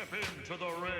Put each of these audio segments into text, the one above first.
Step into the ring.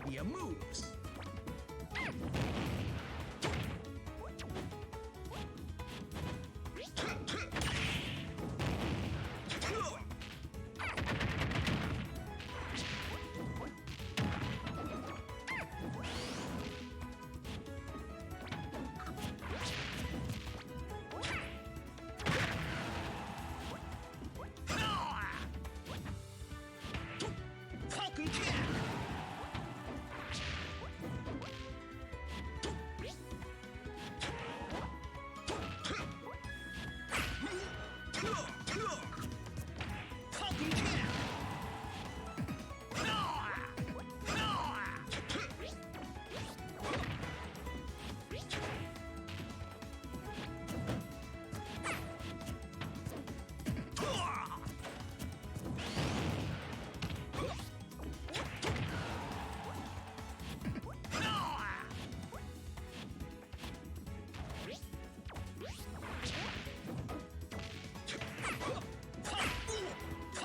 idea moves. Falcon kick! Falcon kick!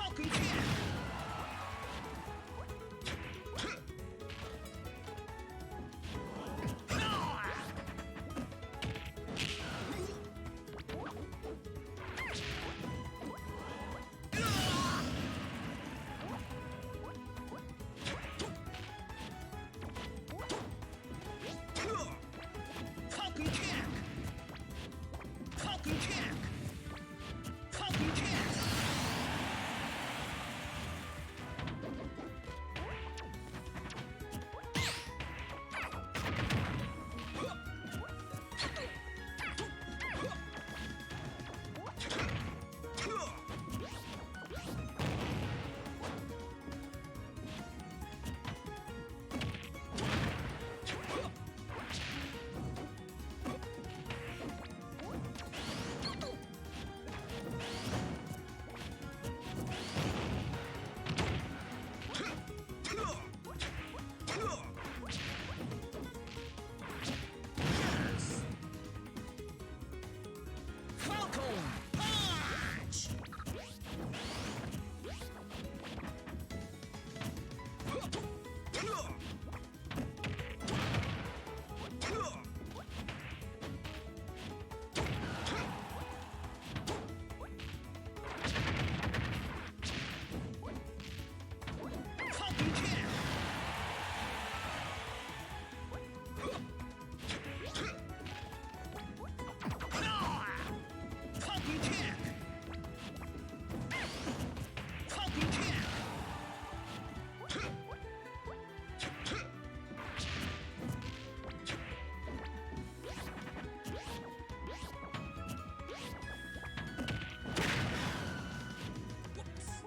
Falcon kick! Falcon kick! Falcon kick! Falcon kick! Yes! Falcon punch! Falcon kick! Falcon kick! Falcon kick! Whoops!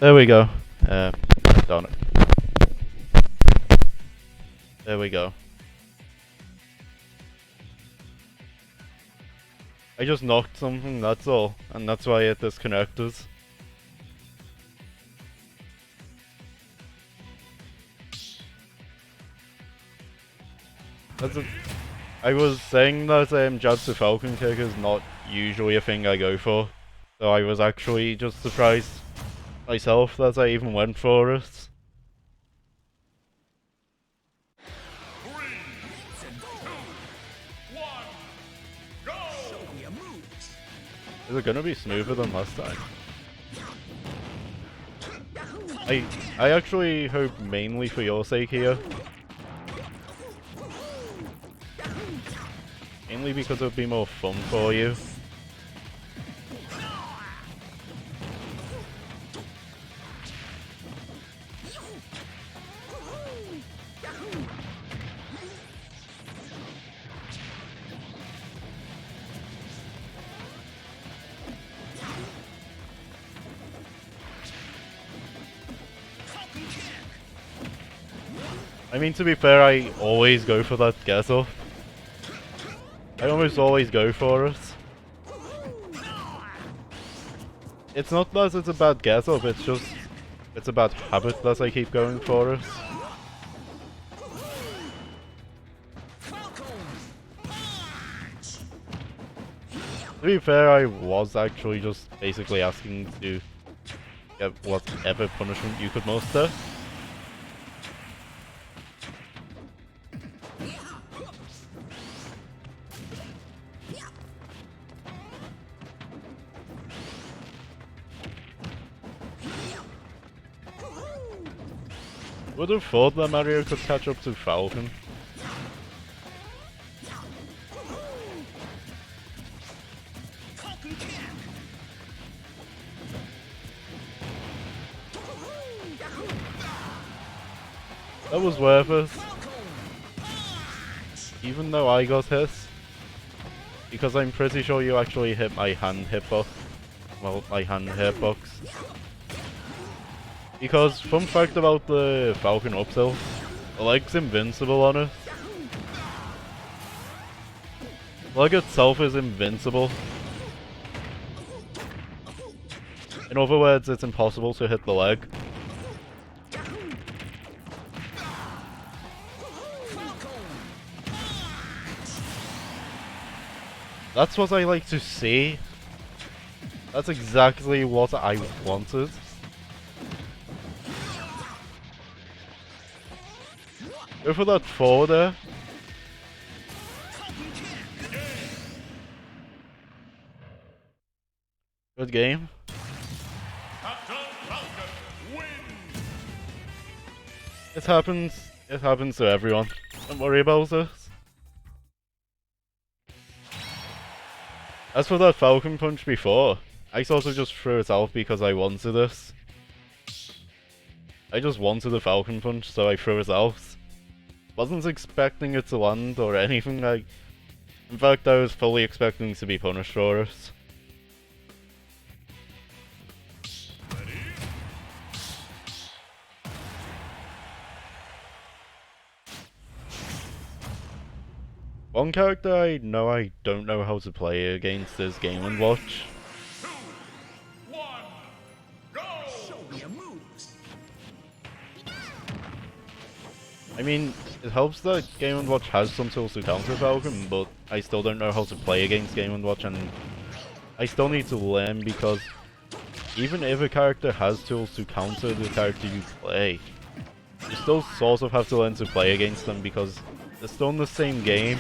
There we go. Darn it. There we go. I just knocked something, that's all. And that's why it disconnected. I was saying that jab to Falcon kick is not usually a thing I go for. So I was actually just surprised myself that I even went for it. 3, 2, 1, go! Show me your moves. Is it gonna be smoother than last time? I actually hope mainly for your sake here. Mainly because it would be more fun for you. I mean, to be fair, I always go for that get up. I almost always go for it. It's not that it's a bad get up, it's just it's a bad habit that I keep going for it. To be fair, I was actually just basically asking to get whatever punishment you could muster. Would have thought that Mario could catch up to Falcon. That was worth it. Even though I got hit. Because I'm pretty sure you actually hit my hand hitbox. Well, my hand hitbox. Because, fun fact about the Falcon up tilt, the leg's invincible on it. The leg itself is invincible. In other words, it's impossible to hit the leg. That's what I like to see. That's exactly what I wanted. Go for that forward there. Good game. It happens. It happens to everyone. Don't worry about it. As for that Falcon punch before, I sort of just threw it out because I wanted it. I just wanted the Falcon punch, so I threw it out. Wasn't expecting it to land or anything like. In fact, I was fully expecting to be punished for it. One character I don't know how to play against is Game & Watch. 2, 1, go! Show me your moves. I mean, it helps that Game & Watch has some tools to counter Falcon, but I still don't know how to play against Game & Watch, and I still need to learn because even if a character has tools to counter the character you play, you still sort of have to learn to play against them because they're still in the same game.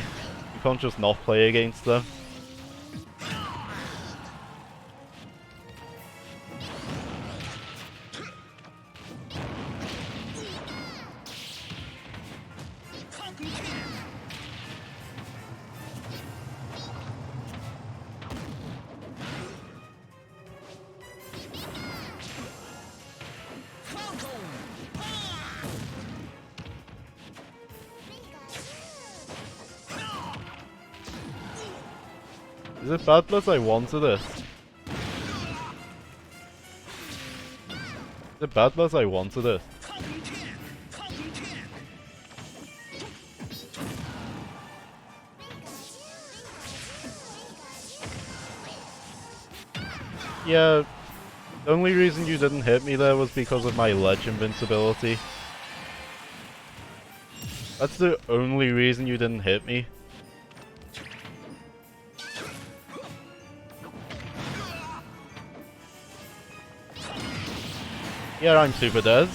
You You can't just not play against them. Is it bad that I wanted it? Is it bad that I wanted it? Yeah, the only reason you didn't hit me there was because of my ledge invincibility. That's the only reason you didn't hit me. Yeah, I'm super dead.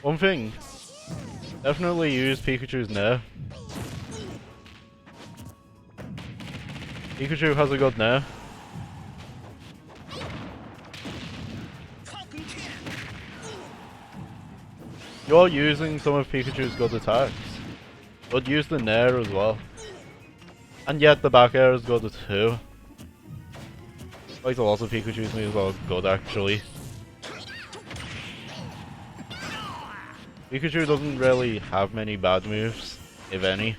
One thing, definitely use Pikachu's Nair. Pikachu has a good Nair. You're using some of Pikachu's good attacks, but use the Nair as well. And yet the back air is good too. Quite a lot of Pikachu's moves are good actually. Pikachu doesn't really have many bad moves, if any.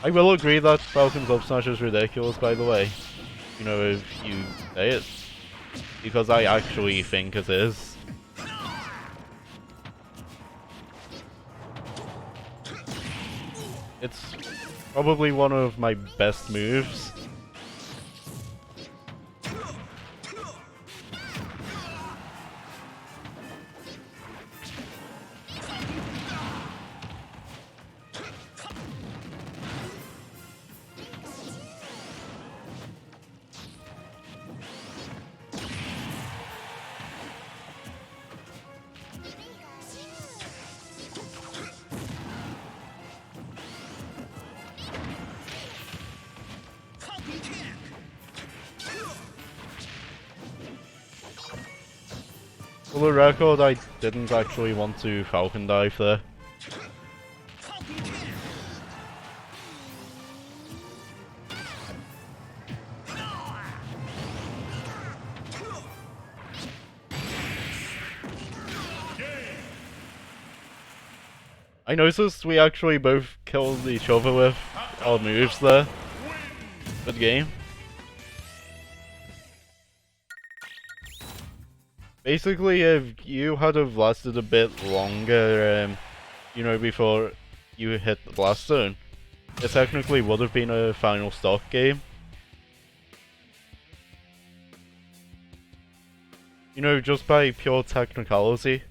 I will agree that Falcon's up smash is ridiculous, by the way. You know, if you say it. Because I actually think it is. It's probably one of my best moves. For the record, I didn't actually want to Falcon dive there. I noticed we actually both killed each other with our moves there. Good game. Basically, if you had have lasted a bit longer, you know, before you hit the blast zone, it technically would have been a final stock game. You know, just by pure technicality.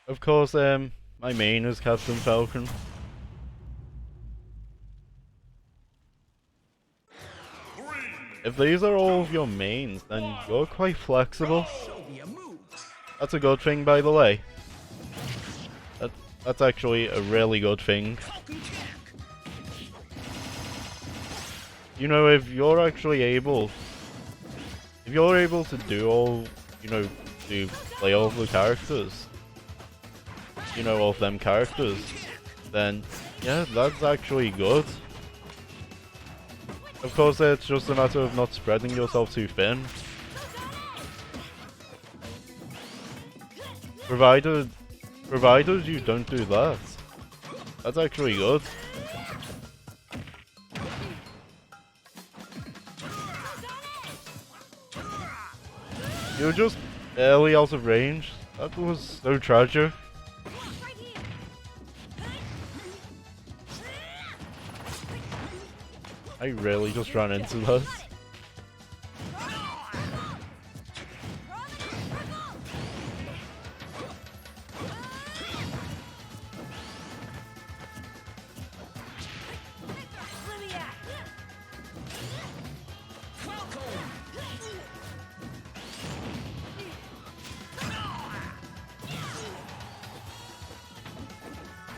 Of course, my main is Captain Falcon. If these are all of your mains, then you're quite flexible. That's a good thing, by the way. That's actually a really good thing. You know, if you're able to do all, you know, to play all of the characters, you know, all of them characters, then yeah, that's actually good. Of course, it's just a matter of not spreading yourself too thin. Provided you don't do that. That's actually good. You're just barely out of range. That was so tragic. I really just ran into those.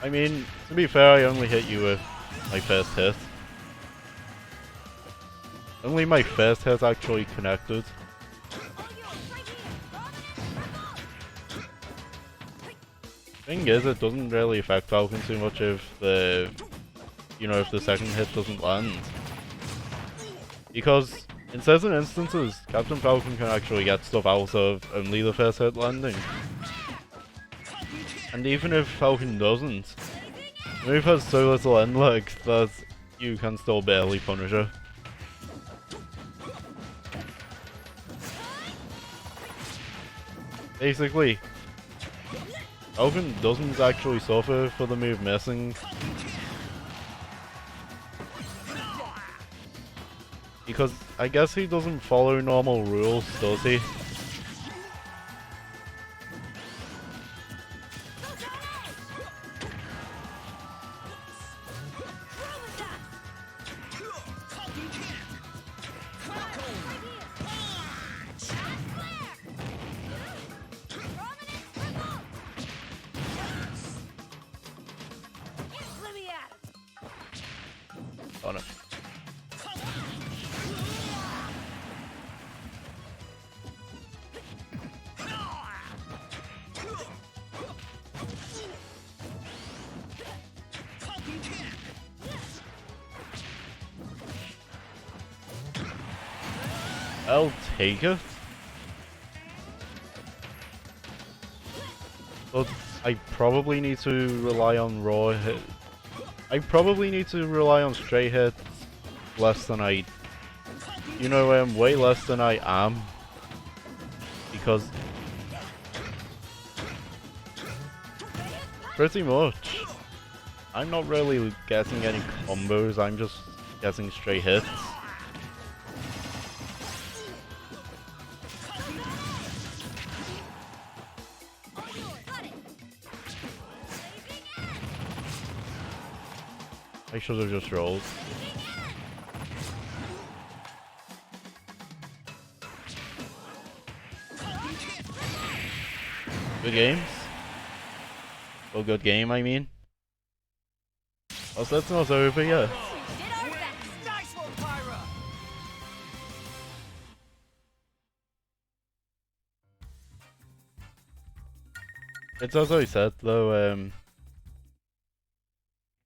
I mean, to be fair, I only hit you with my first hit. Only my first hit actually connected. Thing is, it doesn't really affect Falcon too much if the, if the second hit doesn't land. Because in certain instances, Captain Falcon can actually get stuff out of only the first hit landing. And even if Falcon doesn't, the move has so little end lag that you can still barely punish her. Basically, Falcon doesn't actually suffer for the move missing. Because I guess he doesn't follow normal rules, does he? Oh no. I'll take it. But I probably need to rely on raw hit. I probably need to rely on straight hits less than I... way less than I am. Because... pretty much, I'm not really getting any combos, I'm just getting straight hits. I should have just rolled. Good games. Well, good game, I mean. Oh, so that's not over yet. It's as I said, though,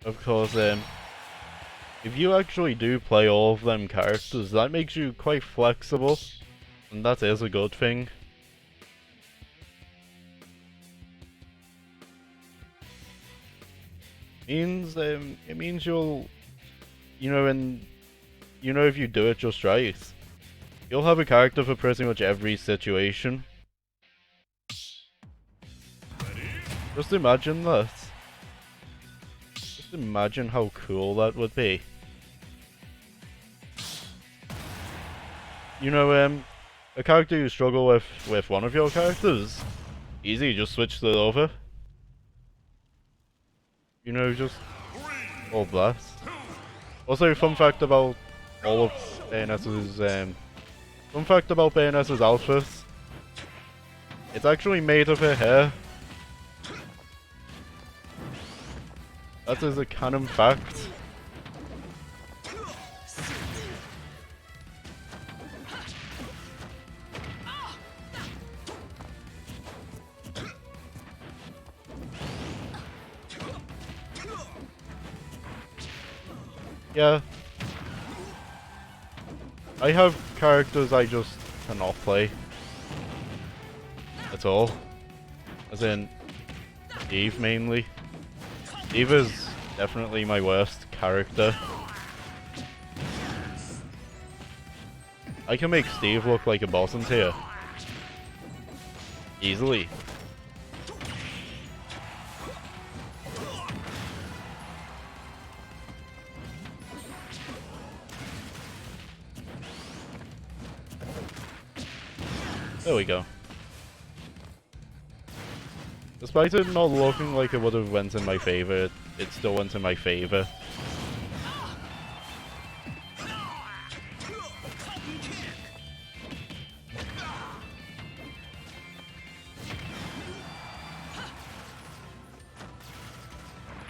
of course, if you actually do play all of them characters, that makes you quite flexible, and that is a good thing. It means you'll, if you do it just right, you'll have a character for pretty much every situation. Just imagine that. Just imagine how cool that would be. A character you struggle with one of your characters, easy, just switch it over. Just all that. Also, fun fact about all of Bayonessa's, outfit. It's actually made of her hair. That is a canon fact. Yeah. I have characters I just cannot play. At all. As in, Eve mainly. Eve is definitely my worst character. I can make Steve look like a boss in tier. Easily. There we go. Despite it not looking like it would have went in my favor, it still went in my favor.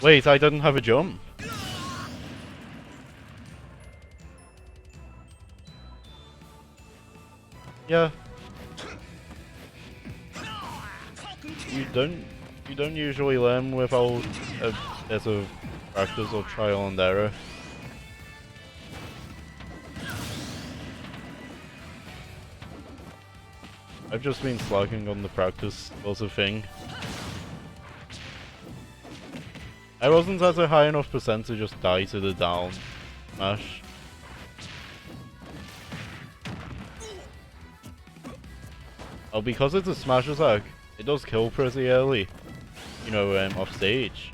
Wait, I didn't have a jump. Yeah. You don't usually learn without a bit of practice or trial and error. I've just been slacking on the practice sort of thing. I wasn't at a high enough percent to just die to the down smash. Oh, because it's a smash attack, it does kill pretty early. You know, off stage.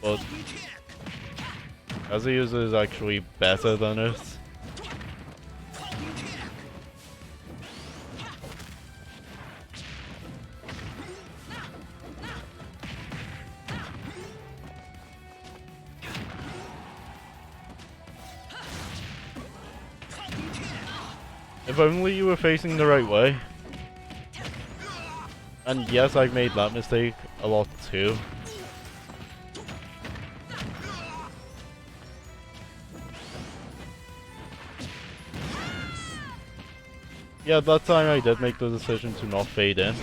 But Kazuya is actually better than it. If only you were facing the right way. And yes, I've made that mistake a lot too. Yeah, that time I did make the decision to not fade in.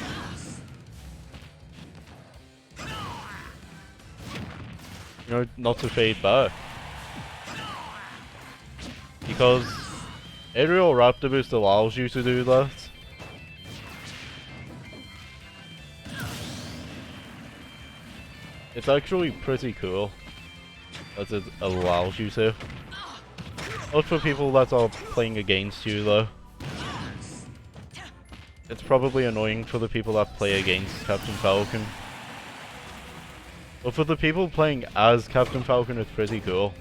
You know, not to fade back. Because Aerial Raptor Boost allows you to do that. It's actually pretty cool that it allows you to. Not for people that are playing against you though. It's probably annoying for the people that play against Captain Falcon. But for the people playing as Captain Falcon, it's pretty cool.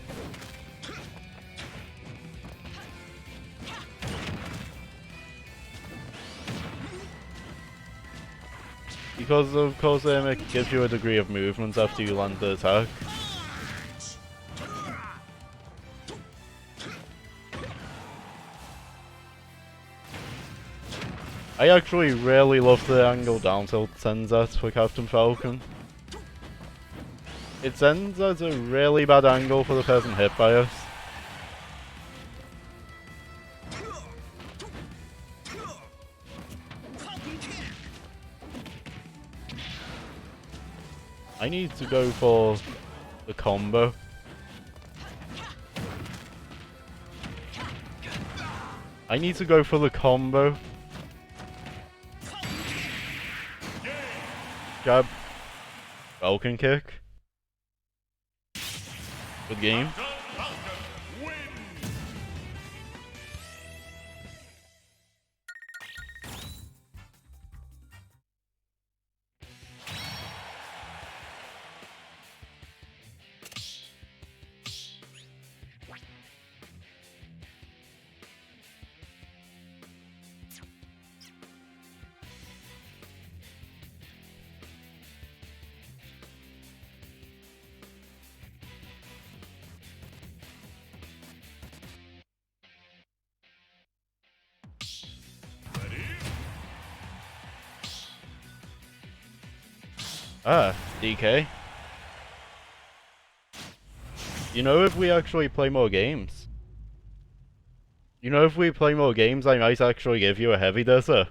Because of course it gives you a degree of movement after you land the attack. I actually really love the angle down tilt sends at for Captain Falcon. It sends at a really bad angle for the person hit by us. I need to go for the combo. I need to go for the combo. Jab. Falcon kick. Good game. Ah, DK. You know, if we actually play more games. You know, if we play more games, I might actually give you a heavy disser.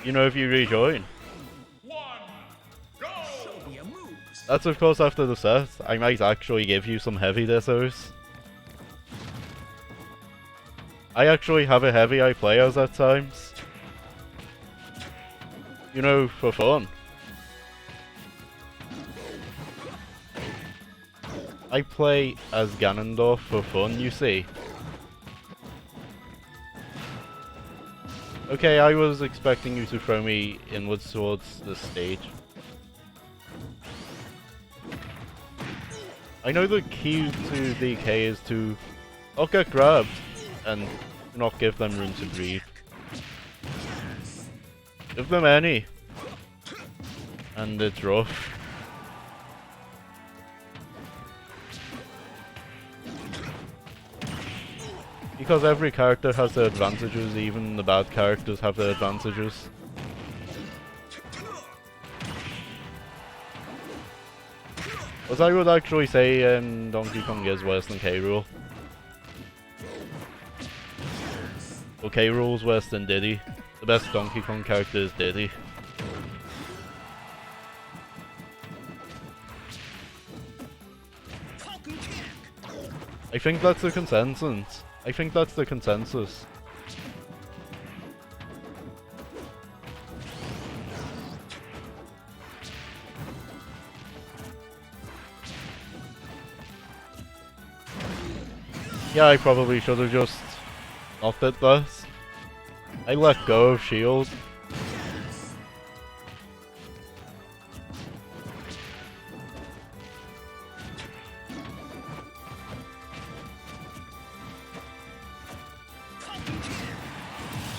You know, if you rejoin. That's of course after the set. I might actually give you some heavy dissers. I actually have a heavy I play as at times. You know, for fun. I play as Ganondorf for fun, you see. Okay, I was expecting you to throw me inwards towards the stage. I know the key to DK is to not get grabbed. and do not give them room to breathe. Give them any, and it's rough. Because every character has their advantages, even the bad characters have their advantages. But I would actually say Donkey Kong is worse than K. Rool. Well, K. Rool's worse than Diddy. The best Donkey Kong character is Diddy. I think that's the consensus. I think that's the consensus. Yeah, I probably should have just not did this. I let go of shield.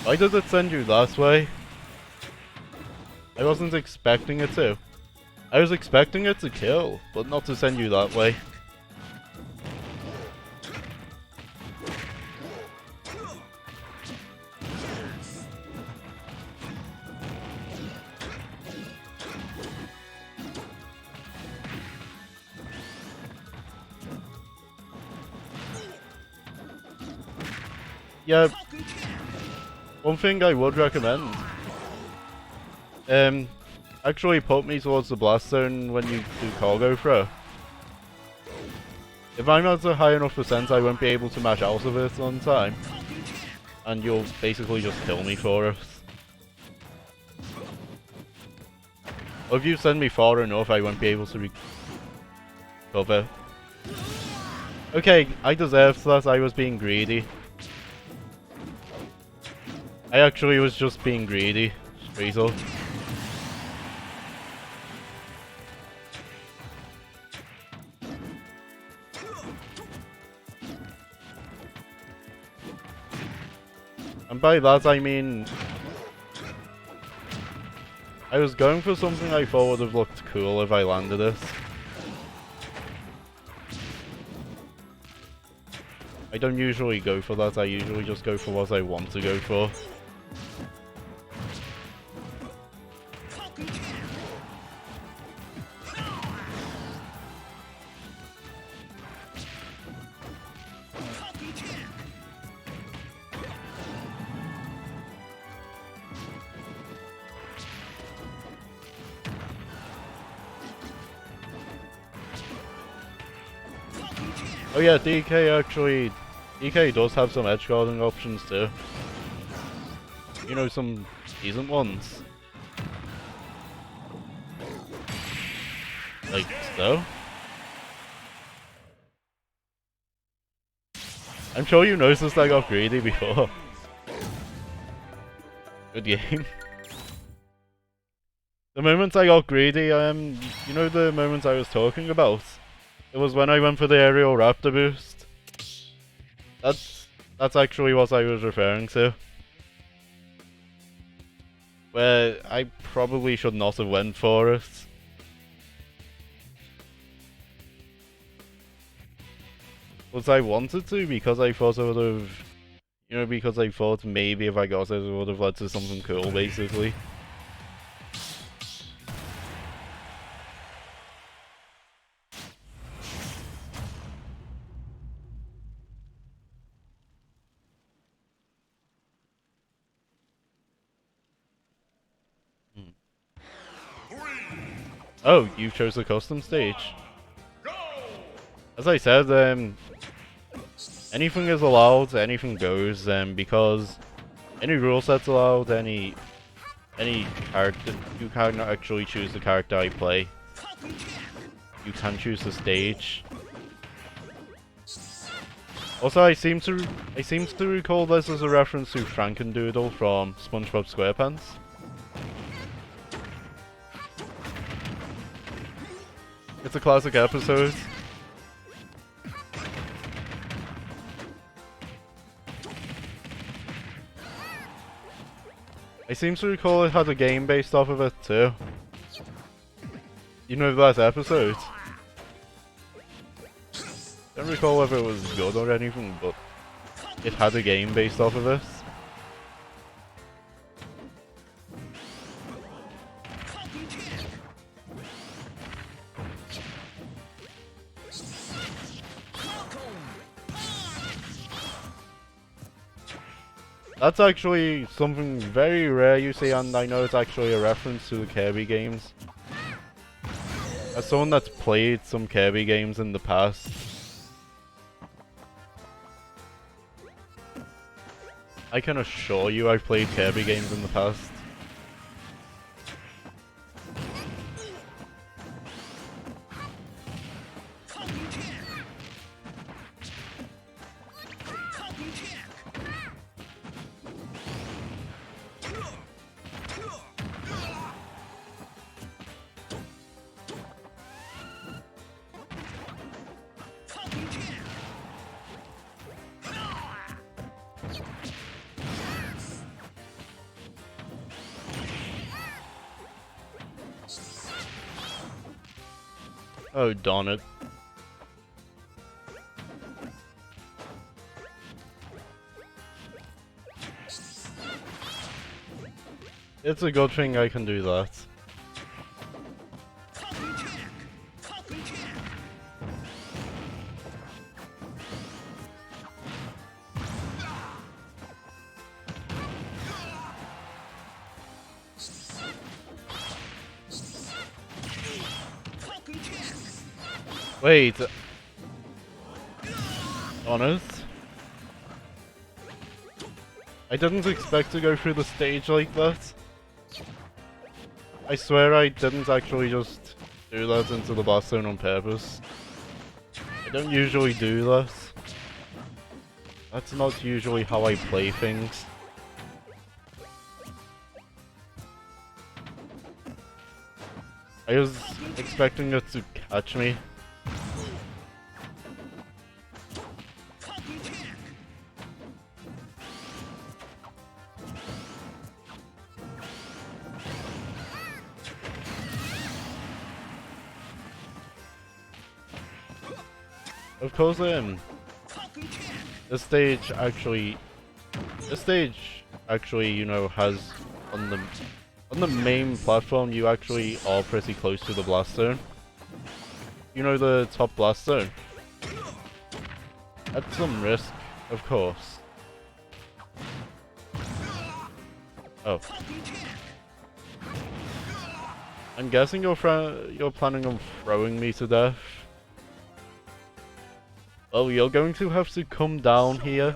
Why does it send you that way? I wasn't expecting it to. I was expecting it to kill, but not to send you that way. Yeah, one thing I would recommend, actually put me towards the blast zone when you do cargo throw. If I'm at a high enough percent, I won't be able to mash out of it on time, and you'll basically just kill me for it. Or if you send me far enough, I won't be able to recover. Okay, I deserved that, I was being greedy. I actually was just being greedy, straight up. And by that I mean, I was going for something I thought would have looked cool if I landed it. I don't usually go for that, I usually just go for what I want to go for. Oh yeah, DK does have some edge guarding options too. You know, some decent ones. Like so. I'm sure you noticed I got greedy before. Good game. The moment I got greedy, you know the moment I was talking about? It was when I went for the aerial raptor boost. That's actually what I was referring to. Where I probably should not have went for it. But I wanted to because I thought it would have, you know, because I thought maybe if I got it, it would have led to something cool, basically. Oh, you chose the custom stage. As I said, anything is allowed, anything goes, because any rule set's allowed, any character, you cannot actually choose the character I play. You can choose the stage. Also, I seem to recall this as a reference to Frankendoodle from SpongeBob SquarePants. It's a classic episode. seem to recall it had a game based off of it too. You know that episode? Don't recall whether it was good or anything, but it had a game based off of it. That's actually something very rare you see, and I know it's actually a reference to the Kirby games. As someone that's played some Kirby games in the past, I can assure you I've played Kirby games in the past. Oh, darn it. It's a good thing I can do that. Wait. Honest? I didn't expect to go through the stage like that. I swear I didn't actually just do that into the boss zone on purpose. I don't usually do that. That's not usually how I play things. I was expecting it to catch me. Of course, this stage actually, you know, has on the main platform, you actually are pretty close to the blast zone. You know, the top blast zone. At some risk, of course. Oh. I'm guessing you're planning on throwing me to death. Oh, you're going to have to come down here.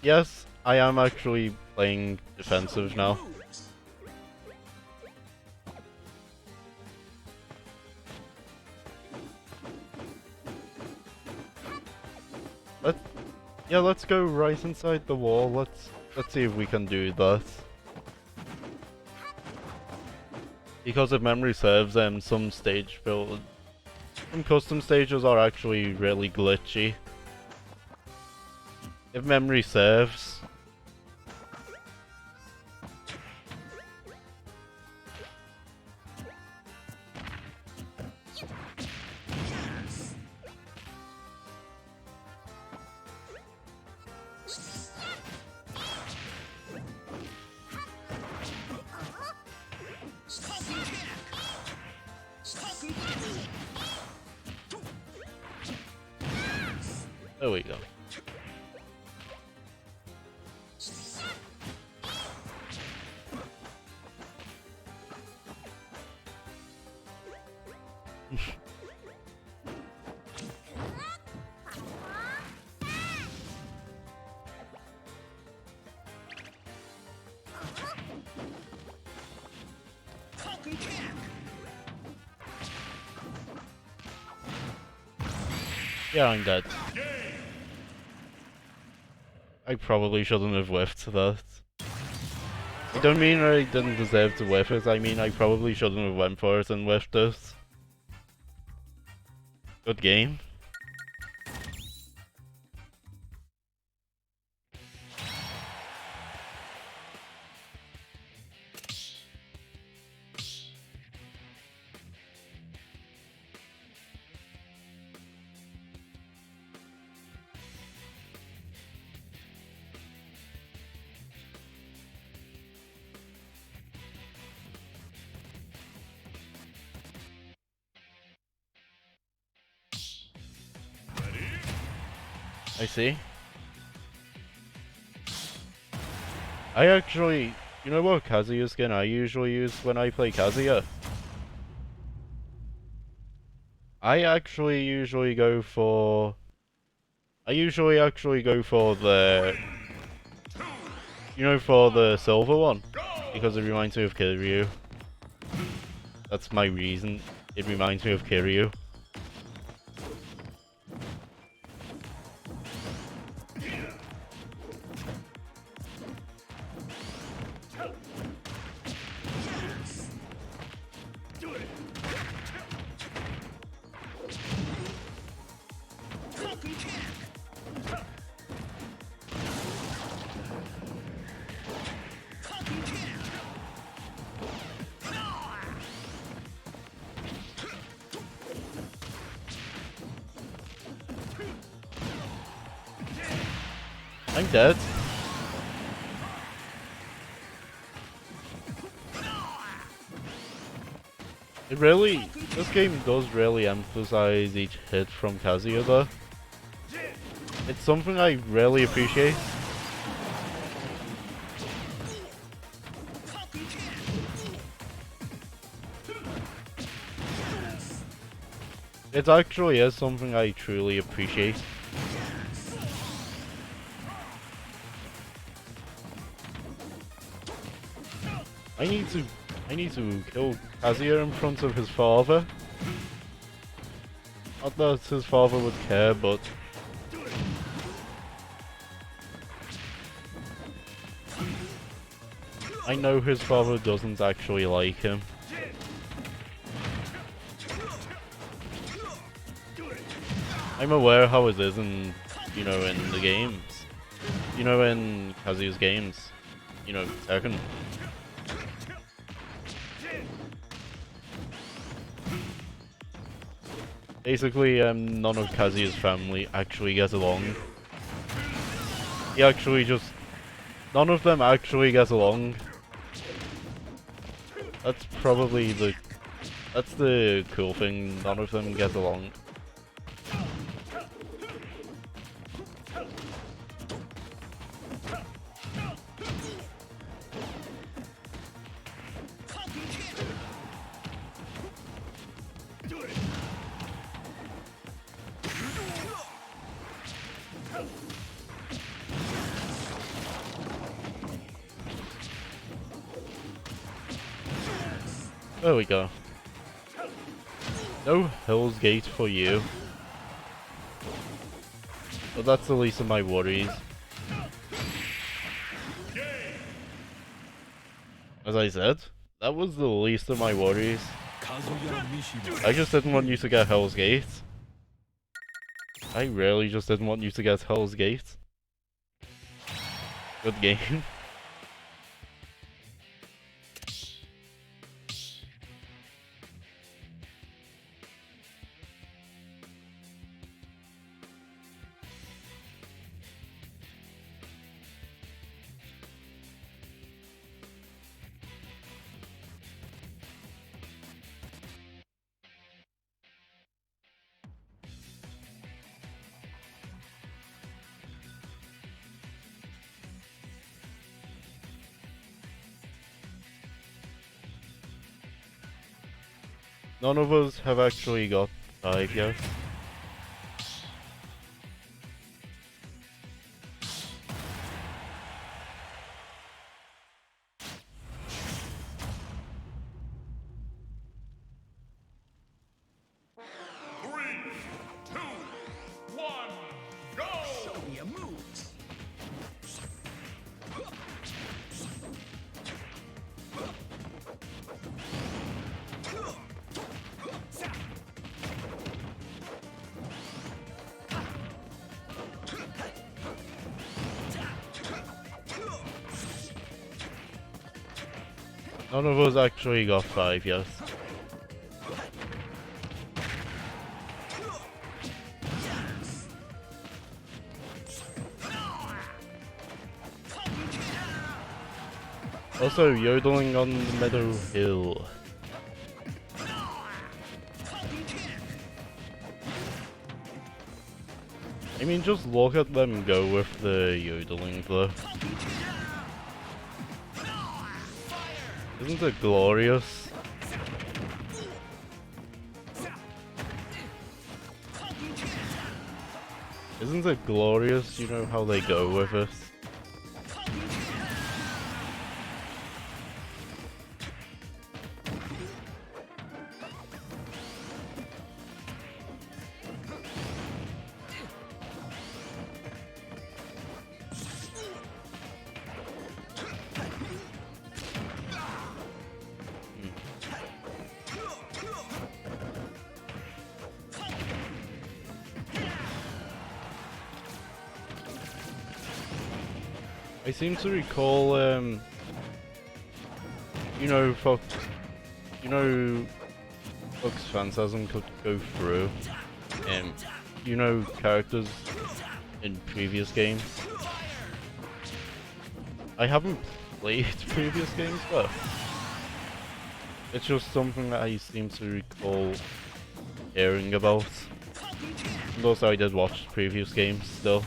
Yes, I am actually playing defensive now. Yeah, let's go right inside the wall. Let's see if we can do that. Because if memory serves, some custom stages are actually really glitchy. If memory serves. There we go. Yeah, I'm dead. I probably shouldn't have whiffed that. I don't mean I didn't deserve to whiff it, I mean I probably shouldn't have went for it and whiffed it. Good game. I see. I actually... You know what Kazuya skin I usually use when I play Kazuya? I actually usually go for... I usually actually go for the... You know, for the silver one. Because it reminds me of Kiryu. That's my reason. It reminds me of Kiryu. I'm dead. It really... This game does really emphasize each hit from Kazuya though. It's something I really appreciate. It actually is something I truly appreciate. I need to kill Kazuya in front of his father. Not that his father would care, but... I know his father doesn't actually like him. I'm aware how it is in, you know, in the games. You know, in Kazuya's games. You know, Tekken. Basically, none of Kazuya's family actually get along. He actually just... None of them actually get along. That's probably the... That's the cool thing, none of them get along. There we go. No Hell's Gate for you. But that's the least of my worries. As I said, that was the least of my worries. I just didn't want you to get Hell's Gate. I really just didn't want you to get Hell's Gate. Good game. None of us have actually got 5 yet. None of us actually got 5 yet. Also, yodeling on the Meadow Hill. I mean, just look at them go with the yodeling though. Isn't it glorious? Isn't it glorious, you know, how they go with it? I seem to recall, Fox Phantasm could go through, characters in previous games. I haven't played previous games, but it's just something that I seem to recall hearing about. And also I did watch previous games still.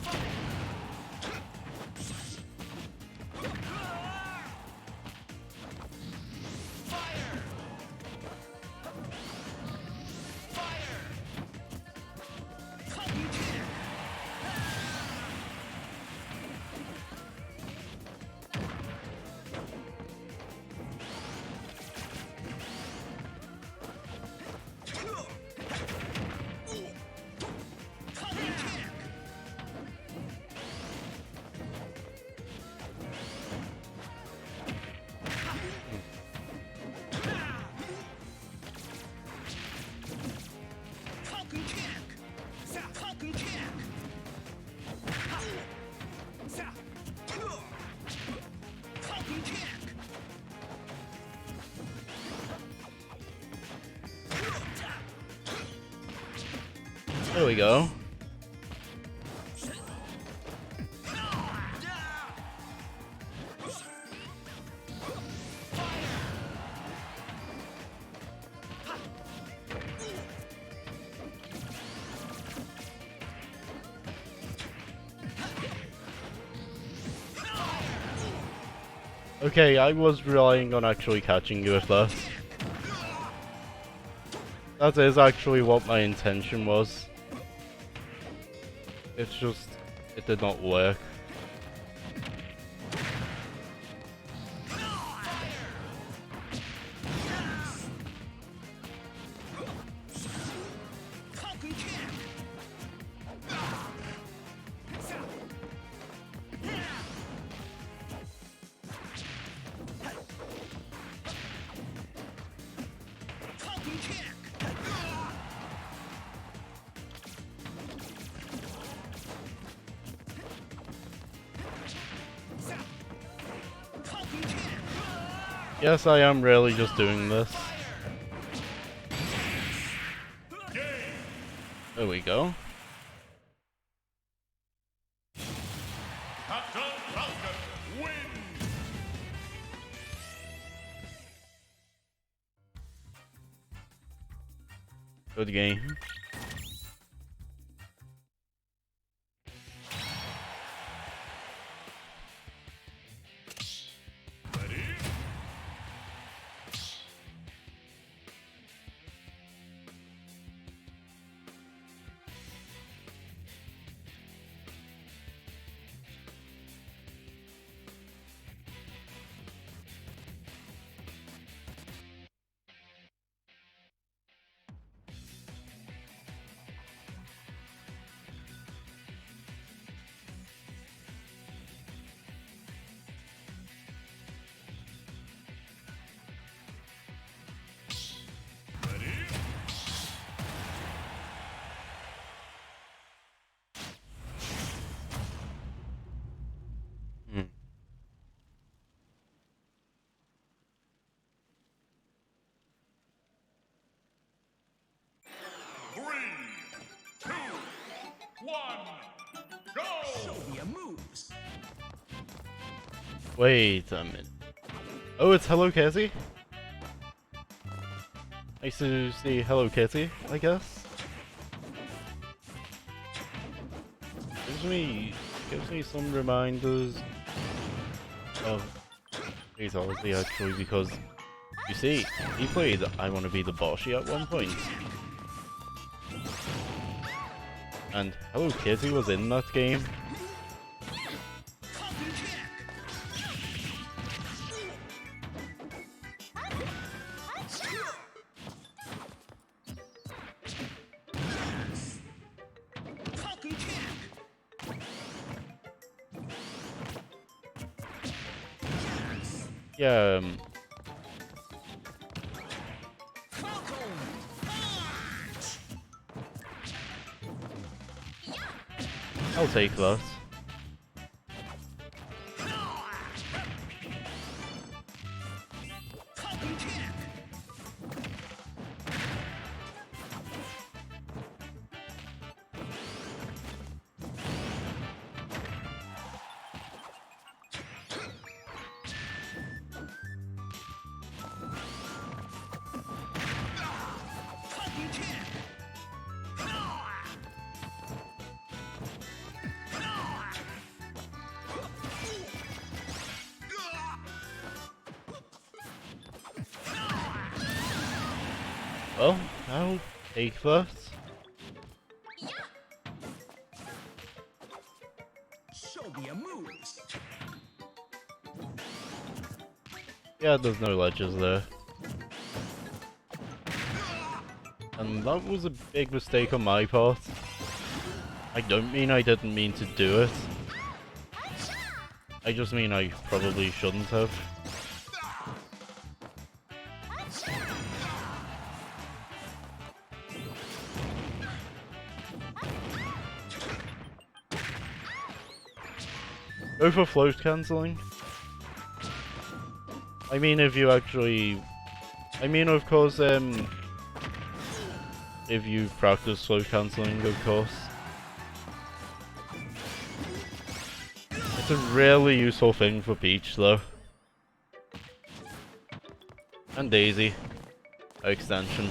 There we go. Okay, I was relying on actually catching you with that. That is actually what my intention was. It's just, it did not work. Yes, I am really just doing this. There we go. Captain Falcon wins. Good game. Go! Show me your moves. Wait a minute. Oh, it's Hello Kitty? Nice to see Hello Kitty, I guess. Gives me some reminders of Fatality actually, because you see, he played I Wanna Be the Bossy at one point. And Hello Kitty was in that game. Yeah, I'll take that. Well, I'll take that. Show me your moves. Yeah, there's no ledges there. And that was a big mistake on my part. I don't mean I didn't mean to do it. I just mean I probably shouldn't have. Go for float cancelling. I mean, if you actually... I mean, of course, if you practice float cancelling, of course. It's a really useful thing for Peach, though. And Daisy. By extension.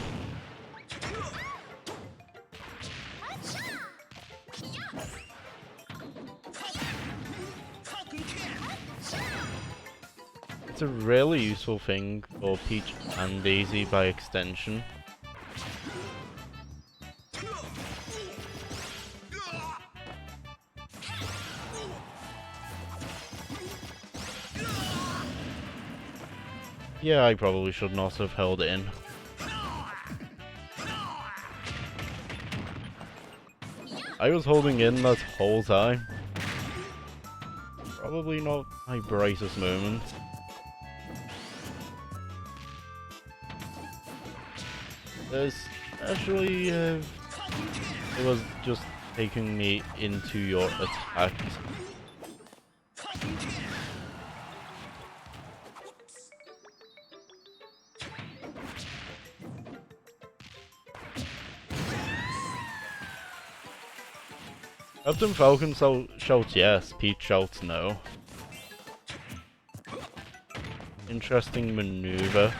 It's a really useful thing for Peach and Daisy by extension. Yeah, I probably should not have held it in. I was holding in that whole time. Probably not my brightest moment. Especially if it was just taking me into your attack. Captain Falcon shouts yes, Peach shouts no. Interesting maneuver.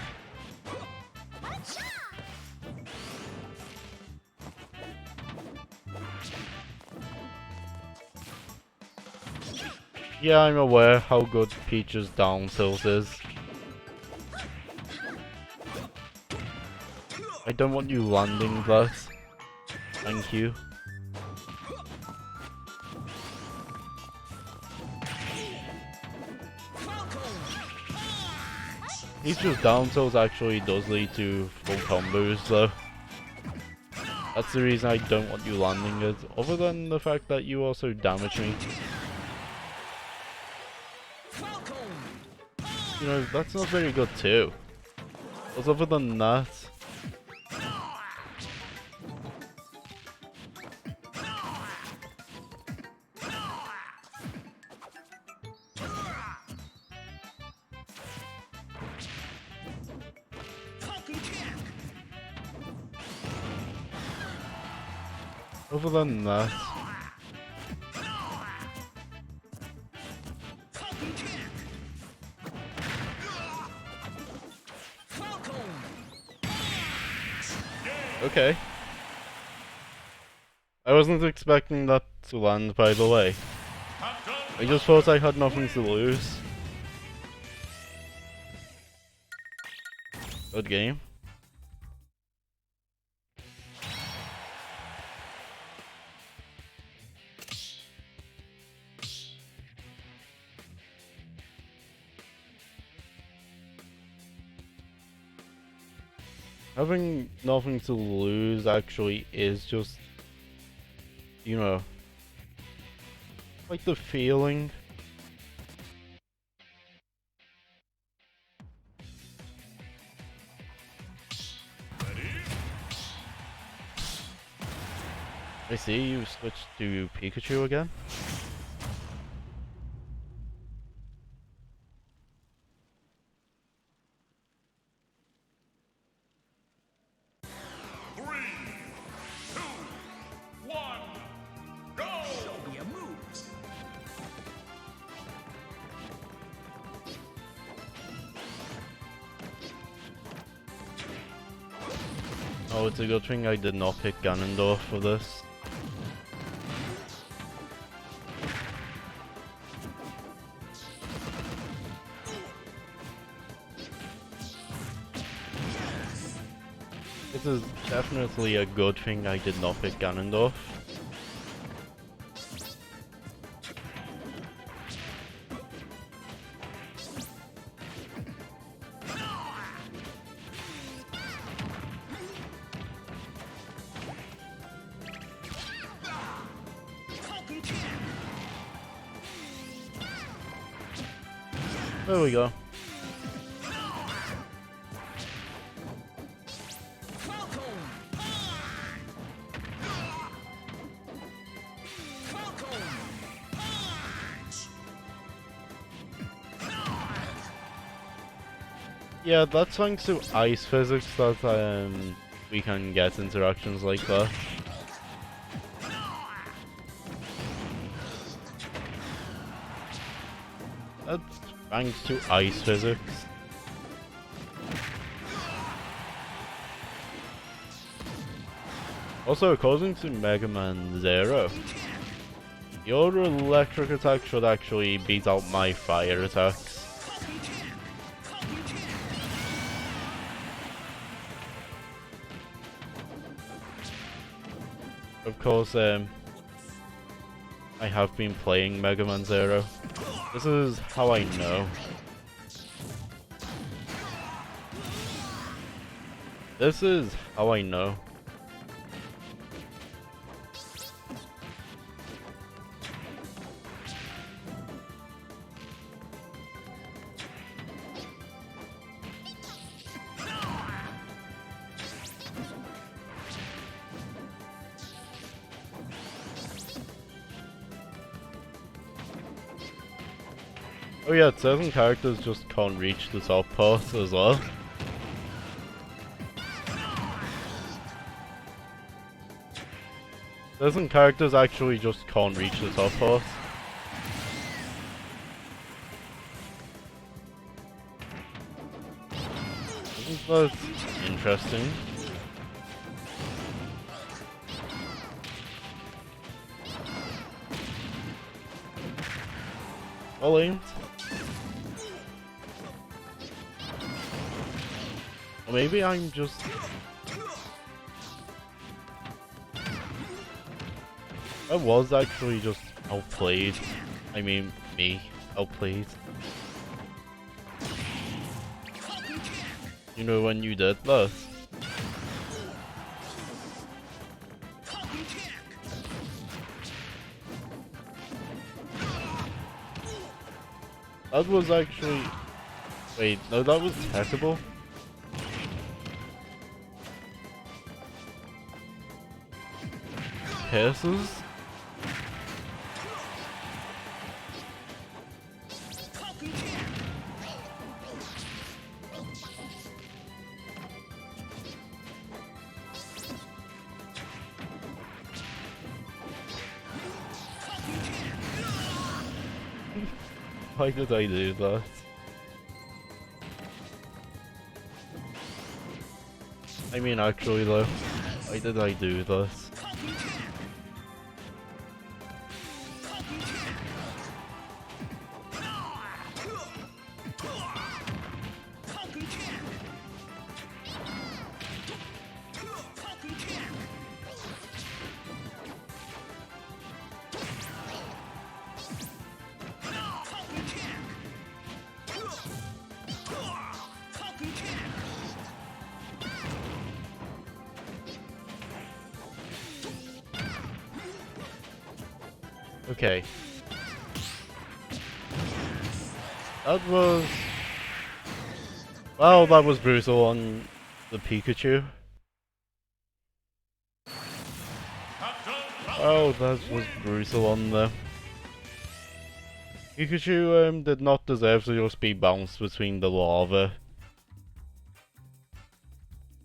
Yeah, I'm aware how good Peach's down tilt is. I don't want you landing that. Thank you. Peach's down tilt actually does lead to full combos though. That's the reason I don't want you landing it, other than the fact that you also damage me. You know, that's not very good too. But other than that... Other than that... Falcon kick. Falcon. Okay. I wasn't expecting that to land, by the way. I just thought I had nothing to lose. Good game. Having nothing to lose actually is just, you know, like the feeling. I see you switched to Pikachu again. Show me your moves. Oh, it's a good thing I did not pick Ganondorf for this. This is definitely a good thing I did not pick Ganondorf. Falcon kick. There we go. Falcon. Falcon. Yeah, that's thanks to ice physics that we can get interactions like that. That's thanks to ice physics. Also, according to Mega Man Zero, your electric attack should actually beat out my fire attacks. Of course, I have been playing Mega Man Zero. This is how I know. This is how I know. Oh yeah, certain characters just can't reach the top part as well. Certain characters actually just can't reach the top part. Isn't that interesting? Well aimed. Or maybe I'm just... I was actually just outplayed. I mean, me. Outplayed. You know when you did that? That was actually... Wait, no, that was terrible. Pierces? Why did I do that? I mean, actually though, why did I do this? Falcon Kick. Falcon Kick. Falcon Kick. Falcon Kick. Falcon Kick. Falcon Kick. Okay. That was... Well, that was brutal on the Pikachu. Oh, that was brutal on the... Pikachu did not deserve to just be bounced between the lava.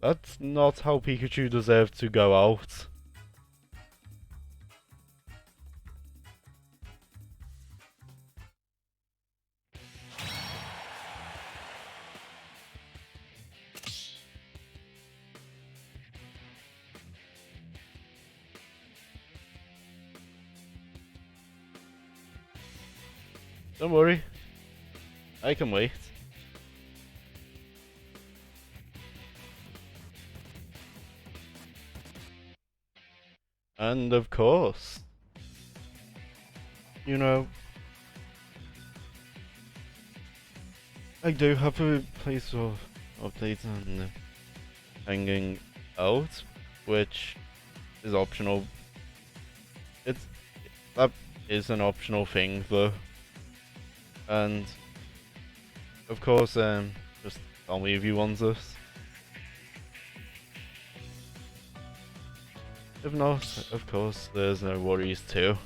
That's not how Pikachu deserved to go out. Don't worry, I can wait. And of course, you know, I do have a place of updates on hanging out, which is optional. That is an optional thing though. And of course, just tell me if you want this. If not, of course, there's no worries too.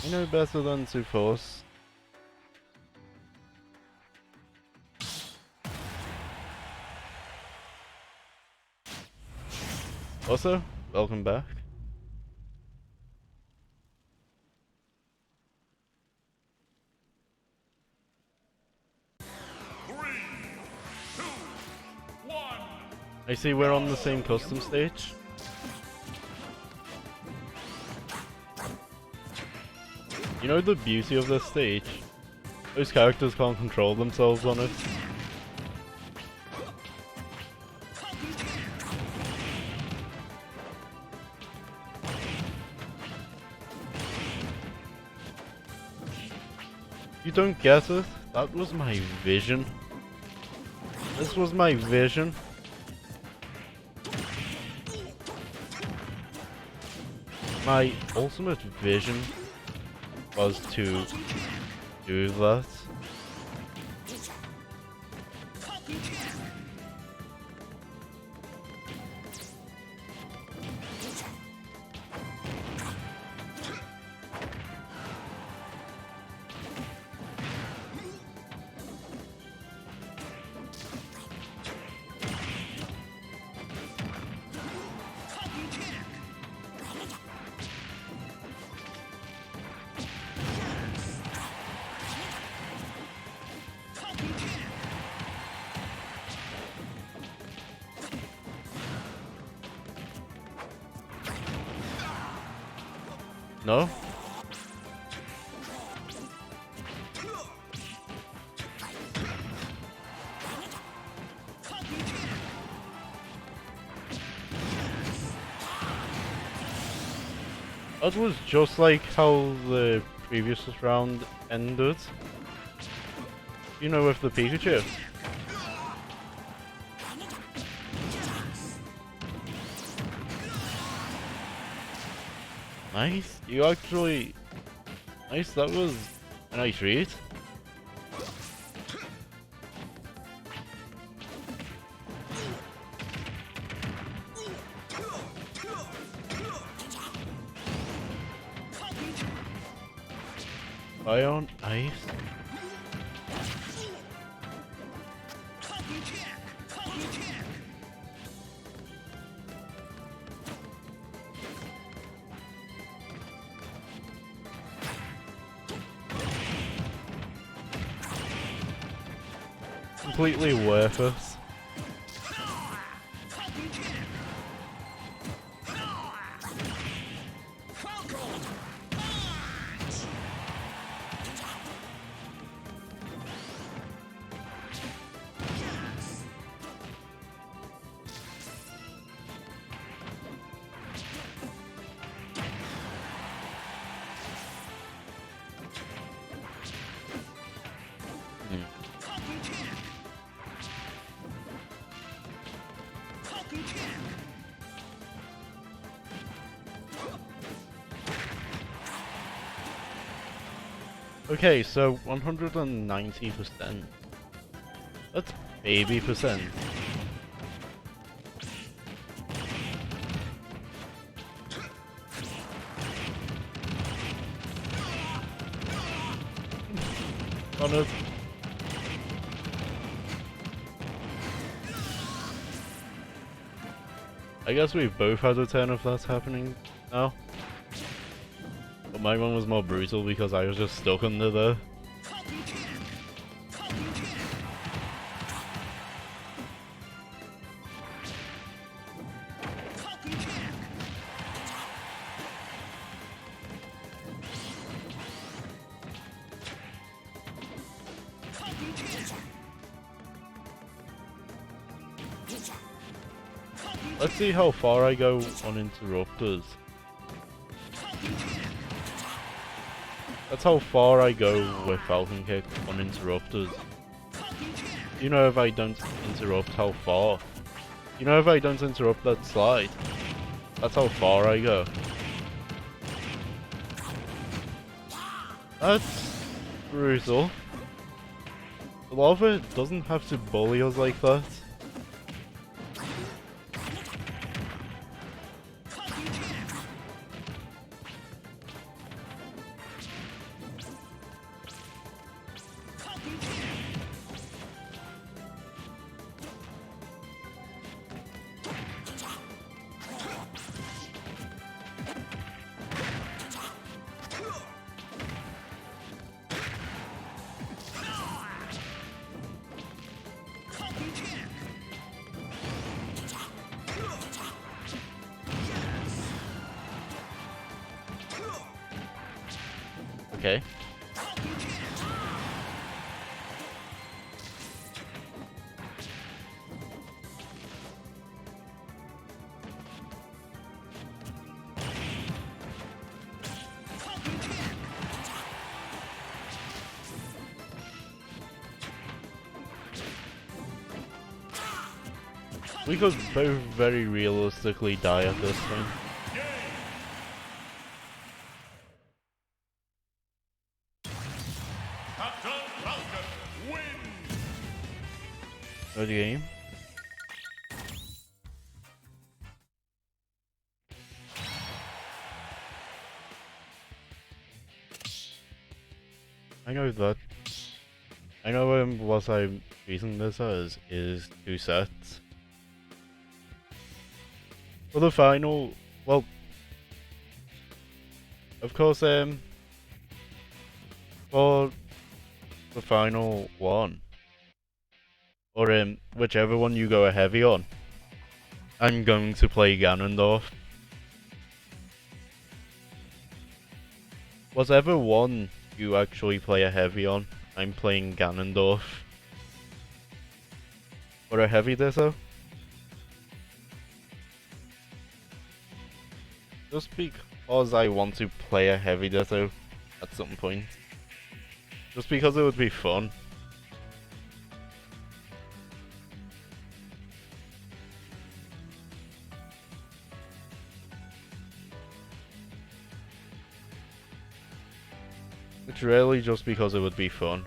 You know better than to force. Also, welcome back. I see we're on the same custom stage. You know the beauty of this stage? Those characters can't control themselves on it. You don't get it? That was my vision. This was my vision. My ultimate vision was to do that. No? That was just like how the previous round ended. You know, with the Pikachu. Nice. You actually... Nice, that was a nice read. Ion Ice? Counter kick. Counter kick. Completely worthless. Counter kick. Falcon punch. Hmm. Counter kick. Counter kick. Okay, so 190%. That's baby percent. On it. I guess we've both had a turn of that happening now. But my one was more brutal because I was just stuck under there. Counter kick. Counter kick. Counter kick. Counter kick. Let's see how far I go uninterrupted. That's how far I go with Falcon Kick uninterrupted. You know if I don't interrupt how far. You know if I don't interrupt that slide. That's how far I go. That's brutal. The lava doesn't have to bully us like that. Okay. We could both very realistically die at this point. Captain Falcon wins. Good game. I know that. I know what I'm using this as is 2 sets. For the final, well, of course, for the final one, or whichever one you go heavy on, I'm going to play Ganondorf. Whatever one you actually play a heavy on, I'm playing Ganondorf. For a heavy Ditto? Just because I want to play a heavy Ditto at some point. Just because it would be fun. It's really just because it would be fun.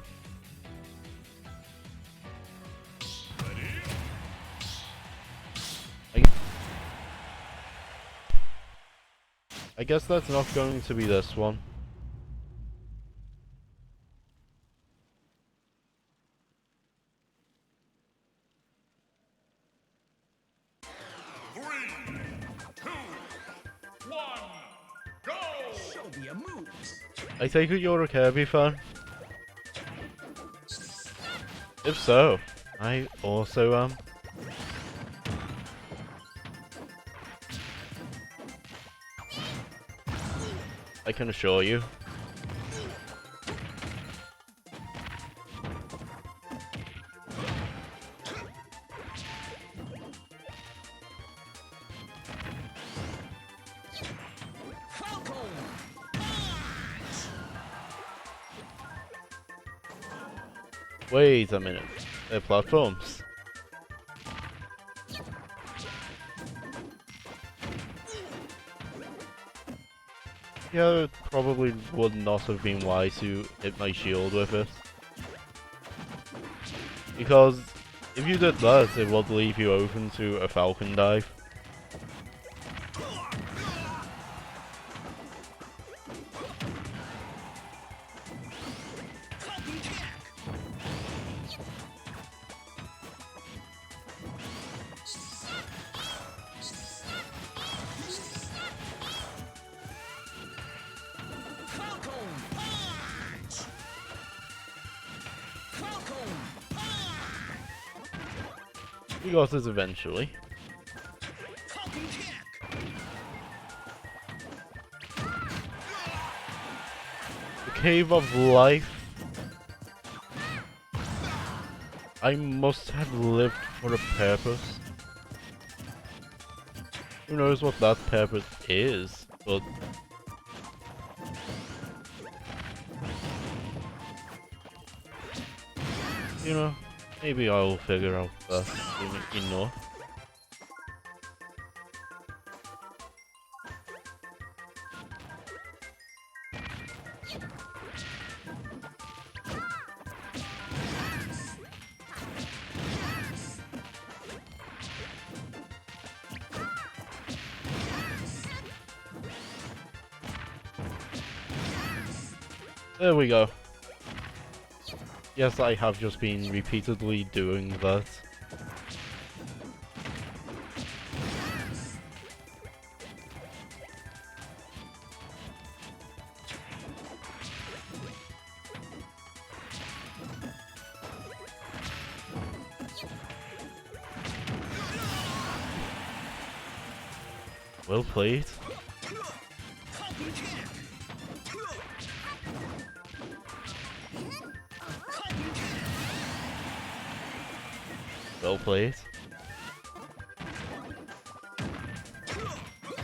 I guess that's not going to be this one. me a move. I take it you're a Kirby fan? If so, I also am. I can assure you. Falcon. Wait a minute. They're platforms. Yeah, it probably would not have been wise to hit my shield with it. Because if you did that, it would leave you open to a Falcon dive. Falcon kick. Falcon punch. Falcon punch. We got it eventually. Falcon kick. The Cave of Life. I must have lived for a purpose. Who knows what that purpose is, but... You know, maybe I'll figure out that soon enough. There we go. Yes, I have just been repeatedly doing that. Well played. Falcon kick. Falcon kick. Well played. Falcon kick.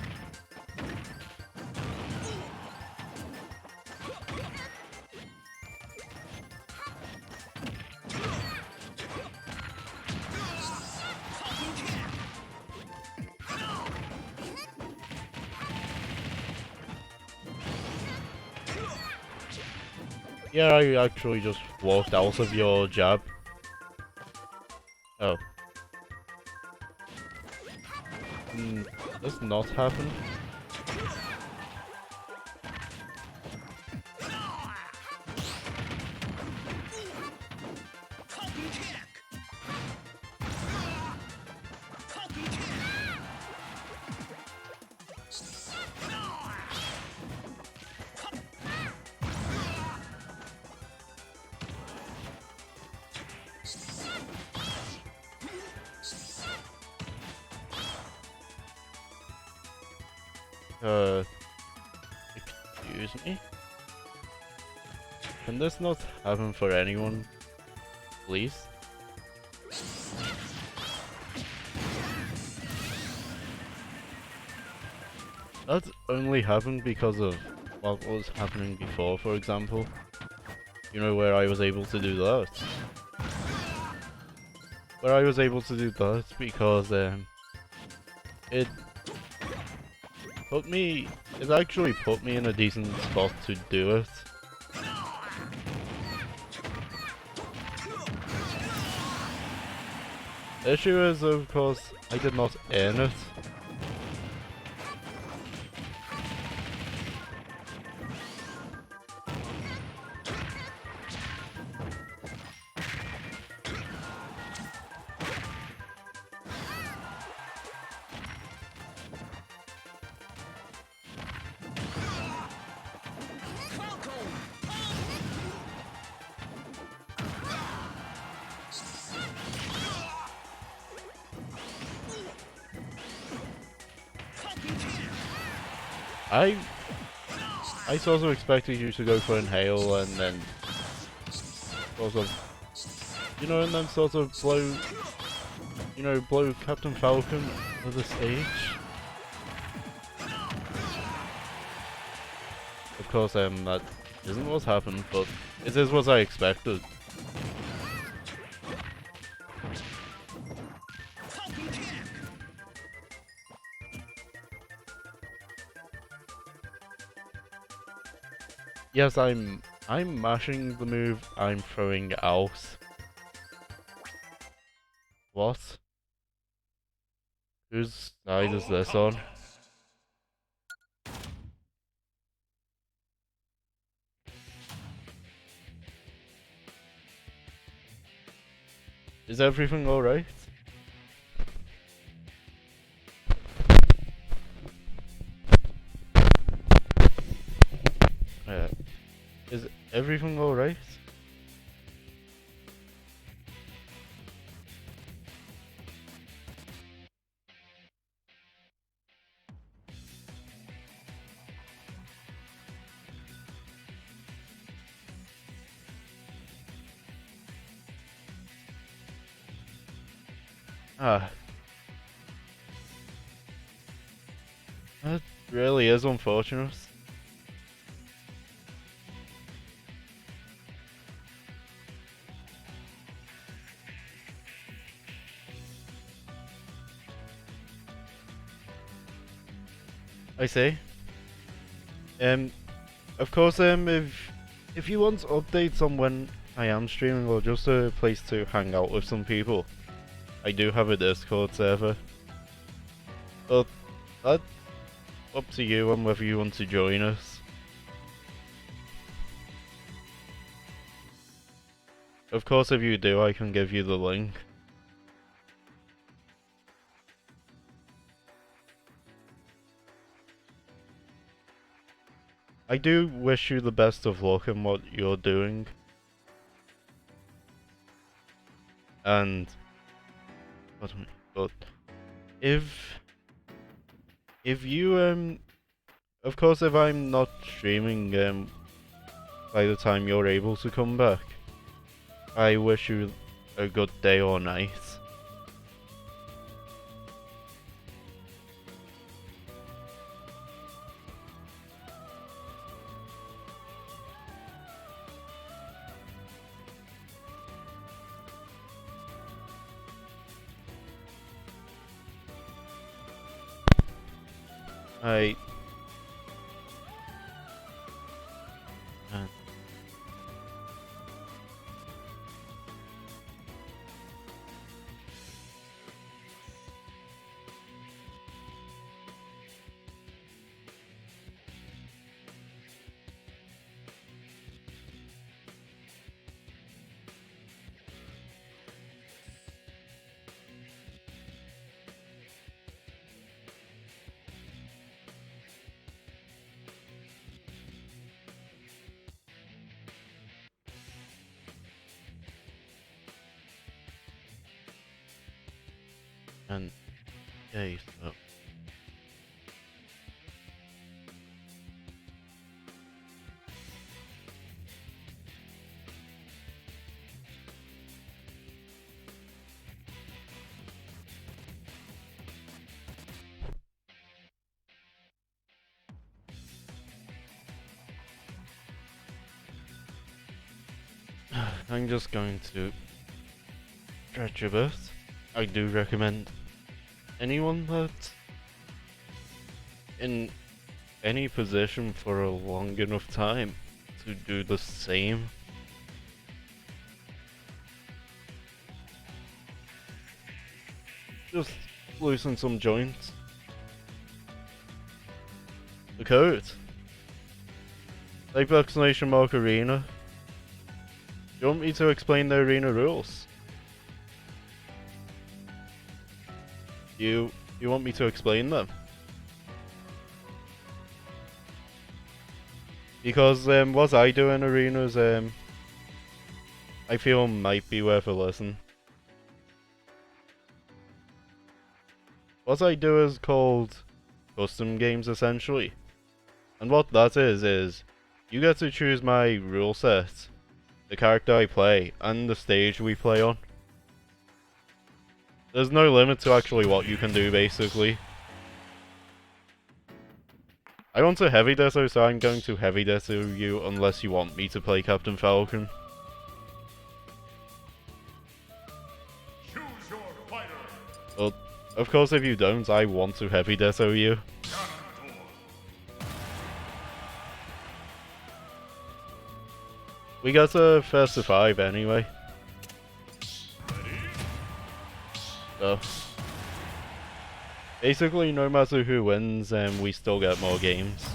Yeah, I actually just walked out of your jab. Oh. Does not happen. Falcon kick. Falcon kick. Excuse me? Can this not happen for anyone, please? That only happened because of what was happening before, for example. You know, where I was able to do that. Where I was able to do that because, it actually put me in a decent spot to do it. The issue is, of course, I did not earn it. I sort of expected you to go for Inhale and then sort of, you know, and then sort of blow, you know, blow Captain Falcon to the stage. Of course, that isn't what's happened, but it is what I expected. Falcon kick. Yes, I'm mashing the move I'm throwing out. What? Whose side is this on? Is everything alright? Is everything alright? Ah. That really is unfortunate. I see. Of course, if you want updates on when I am streaming or just a place to hang out with some people, I do have a Discord server. But that's up to you on whether you want to join us. Of course, if you do, I can give you the link. I do wish you the best of luck in what you're doing. And but if you of course if I'm not streaming by the time you're able to come back, I wish you a good day or night. I and okay, so I'm just going to stretch a bit. I do recommend anyone that's in any position for a long enough time to do the same. Just loosen some joints. The code. Type exclamation mark arena. You want me to explain the arena rules? You want me to explain them? Because what I do in arenas I feel might be worth a listen. What I do is called custom games essentially. And what that is you get to choose my rule set, the character I play, and the stage we play on. There's no limit to actually what you can do, basically. I want to heavy deso, so I'm going to heavy deso you unless you want me to play Captain Falcon. Choose your fighter. But, of course, if you don't, I want to heavy deso you. We got a first to 5 anyway. So, basically, no matter who wins, we still get more games.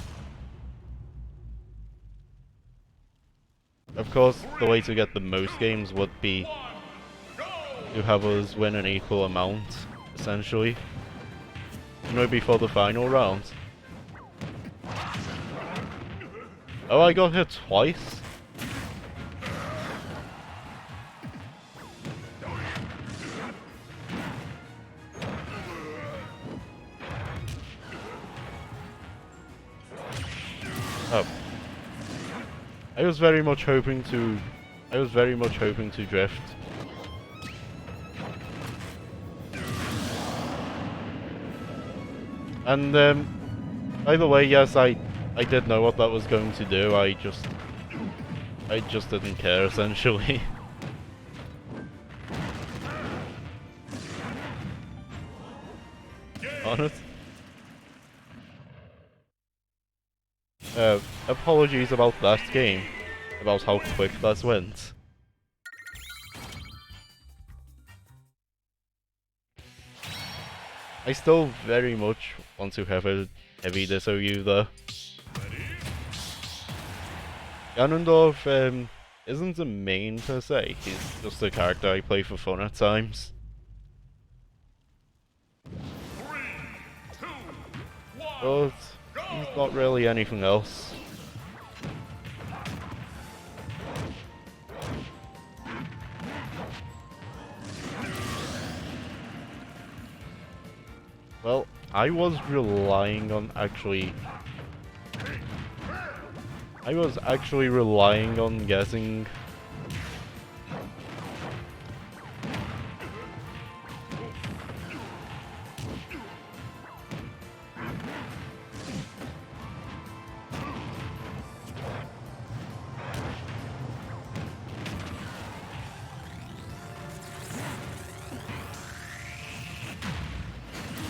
Of course, the way to get the most games would be to have us win an equal amount, essentially. You know, before the final round. Oh, I got hit twice? Oh. I was very much hoping to drift. And by the way, yes, I did know what that was going to do. I just didn't care, essentially. Honest. Apologies about that game, about how quick that went. I still very much want to have a heavy deso you though. Ganondorf isn't a main per se, he's just a character I play for fun at times. 3, 2, 1. But he's not really anything else. Well, I was relying on actually getting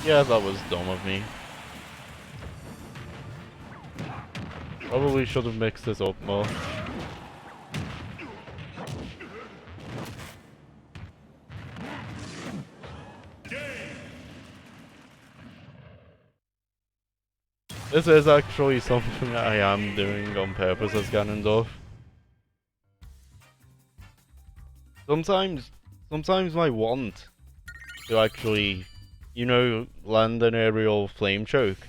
Yeah, that was dumb of me. Probably should have mixed this up more. This is actually something I am doing on purpose as Ganondorf. Sometimes I want to actually, you know, land an aerial flame choke.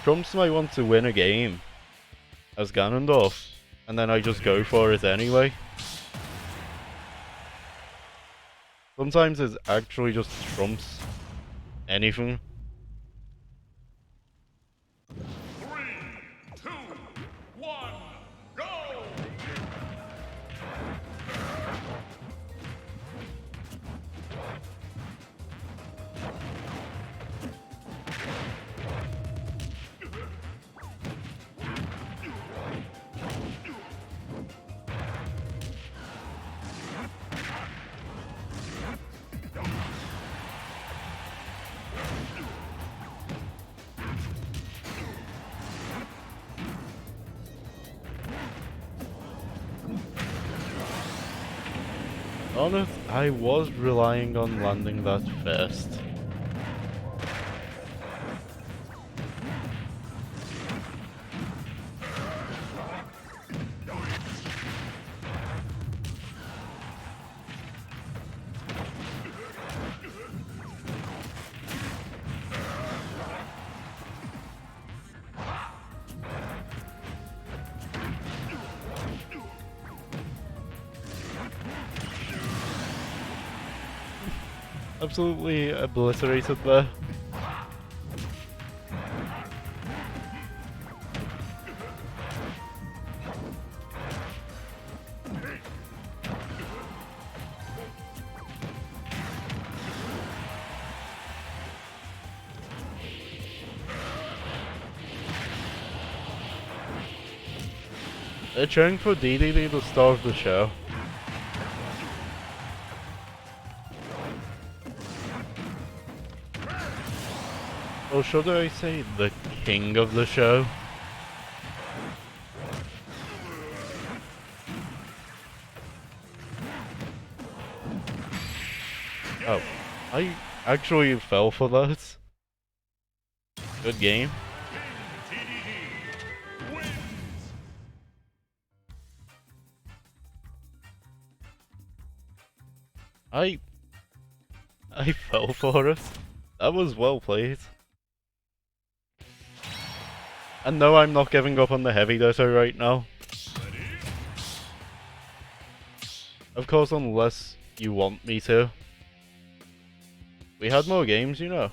Trumps might want to win a game as Ganondorf, and then I just go for it anyway. Sometimes it actually just trumps anything. 3, 2, 1, go! Honest, I was relying on landing that first. Absolutely obliterated there. They're cheering for DDD to start the show. Or should I say the king of the show? Oh, I actually fell for that. Good game. TDD wins. I fell for it. That was well played. And no, I'm not giving up on the heavy Ditto right now. Of course, unless you want me to. We had more games, you know.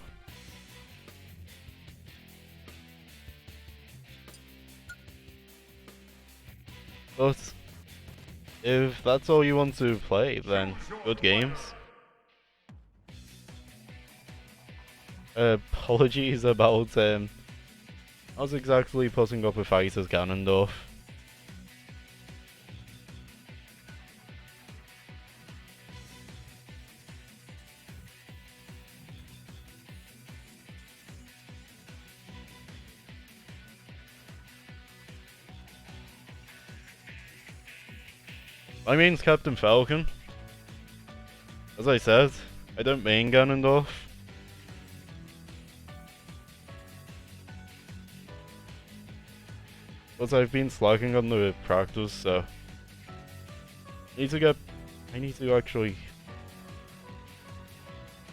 But if that's all you want to play, then good games. Apologies about I was exactly putting up a fight as Ganondorf. My main's Captain Falcon. As I said, I don't main Ganondorf. But I've been slacking on the practice, so I need to actually...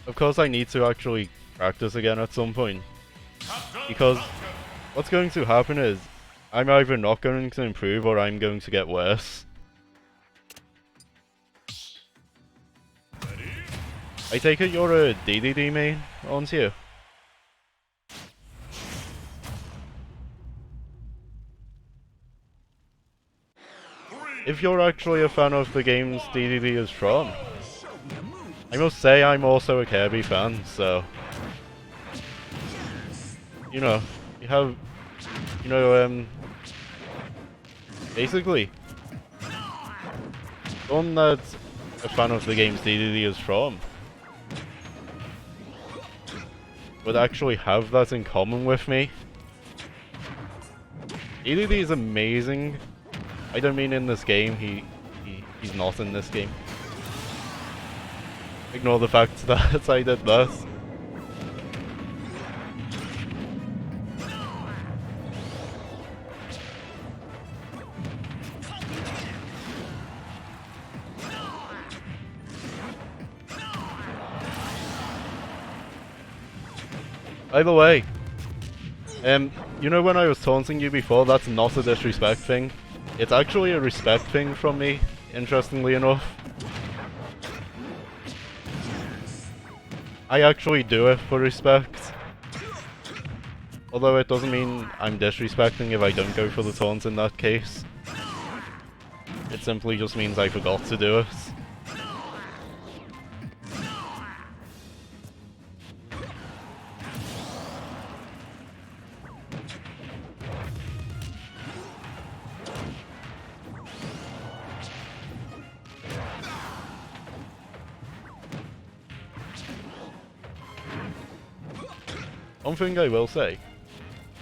Of course I need to actually practice again at some point. Because what's going to happen is, I'm either not going to improve or I'm going to get worse. I take it you're a DDD main, aren't you? If you're actually a fan of the games DDD is from, I must say I'm also a Kirby fan, so... You know, you have... You know, basically... Someone that's a fan of the games DDD is from would actually have that in common with me. DDD is amazing. I don't mean in this game, he's not in this game. Ignore the fact that I did that. By the way, you know when I was taunting you before, that's not a disrespect thing. It's actually a respect thing from me, interestingly enough. I actually do it for respect. Although it doesn't mean I'm disrespecting if I don't go for the taunt in that case. It simply just means I forgot to do it. One thing I will say,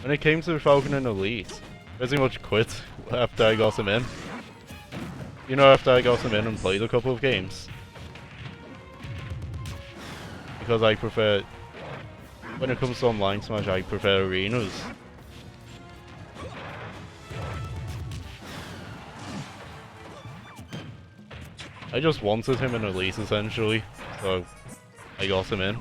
when it came to Falcon and Elite, pretty much quit after I got him in. You know, after I got him in and played a couple of games. Because I prefer, when it comes to online Smash, I prefer arenas. I just wanted him in Elite essentially, so I got him in.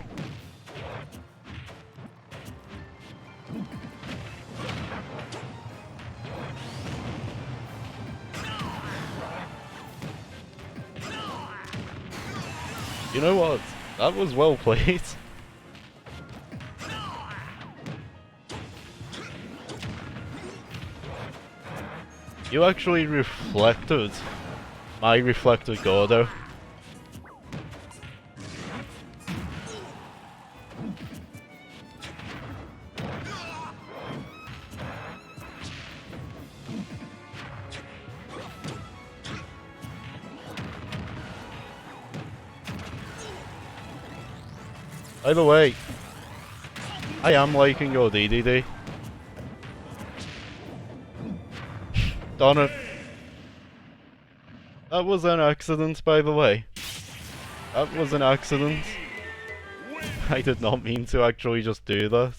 You know what? That was well played. You actually reflected my reflected Gordo. By the way, I am liking your DDD. Darn it. That was an accident, by the way. That was an accident. I did not mean to actually just do that.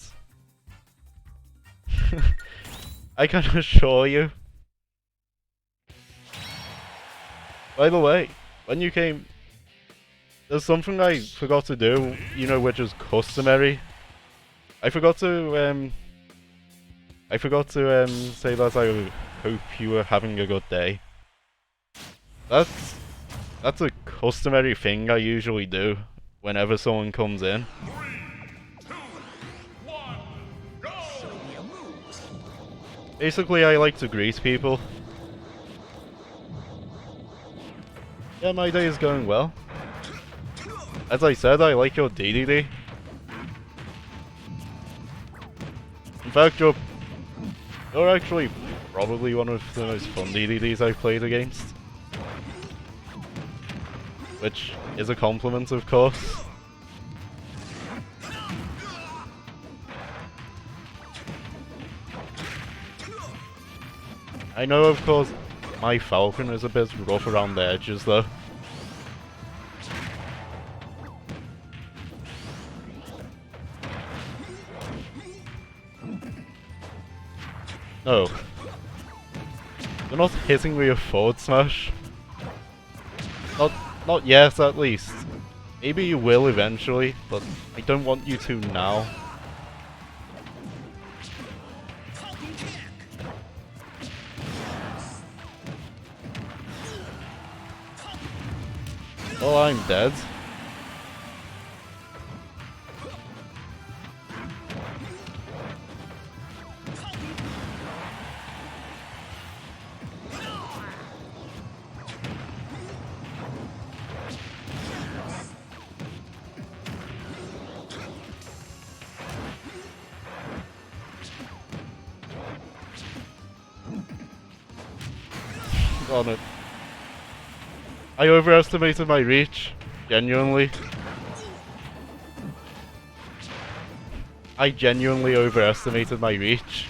I can assure you. By the way, when you came... There's something I forgot to do, you know, which is customary. I forgot to say that I hope you were having a good day. That's a customary thing I usually do whenever someone comes in. 3, 2, 1, go! Basically, I like to greet people. Yeah, my day is going well. As I said, I like your DDD. In fact, you're actually probably one of the most fun DDDs I've played against. Which is a compliment, of course. I know, of course, my Falcon is a bit rough around the edges, though. No. You're not hitting me with forward smash. Not yet, at least. Maybe you will eventually, but I don't want you to now. Oh, I'm dead. On it. I overestimated my reach, genuinely. I genuinely overestimated my reach.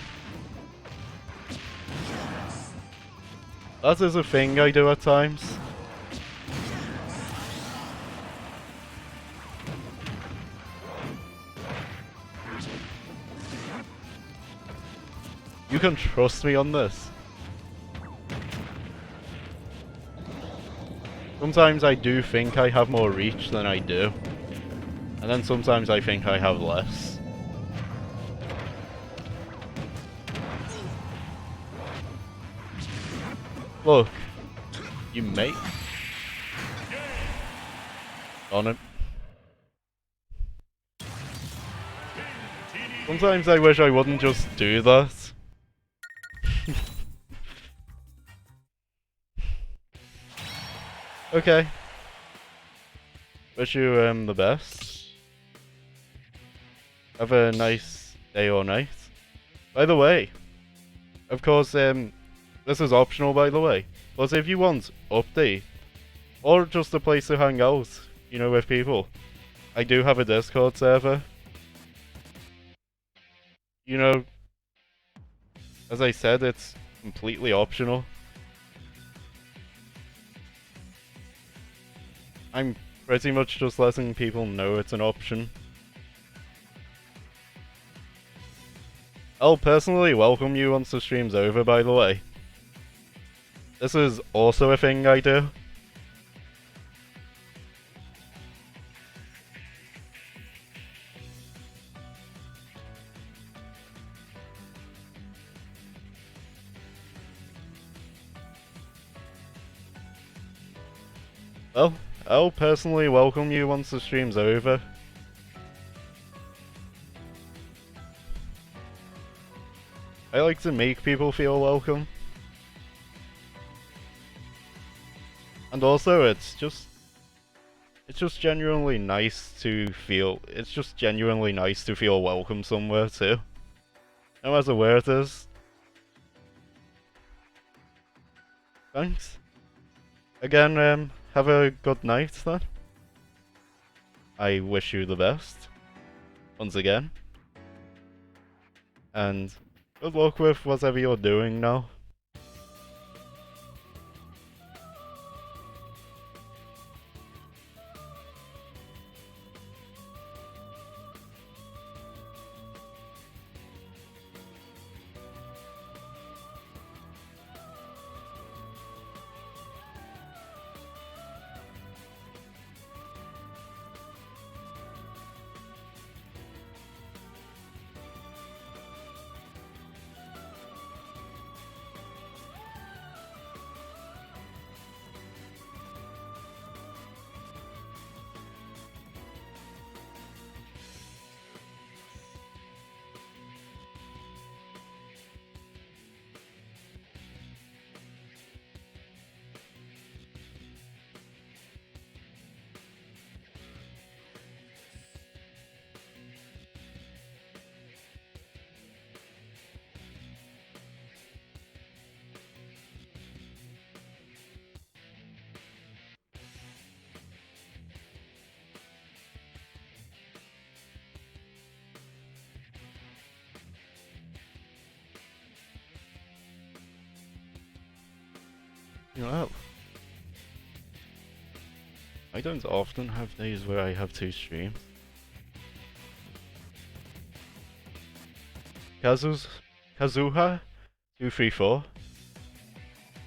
That is a thing I do at times. You can trust me on this. Sometimes I do think I have more reach than I do. And then sometimes I think I have less. Look. You may... On it. Sometimes I wish I wouldn't just do that. Okay. Wish you the best. Have a nice day or night. By the way, of course, this is optional, by the way. But if you want update or just a place to hang out, you know, with people, I do have a Discord server. You know, as I said, it's completely optional. I'm pretty much just letting people know it's an option. I'll personally welcome you once the stream's over, by the way. This is also a thing I do. Well, I'll personally welcome you once the stream's over. I like to make people feel welcome. And also, it's just genuinely nice to feel, welcome somewhere too. No matter where it is. Thanks. Again, have a good night then. I wish you the best. once again. And good luck with whatever you're doing now. You know, I don't often have days where I have to stream. Kazuha234,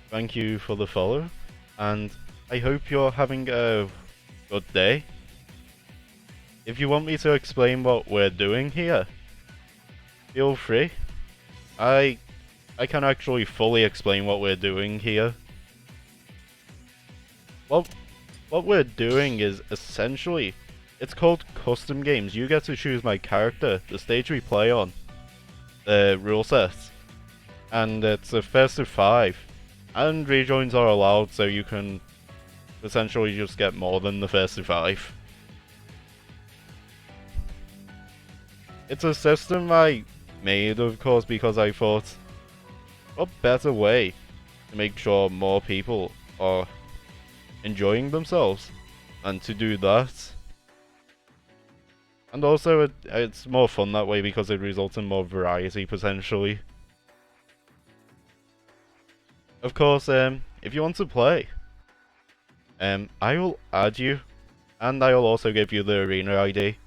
thank you for the follow, and I hope you're having a good day. If you want me to explain what we're doing here, feel free. I can actually fully explain what we're doing here. What we're doing is essentially, it's called custom games. You get to choose my character, the stage we play on, the rule sets, and it's a first to 5. And rejoins are allowed, so you can essentially just get more than the first to 5. It's a system I made, of course, because I thought, what better way to make sure more people are enjoying themselves, and to do that. And also it's more fun that way because it results in more variety potentially. Of course, if you want to play, I will add you, and I will also give you the arena ID.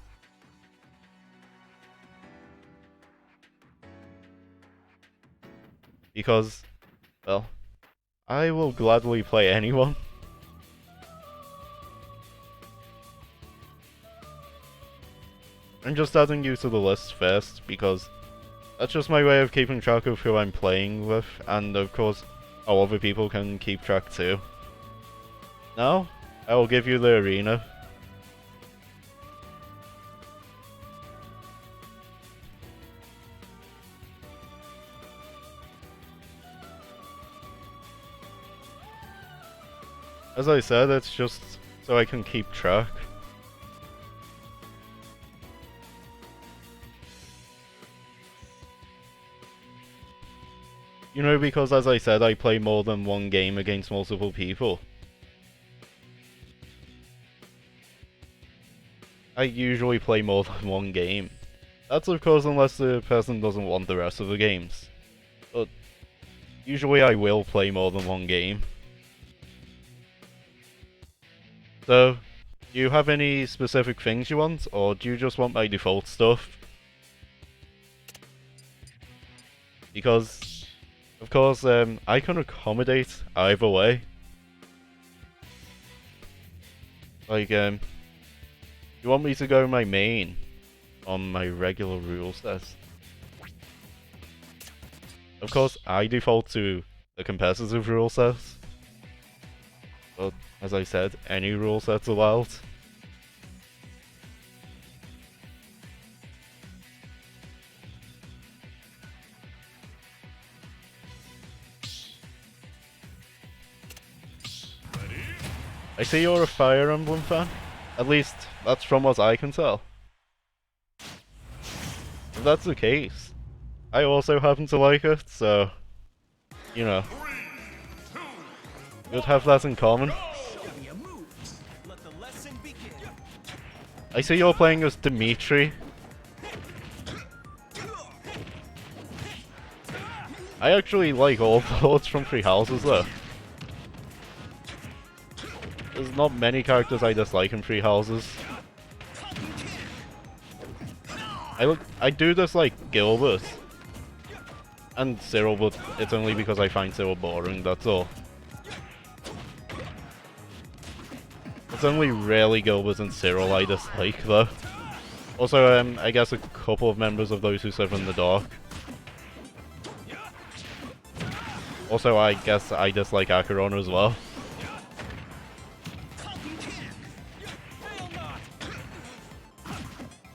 Because, well, I will gladly play anyone. I'm just adding you to the list first, because that's just my way of keeping track of who I'm playing with, and of course, how other people can keep track too. Now, I will give you the arena. As I said, it's just so I can keep track. You know, because as I said, I play more than one game against multiple people. I usually play more than one game. That's of course unless the person doesn't want the rest of the games. But usually I will play more than one game. So, do you have any specific things you want, or do you just want my default stuff? Because, of course, I can accommodate either way. Like, you want me to go my main on my regular rule set? Of course, I default to the competitive rule set. But, as I said, any rule set's allowed. I see you're a Fire Emblem fan. At least, that's from what I can tell. If that's the case, I also happen to like it, so, you know, we'd have that in common. I see you're playing as Dimitri. I actually like all the lords from Three Houses though. There's not many characters I dislike in Three Houses. I do dislike Gilbert and Cyril, but it's only because I find Cyril boring, that's all. It's only rarely Gilbert and Cyril I dislike though. Also, I guess a couple of members of Those Who Serve in the Dark. Also, I guess I dislike Acheron as well.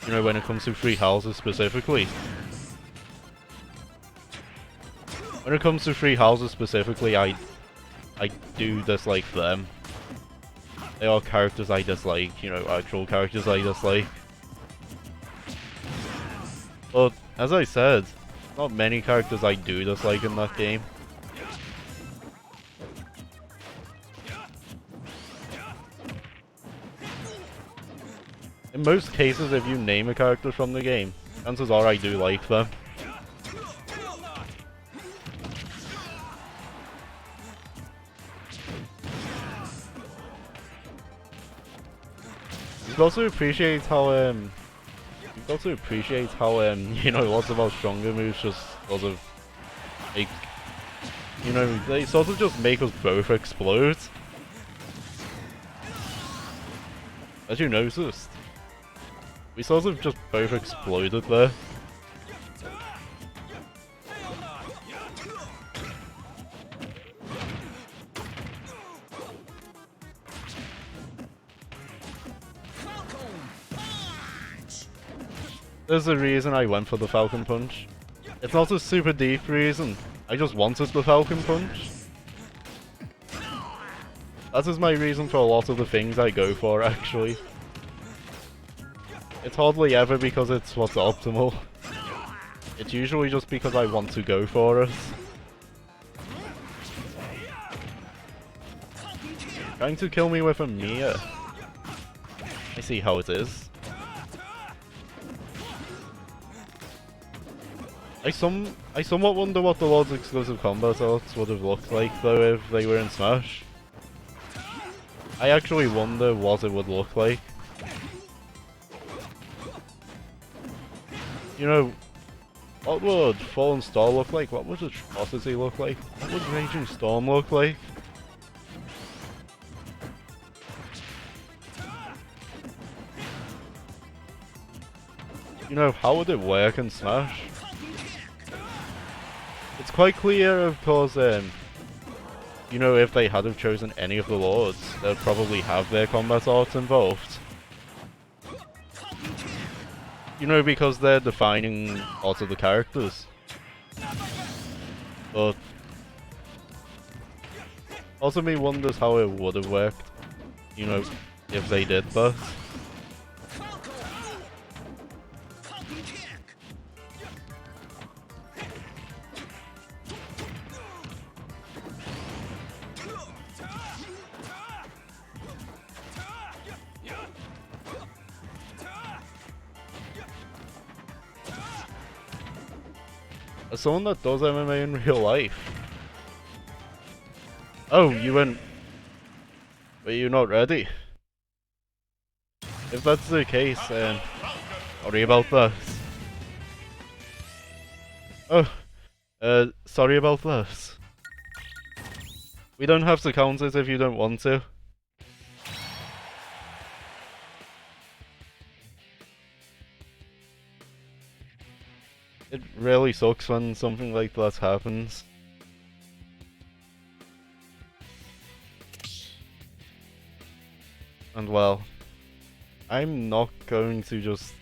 You know, when it comes to Three Houses specifically. When it comes to Three Houses specifically, I do dislike them. They are characters I dislike, you know, actual characters I dislike. But, as I said, not many characters I do dislike in that game. In most cases, if you name a character from the game, chances are I do like them. You can also appreciate how, you know, lots of our stronger moves just sort of make, you know, they sort of just make us both explode. As you noticed, we sort of just both exploded there. There's a reason I went for the Falcon Punch. It's not a super deep reason, I just wanted the Falcon Punch. That is my reason for a lot of the things I go for, actually. It's hardly ever because it's what's optimal. It's usually just because I want to go for it. Trying to kill me with a Mia. I see how it is. I somewhat wonder what the Lord's exclusive combat arts would have looked like though if they were in Smash. I actually wonder what it would look like. You know, what would Fallen Star look like? What would Atrocity look like? What would Raging Storm look like? You know, how would it work in Smash? It's quite clear, of course, you know, if they had have chosen any of the Lords, they'd probably have their combat arts involved. You know, because they're defining parts of the characters. But also me wonders how it would have worked, you know, if they did that. As someone that does MMA in real life. Oh, you went... But you're not ready? If that's the case, sorry about that. Oh, sorry about that. We don't have to count it if you don't want to. It really sucks when something like that happens. And well, I'm not going to just...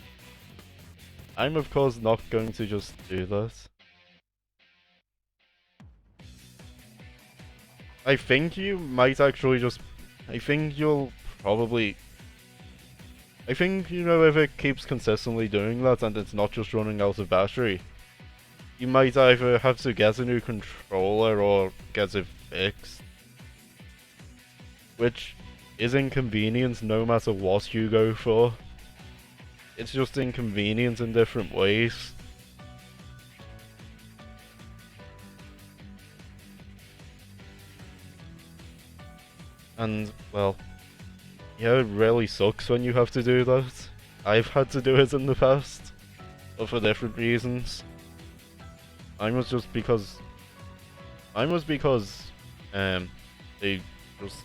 I'm of course not going to just do this. I think you might actually just... I think you'll probably... I think, you know, if it keeps consistently doing that and it's not just running out of battery, you might either have to get a new controller or get it fixed. Which is inconvenient no matter what you go for. It's just inconvenient in different ways. And, well, yeah, it really sucks when you have to do that. I've had to do it in the past, but for different reasons. Mine was because they just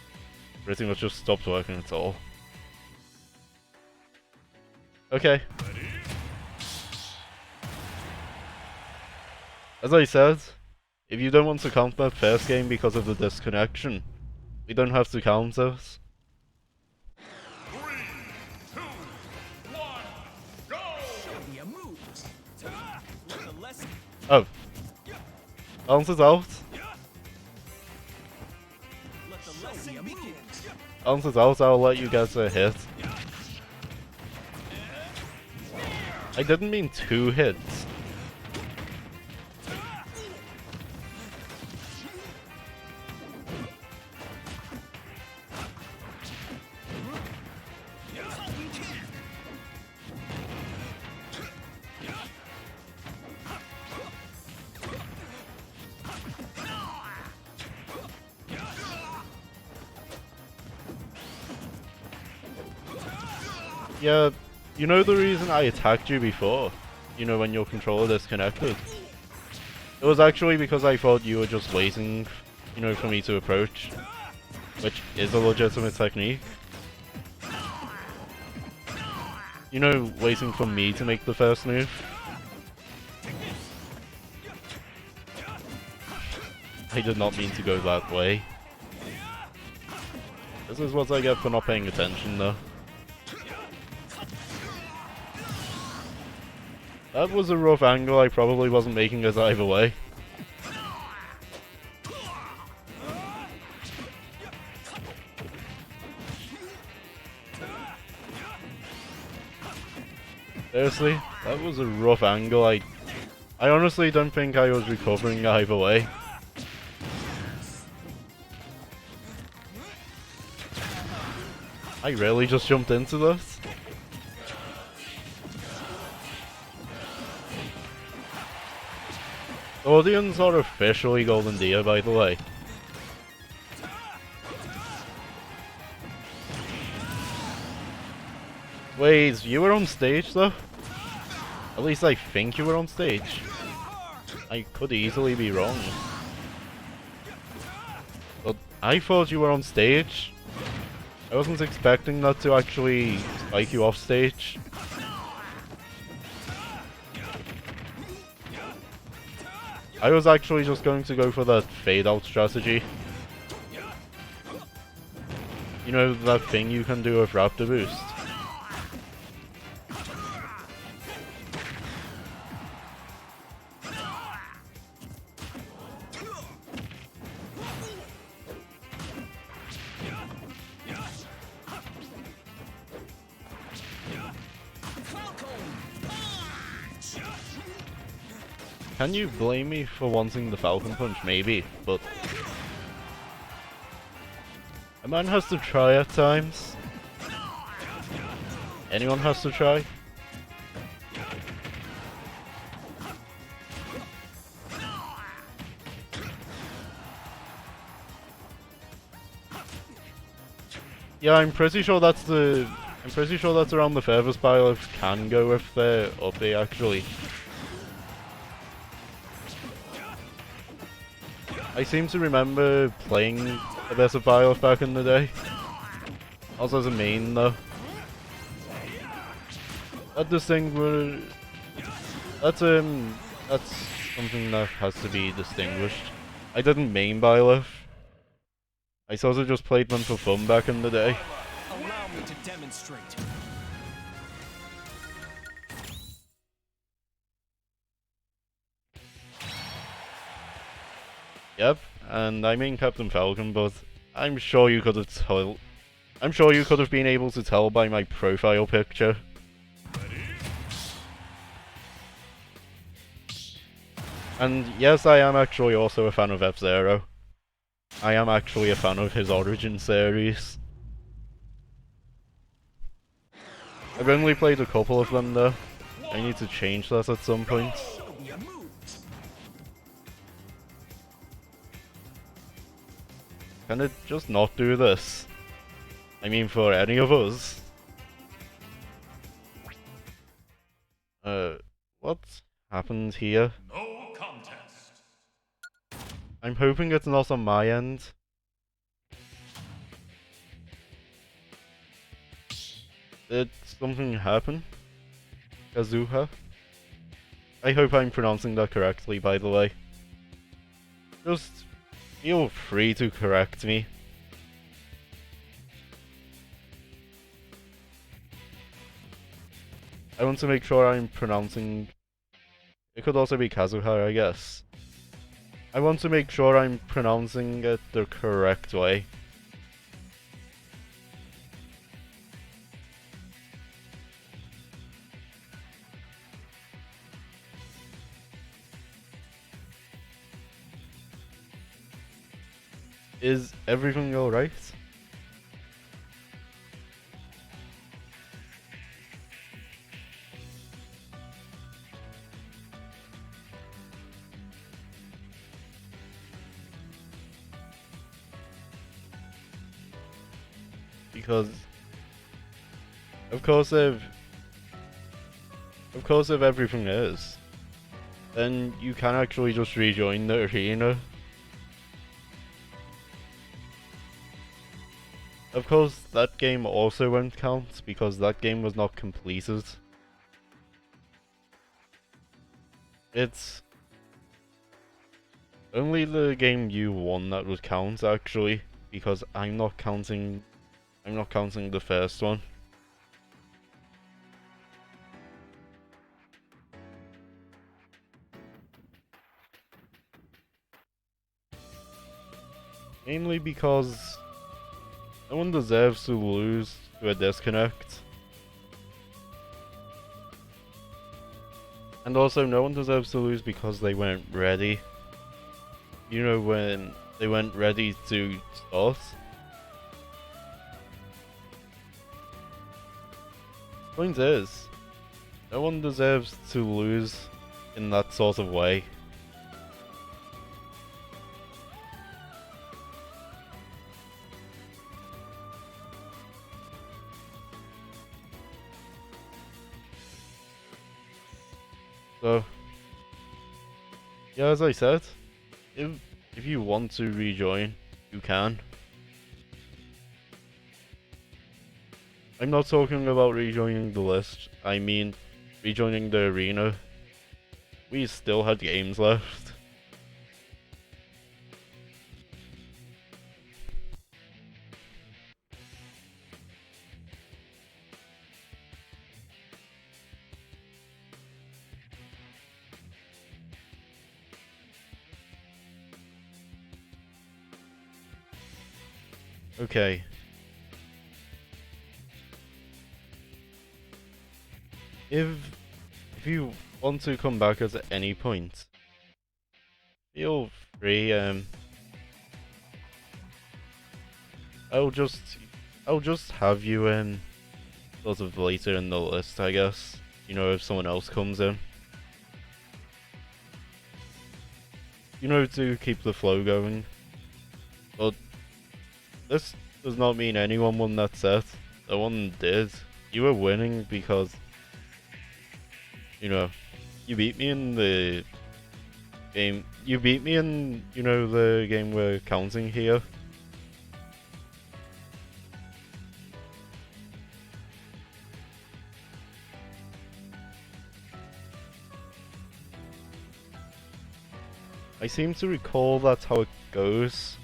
pretty much just stopped working at all. Okay. As I said, if you don't want to count that first game because of the disconnection, we don't have to count it. 3, 2, 1, go! Show me a move. Let the lesson. Oh. Count it out. Let the lesson begin. Count it out, I'll let you get a hit. I didn't mean 2 hits. Falcon kick. Yeah, you know the reason I attacked you before? You know, when your controller disconnected? It was actually because I thought you were just waiting, you know, for me to approach. Which is a legitimate technique. You know, waiting for me to make the first move. I did not mean to go that way. This is what I get for not paying attention, though. That was a rough angle, I probably wasn't making it either way. Seriously, that was a rough angle, I honestly don't think I was recovering either way. I really just jumped into this. The audience are officially Golden Deer, by the way. Wait, you were on stage though? At least I think you were on stage. I could easily be wrong. But I thought you were on stage. I wasn't expecting that to actually spike you off stage. I was actually just going to go for that fade out strategy. You know, that thing you can do with Raptor Boost. Can you blame me for wanting the Falcon Punch? Maybe, but a man has to try at times. Anyone has to try. Yeah, I'm pretty sure that's around the furthest Byleth can go if they're up there actually. I seem to remember playing a bit of Byleth back in the day. Also as a main though. That's something that has to be distinguished. I didn't main Byleth. I sort of just played them for fun back in the day. Allow me to demonstrate. Yep, and I mean Captain Falcon, but I'm sure you could have been able to tell by my profile picture. And yes, I am actually also a fan of F-Zero. I am actually a fan of his Origin series. I've only played a couple of them though. I need to change that at some point. Show me a move. Can it just not do this? I mean, for any of us. What happened here? No contest. I'm hoping it's not on my end. Did something happen? Kazuha? I hope I'm pronouncing that correctly, by the way. Just feel free to correct me. I want to make sure I'm pronouncing... It could also be Kazuha, I guess. I want to make sure I'm pronouncing it the correct way. Is everything alright? Because of course if everything is, then you can actually just rejoin the arena. Of course, that game also won't count because that game was not completed. It's only the game you won that would count actually, because I'm not counting the first one. Mainly because no one deserves to lose to a disconnect. And also no one deserves to lose because they weren't ready. You know, when they weren't ready to start. Point is, no one deserves to lose in that sort of way. So, yeah, as I said, if you want to rejoin, you can. I'm not talking about rejoining the list, I mean rejoining the arena. We still had games left. Okay. If you want to come back at any point, feel free. I'll just have you sort of later in the list, I guess. You know, if someone else comes in. You know, to keep the flow going. But this does not mean anyone won that set. No one did. You were winning because, you know, you beat me in the game. You beat me in, you know, the game we're counting here. I seem to recall that's how it goes.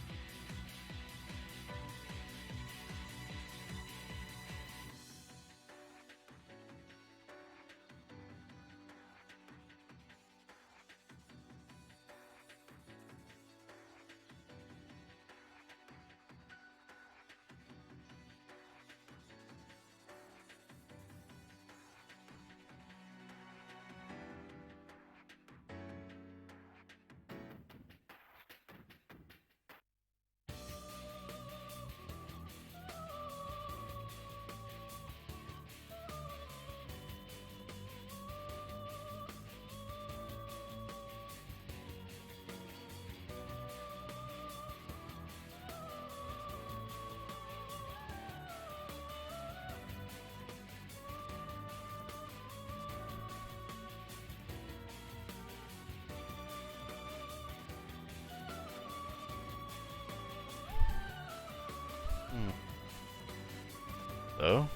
So?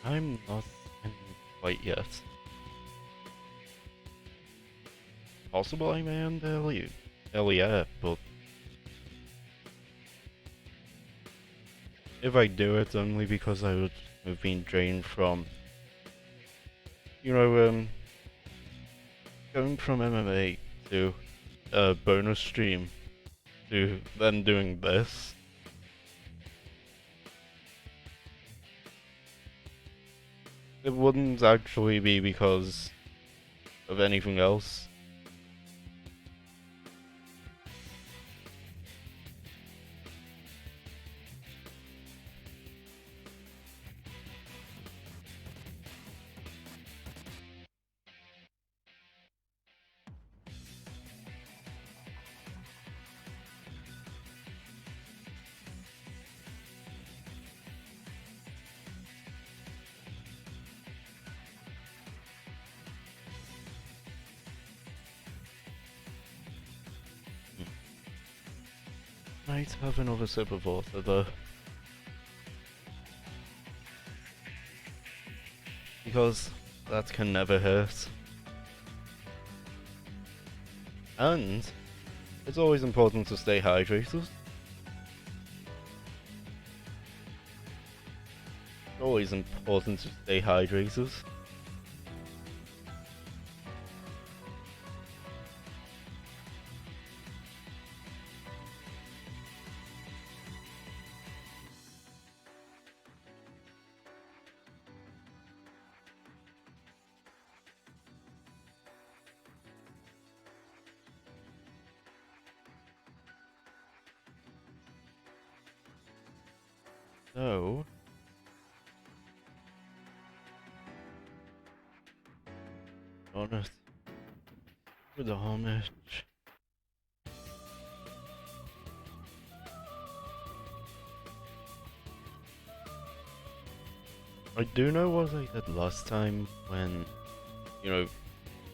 I'm not in quite yet. Possible I may end earlier, but if I do it, only because I would have been drained from, you know, going from MMA to a bonus stream to then doing this. It wouldn't actually be because of anything else. Might have another sip of water though. Because that can never hurt. And it's always important to stay hydrated. Always important to stay hydrated. So, honest with the homage. I do know what I did last time when, you know,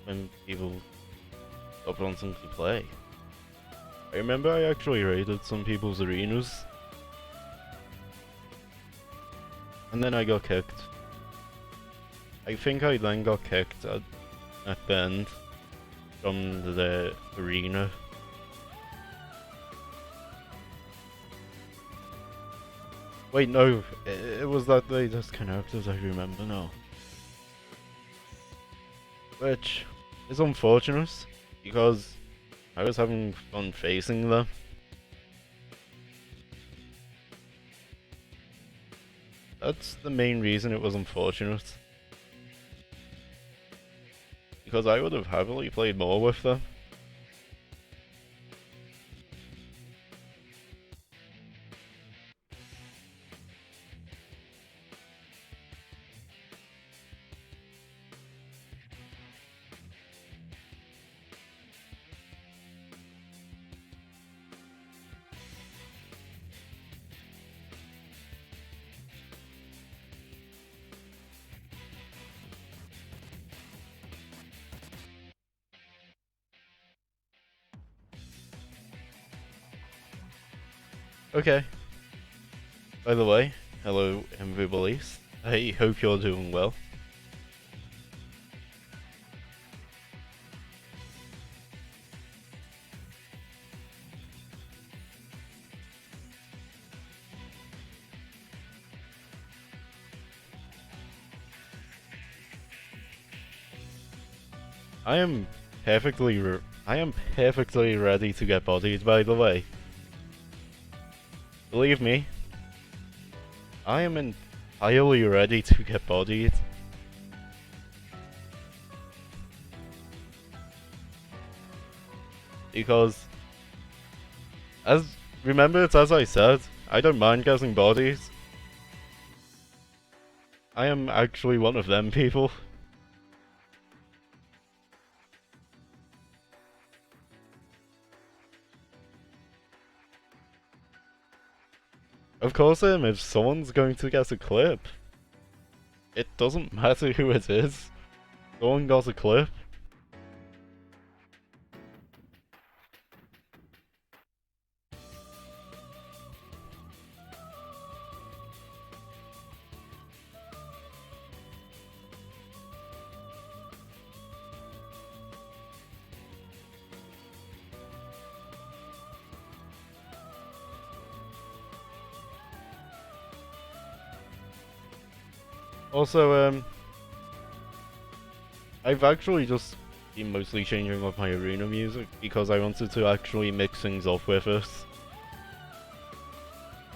when people stopped wanting to play. I remember I actually raided some people's arenas. And then I got kicked. I think I then got kicked at the end from the arena. Wait, no, it was that they disconnected, I remember now. Which is unfortunate, because I was having fun facing them. That's the main reason it was unfortunate. Because I would have happily played more with them. Okay. By the way, hello everybody. I hope you're doing well. I am perfectly ready to get bodied, by the way. Believe me, I am entirely ready to get bodied. Because, remember it's as I said, I don't mind getting bodies. I am actually one of them people. Of course I am, if someone's going to get a clip. It doesn't matter who it is. Someone got a clip. Also, I've actually just been mostly changing up my arena music because I wanted to actually mix things up with it.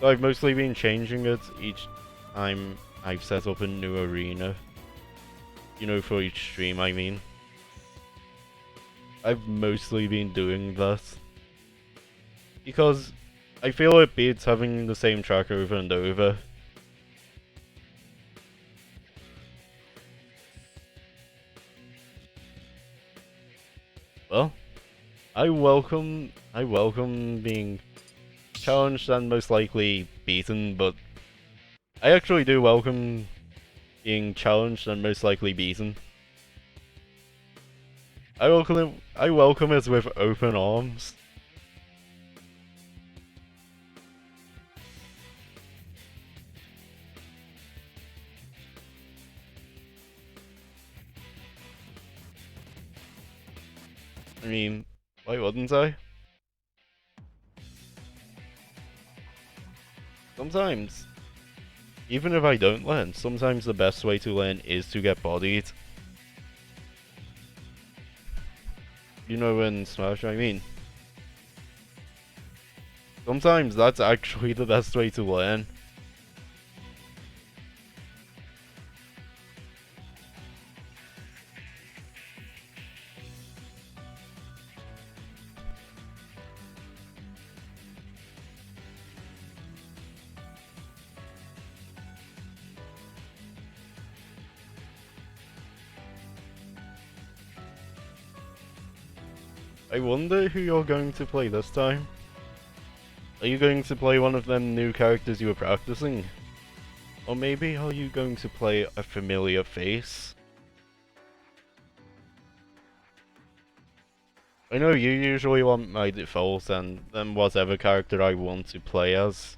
So I've mostly been changing it each time I've set up a new arena. You know, for each stream, I mean. I've mostly been doing that. Because I feel it beats having the same track over and over. Well, I welcome being challenged and most likely beaten, but I actually do welcome being challenged and most likely beaten. I welcome it with open arms. I mean, why wouldn't I? Sometimes, even if I don't learn, sometimes the best way to learn is to get bodied. You know, in Smash, I mean. Sometimes that's actually the best way to learn. I wonder who you're going to play this time. Are you going to play one of them new characters you were practicing? Or maybe are you going to play a familiar face? I know you usually want my default and then whatever character I want to play as.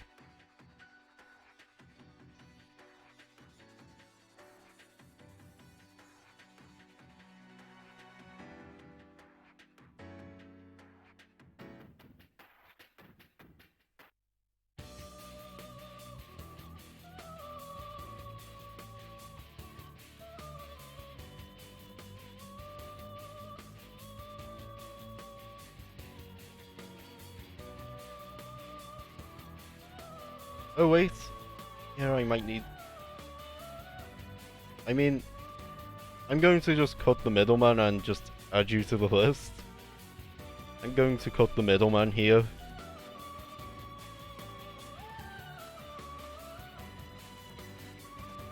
Oh wait, yeah, I might need... I mean, I'm going to just cut the middleman and just add you to the list. I'm going to cut the middleman here.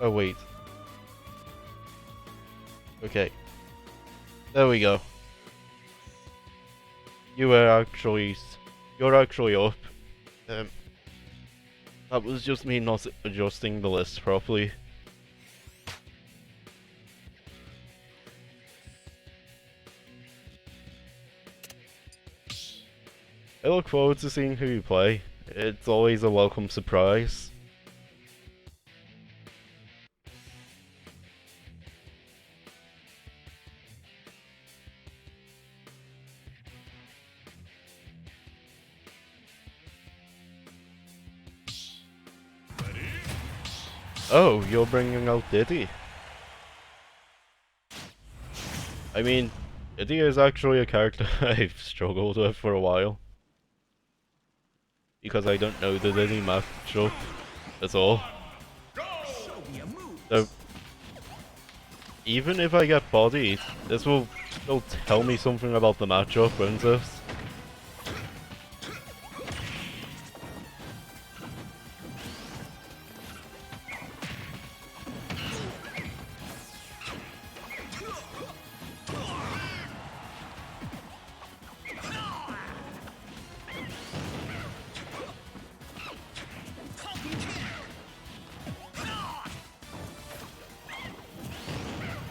Oh wait. Okay. There we go. You're actually up. That was just me not adjusting the list properly. I look forward to seeing who you play. It's always a welcome surprise. Oh, you're bringing out Diddy. I mean, Diddy is actually a character I've struggled with for a while. Because I don't know the Diddy matchup at all. So, even if I get bodied, this will still tell me something about the matchup, won't it?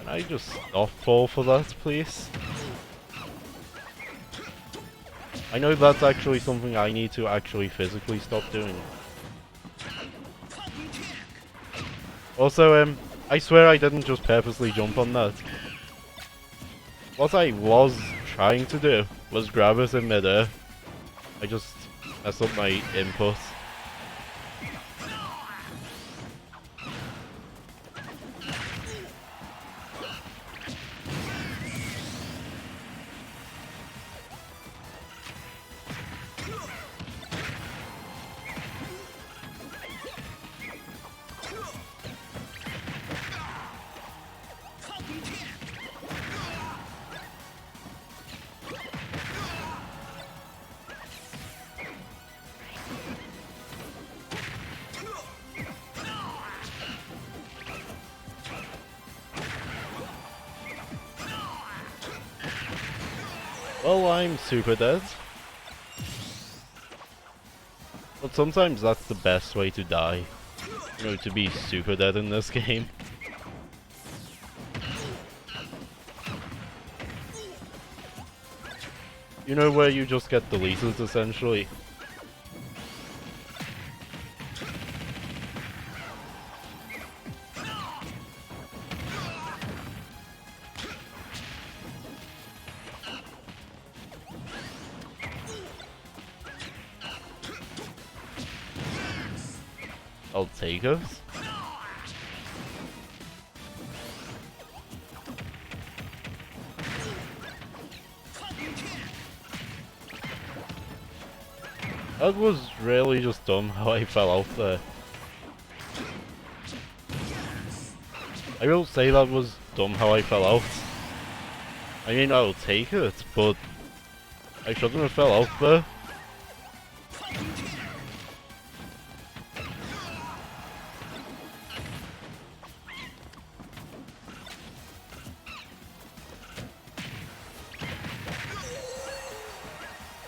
Can I just stop fall for that, please? I know that's actually something I need to actually physically stop doing. Also, I swear I didn't just purposely jump on that. What I was trying to do was grab it in midair. I just messed up my input. Well, I'm super dead. But sometimes that's the best way to die. You know, to be super dead in this game. You know, where you just get deleted, essentially. I'll take us. That was really just dumb how I fell out there. I will say that was dumb how I fell out. I mean, I'll take it, but I shouldn't have fell out there.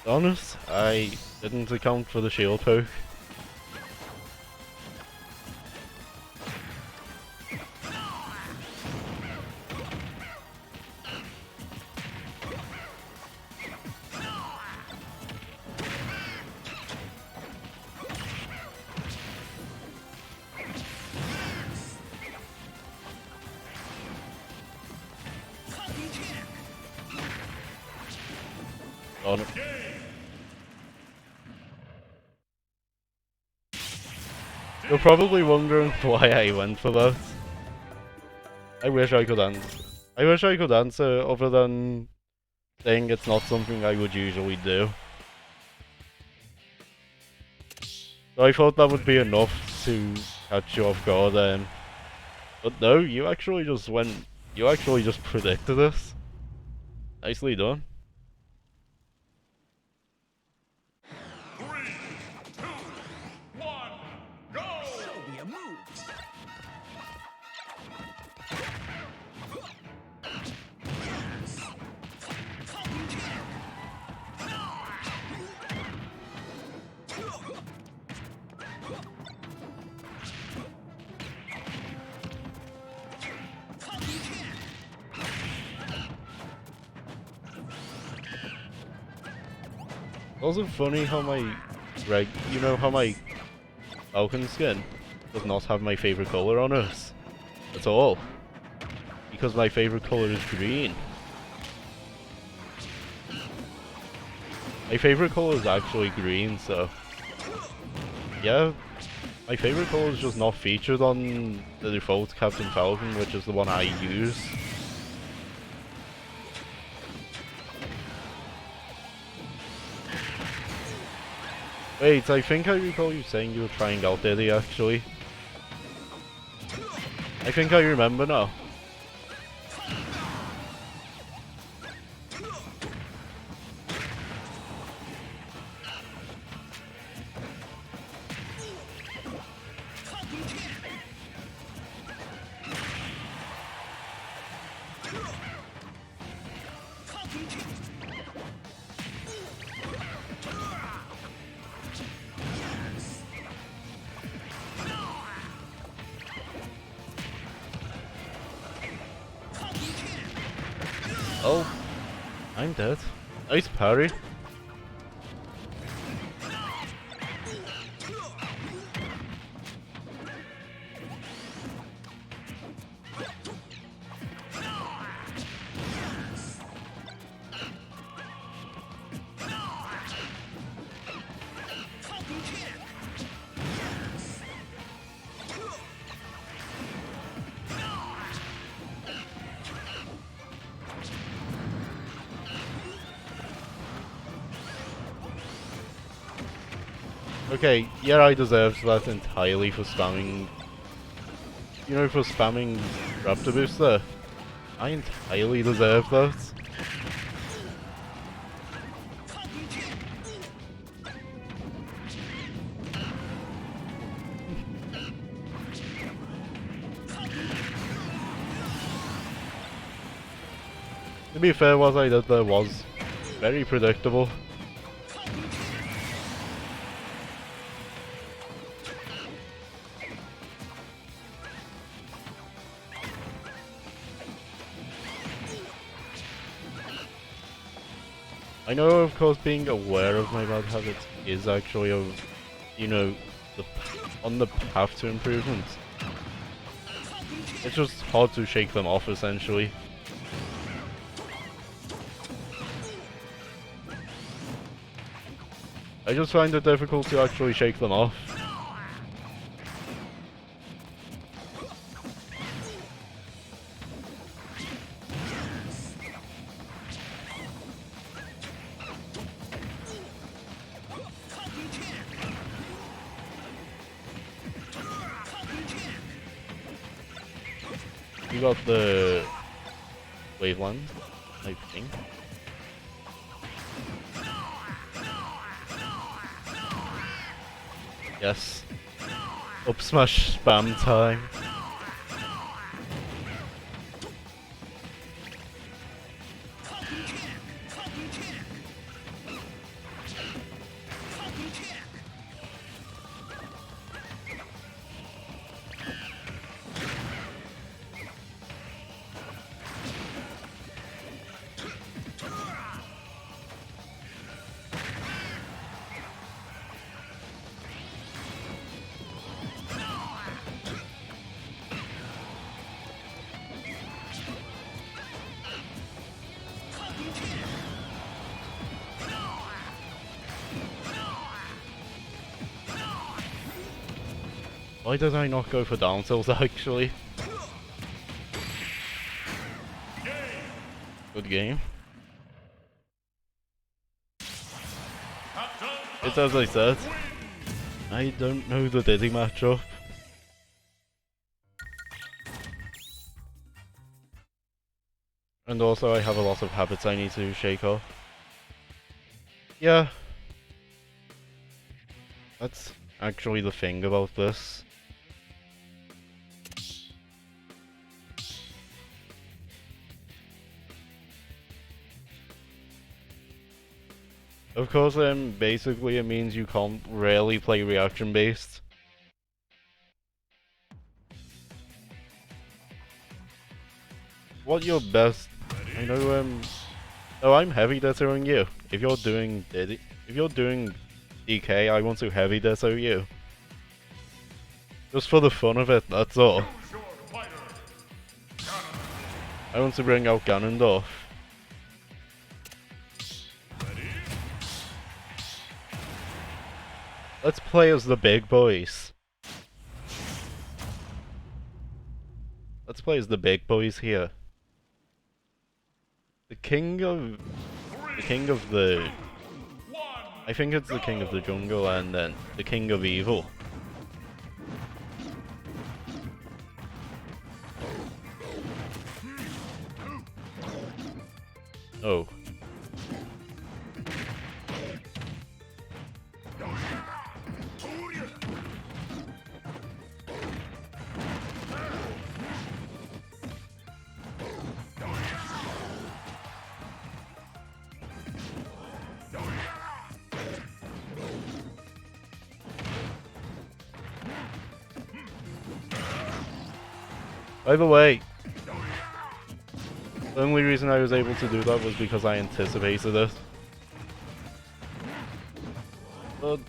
Honest, I didn't account for the shield poke. On it. You're probably wondering why I went for that. I wish I could answer. I wish I could answer other than saying it's not something I would usually do. So I thought that would be enough to catch you off guard then. But no, you actually just predicted this. Nicely done. 3, 2, 1, go! Show me a move. Also funny how my how my Falcon skin does not have my favorite color on it at all, because my favorite color is green. My favorite color is actually green, so yeah, my favorite color is just not featured on the default Captain Falcon, which is the one I use. Wait, I think I recall you saying you were trying out Diddy, actually. I think I remember now. Oh, I'm dead. Nice parry. Okay, yeah, I deserved that entirely for spamming, you know, for spamming Raptor Boost there. I entirely deserve that. To be fair, what I did there was Very predictable. I know, of course, being aware of my bad habits is actually, you know, on the path to improvement. It's just hard to shake them off, essentially. I just find it difficult to actually shake them off. You got the Waveland, I think. Yes. Up smash spam time. Why did I not go for down tilts actually? Good game. It's as I said. I don't know the Diddy matchup. And also I have a lot of habits I need to shake off. Yeah. That's actually the thing about this. Of course, basically it means you can't really play reaction based. What your best? I know. Oh, I'm heavy deterring you. If you're doing DK, I want to heavy deter you. Just for the fun of it, that's all. I want to bring out Ganondorf. Let's play as the big boys. Let's play as the big boys here. The king of the... I think it's the king of the jungle and then the king of evil. Oh. By the way, the only reason I was able to do that was because I anticipated it. But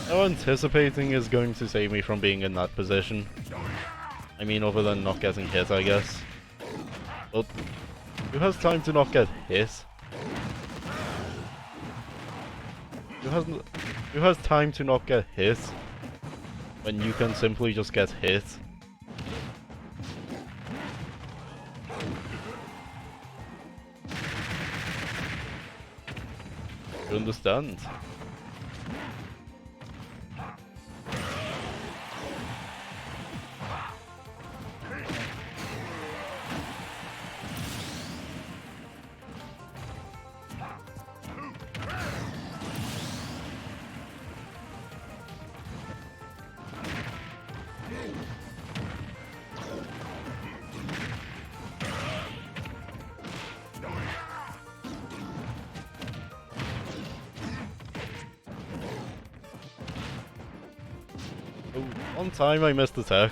no anticipating is going to save me from being in that position. I mean, other than not getting hit, I guess. But who has time to not get hit? Who has time to not get hit when you can simply just get hit? You understand? Oh, one time I missed the tech.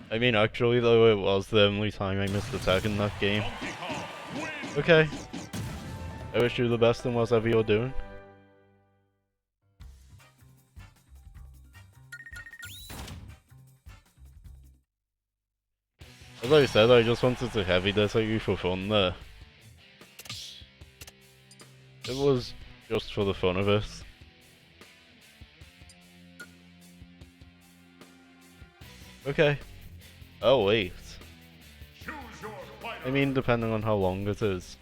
I mean, actually, though, it was the only time I missed the tech in that game. Okay. I wish you the best in whatever you're doing. As I said, I just wanted to heavy this at you for fun there. It was just for the fun of it. Okay. Oh wait. I mean, depending on how long it is.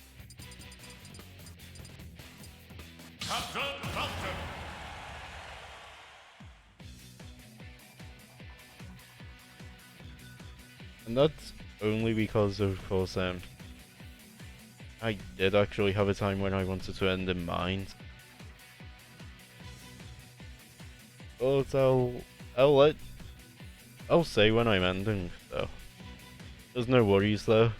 And that's only because, of course, I did actually have a time when I wanted to end in mind. But I'll say when I'm ending, so there's no worries though.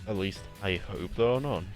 At least I hope there are none.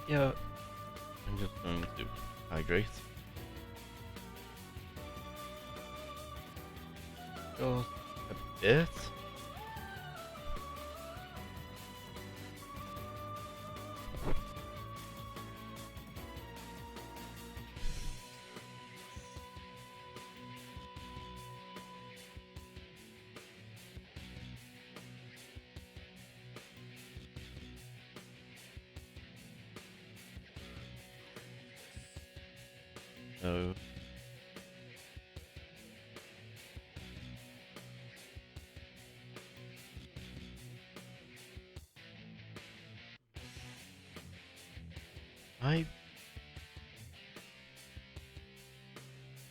Yeah, I'm just going to hydrate. Just a bit. No.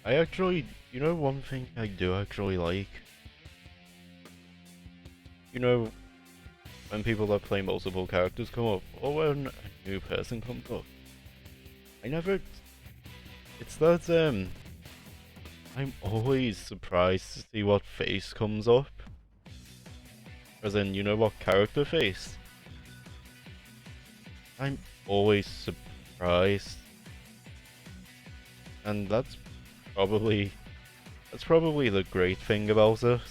I actually, you know, one thing I do actually like? You know, when people that play multiple characters come up, or when a new person comes up, it's that, I'm always surprised to see what face comes up. As in, you know, what character face? I'm always surprised. And that's probably the great thing about it.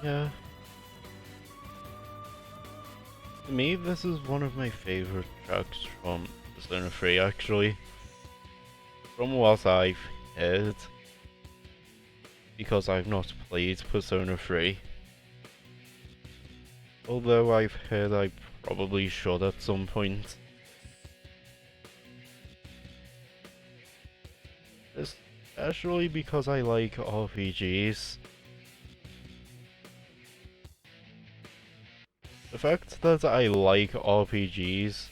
Yeah. To me, this is one of my favorite tracks from Persona 3, actually. From what I've heard, because I've not played Persona 3. Although I've heard I probably should at some point. Especially because I like RPGs. The fact that I like RPGs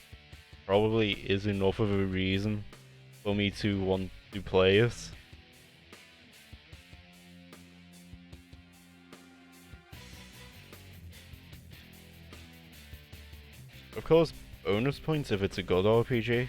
probably is enough of a reason for me to want to play it. Of course, bonus points if it's a good RPG.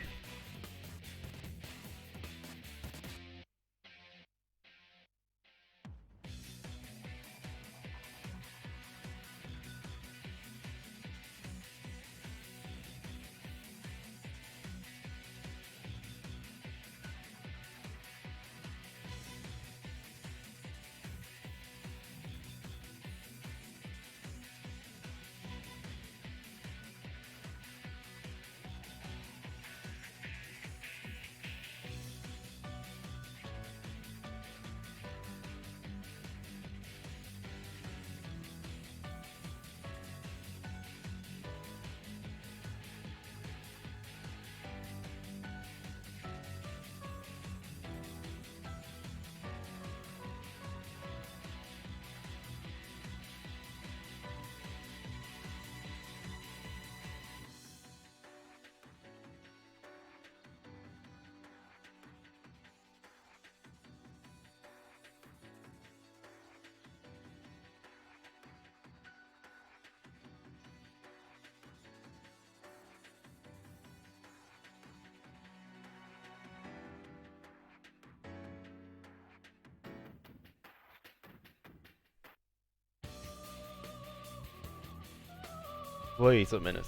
Wait a minute.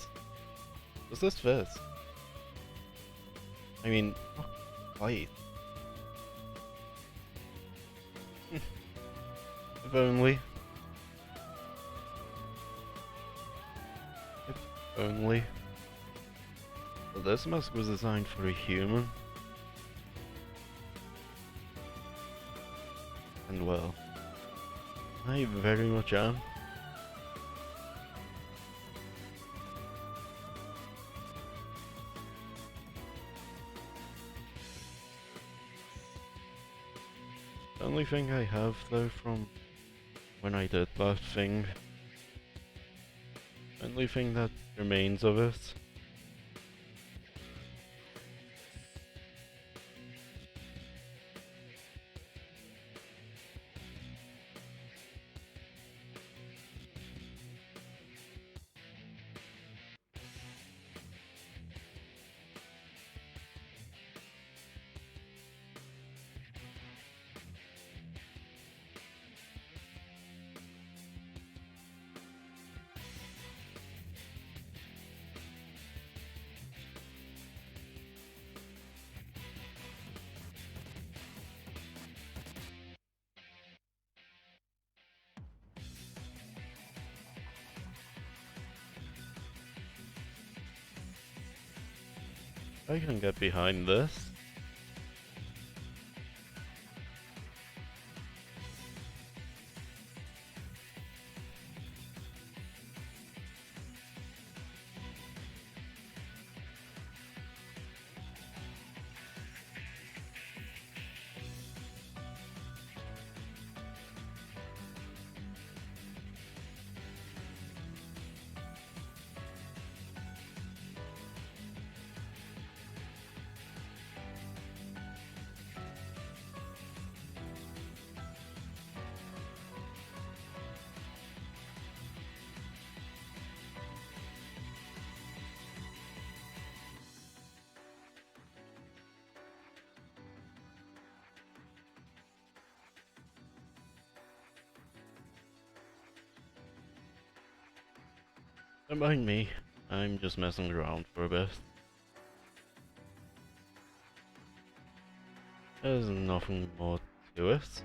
Does this fit? I mean, wait. If only. If only. But this mask was designed for a human. And well, I very much am. The only thing I have though from when I did that thing, only thing that remains of it, I can get behind this. Don't mind me, I'm just messing around for a bit. There's nothing more to it.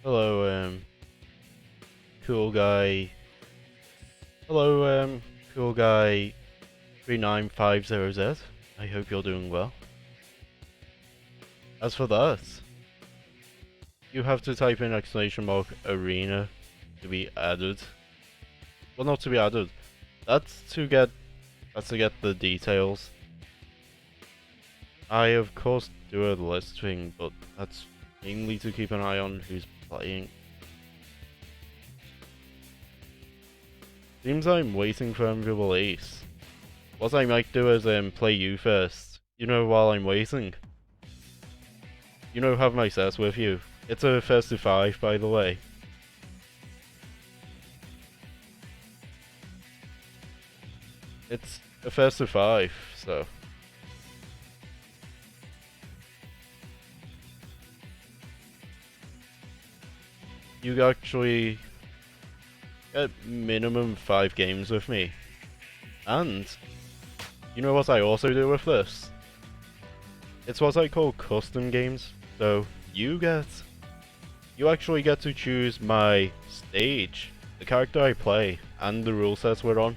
Hello, cool guy. Hello, cool guy 3950Z. I hope you're doing well. As for that, you have to type in !arena to be added. Well, not to be added. That's to get the details. I of course do a list thing, but that's mainly to keep an eye on who's playing. Seems I'm waiting for Enviable Ace. What I might do is play you first. You know, while I'm waiting. You know, have my set with you. It's a first to 5, by the way. It's a first to 5, so. You actually get minimum 5 games with me. And, you know what I also do with this? It's what I call custom games. So, you actually get to choose my stage, the character I play, and the rule sets we're on.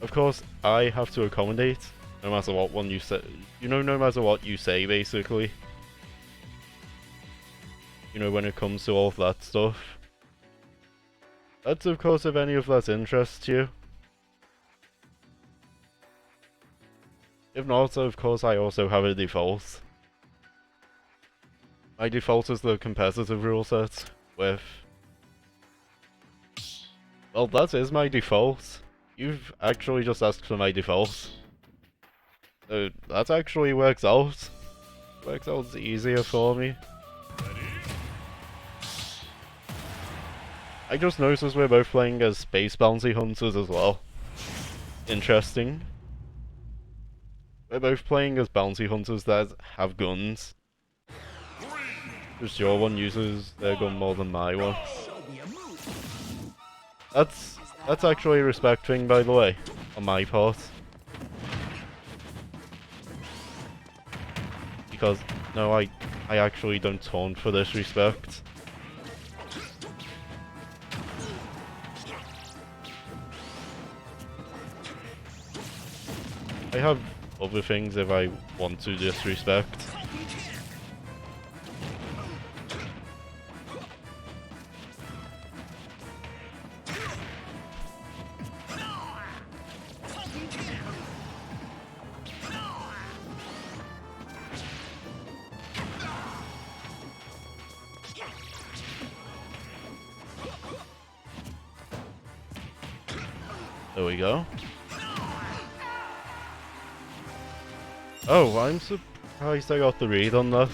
Of course, I have to accommodate, no matter what one you say. You know, no matter what you say, basically. You know, when it comes to all of that stuff. That's of course if any of that interests you. If not, of course I also have a default. My default is the competitive rule set with... Well, that is my default. You've actually just asked for my default. So that actually works out. Works out easier for me. I just noticed we're both playing as space bounty hunters as well. Interesting. We're both playing as bounty hunters that have guns. Just your one uses their gun more than my one. That's actually a respect thing, by the way, on my part. Because, no, I actually don't taunt for this respect. I have other things if I want to disrespect. There we go. Oh, I'm surprised I got the read on that.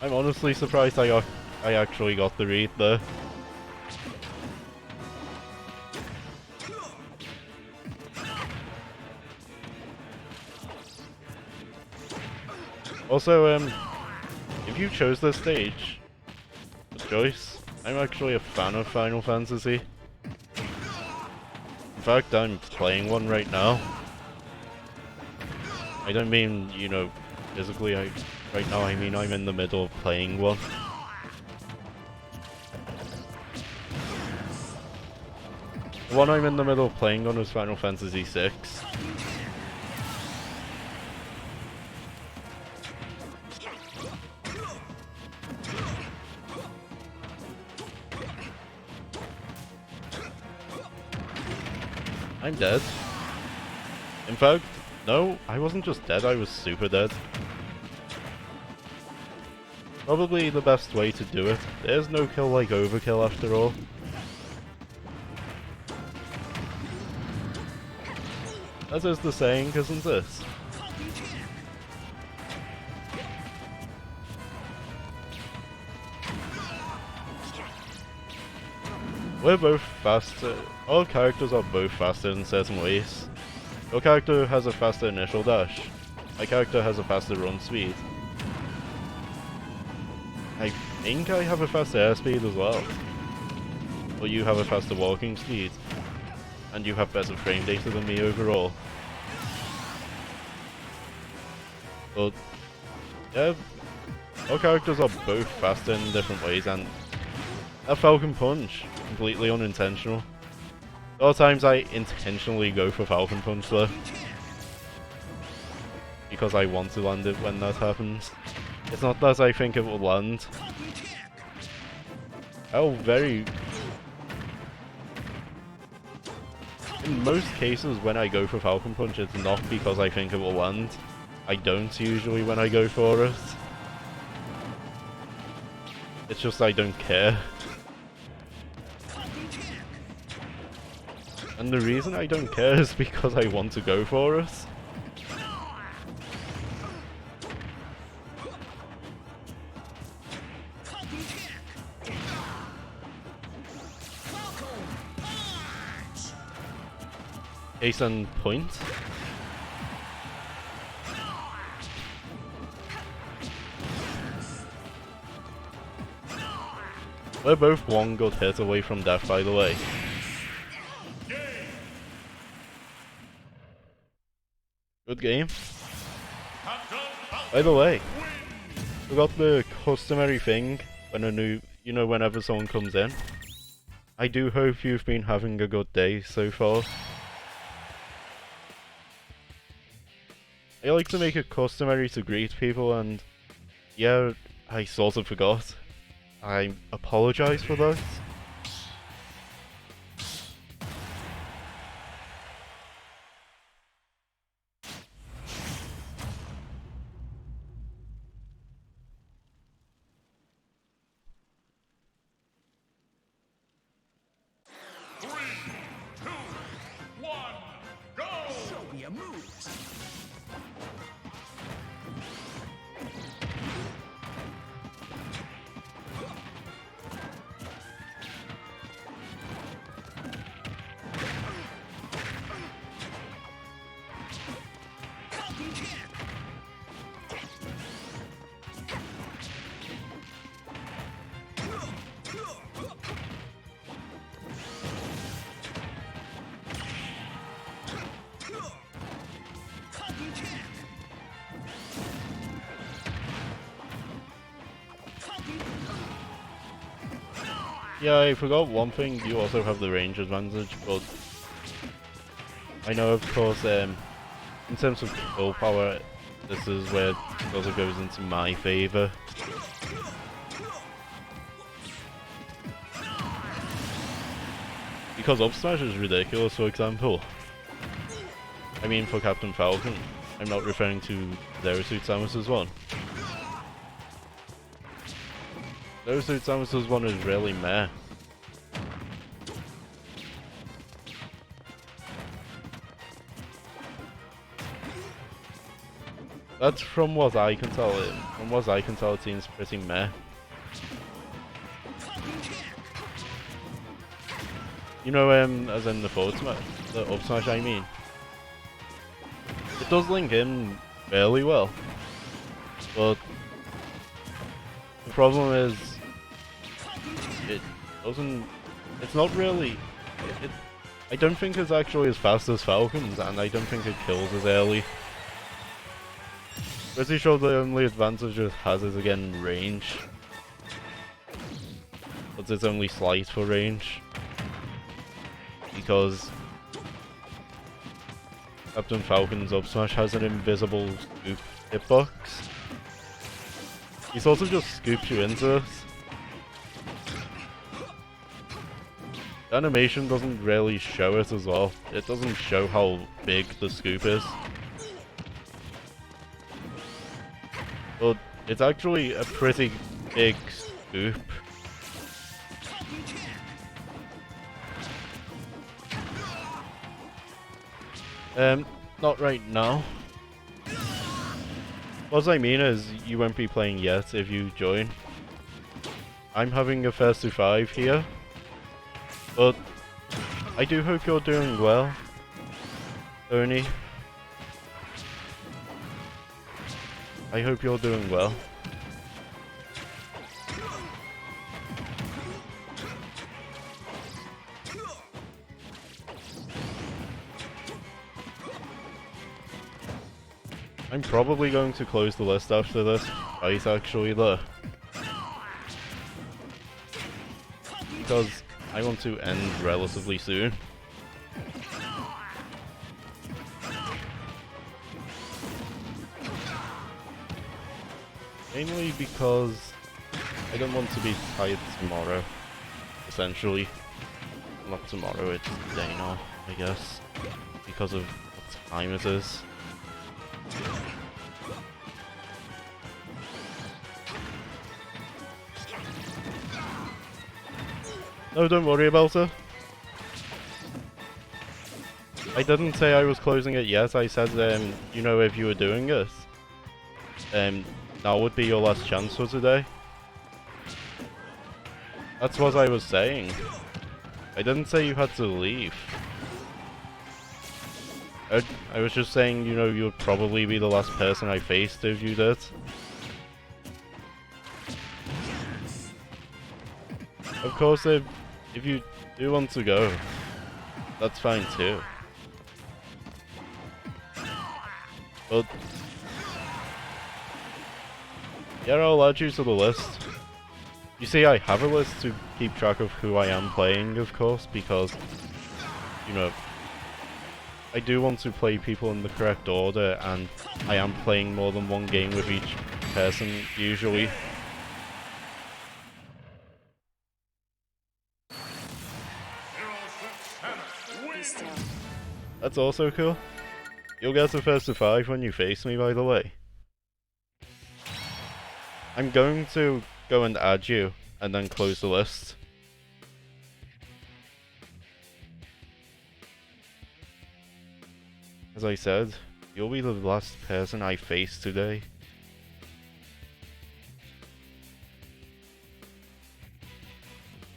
I'm honestly surprised I actually got the read there. Also, if you chose this stage, a choice, I'm actually a fan of Final Fantasy. In fact, I'm playing one right now. I don't mean, you know, physically, right now I mean I'm in the middle of playing one. The one I'm in the middle of playing on is Final Fantasy VI. I'm dead. In fact, no, I wasn't just dead, I was super dead. Probably the best way to do it. There's no kill like overkill after all. That is the saying, isn't it? We're both faster. All characters are both faster in certain ways. Your character has a faster initial dash. My character has a faster run speed. I think I have a faster airspeed as well. But you have a faster walking speed. And you have better frame data than me overall. But yeah, our characters are both faster in different ways, and that Falcon Punch, completely unintentional. There are times I intentionally go for Falcon Punch though, because I want to land it when that happens. It's not that I think it will land. Oh, very... In most cases when I go for Falcon Punch, it's not because I think it will land. I don't usually when I go for it. It's just I don't care. And the reason I don't care is because I want to go for it. Case in point. We're both one good hit away from death, by the way. Good game. By the way, we got the customary thing when a new, whenever someone comes in. I do hope you've been having a good day so far. I like to make it customary to greet people, and yeah, I sort of forgot. I apologize for that. Yeah, I forgot one thing, you also have the range advantage, but I know, of course, in terms of kill power, this is where it also goes into my favour. Because up smash is ridiculous, for example. I mean, for Captain Falcon, I'm not referring to Zero Suit Samus's one. Zero Suit Samus's one is really meh. That's from what I can tell. From what I can tell, it seems pretty meh. You know, as in the forward smash, the up smash, I mean. It does link in fairly well, but the problem is, it doesn't. It's not really. I don't think it's actually as fast as Falcon's, and I don't think it kills as early. Pretty sure the only advantage it has is again range, but it's only slight for range because Captain Falcon's up smash has an invisible scoop hitbox. He sort of just scoops you into it. The animation doesn't really show it as well. It doesn't show how big the scoop is. But it's actually a pretty big scoop. Not right now. What I mean is, you won't be playing yet if you join. I'm having a first to 5 here, but I do hope you're doing well, Tony. I hope you're doing well. I'm probably going to close the list after this fight, actually, though. Because I want to end relatively soon. Mainly because I don't want to be tired tomorrow, essentially. Not tomorrow, it's today now, I guess, because of what time it is. No, don't worry about it. I didn't say I was closing it yet, I said, you know, if you were doing it, now would be your last chance for today. That's what I was saying. I didn't say you had to leave. I was just saying, you know, you would probably be the last person I faced if you did. Of course, if you do want to go, that's fine too. But yeah, I'll add you to the list. You see, I have a list to keep track of who I am playing, of course, because, you know, I do want to play people in the correct order, and I am playing more than one game with each person, usually. That's also cool. You'll get a first to 5 when you face me, by the way. I'm going to go and add you, and then close the list. As I said, you'll be the last person I face today.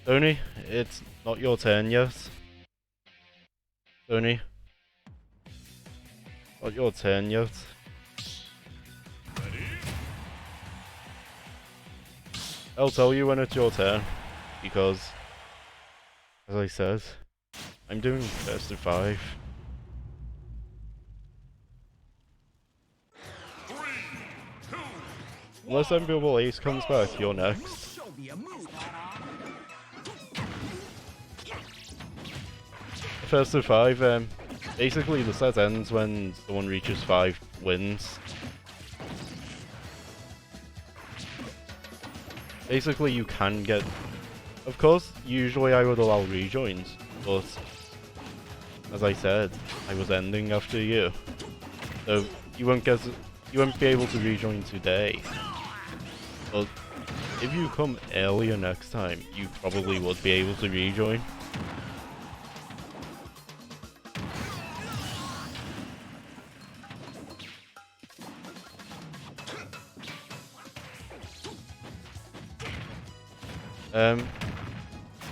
Tony, it's not your turn yet. Tony. Not your turn yet. I'll tell you when it's your turn, because, as I said, I'm doing first to 5. 3, 2, Unless Enviable Ace comes back, you're next. Show me a move. First to 5, basically the set ends when someone reaches 5 wins. Basically you can get... Of course, usually I would allow rejoins, but as I said, I was ending after you. So you won't be able to rejoin today. But if you come earlier next time, you probably would be able to rejoin.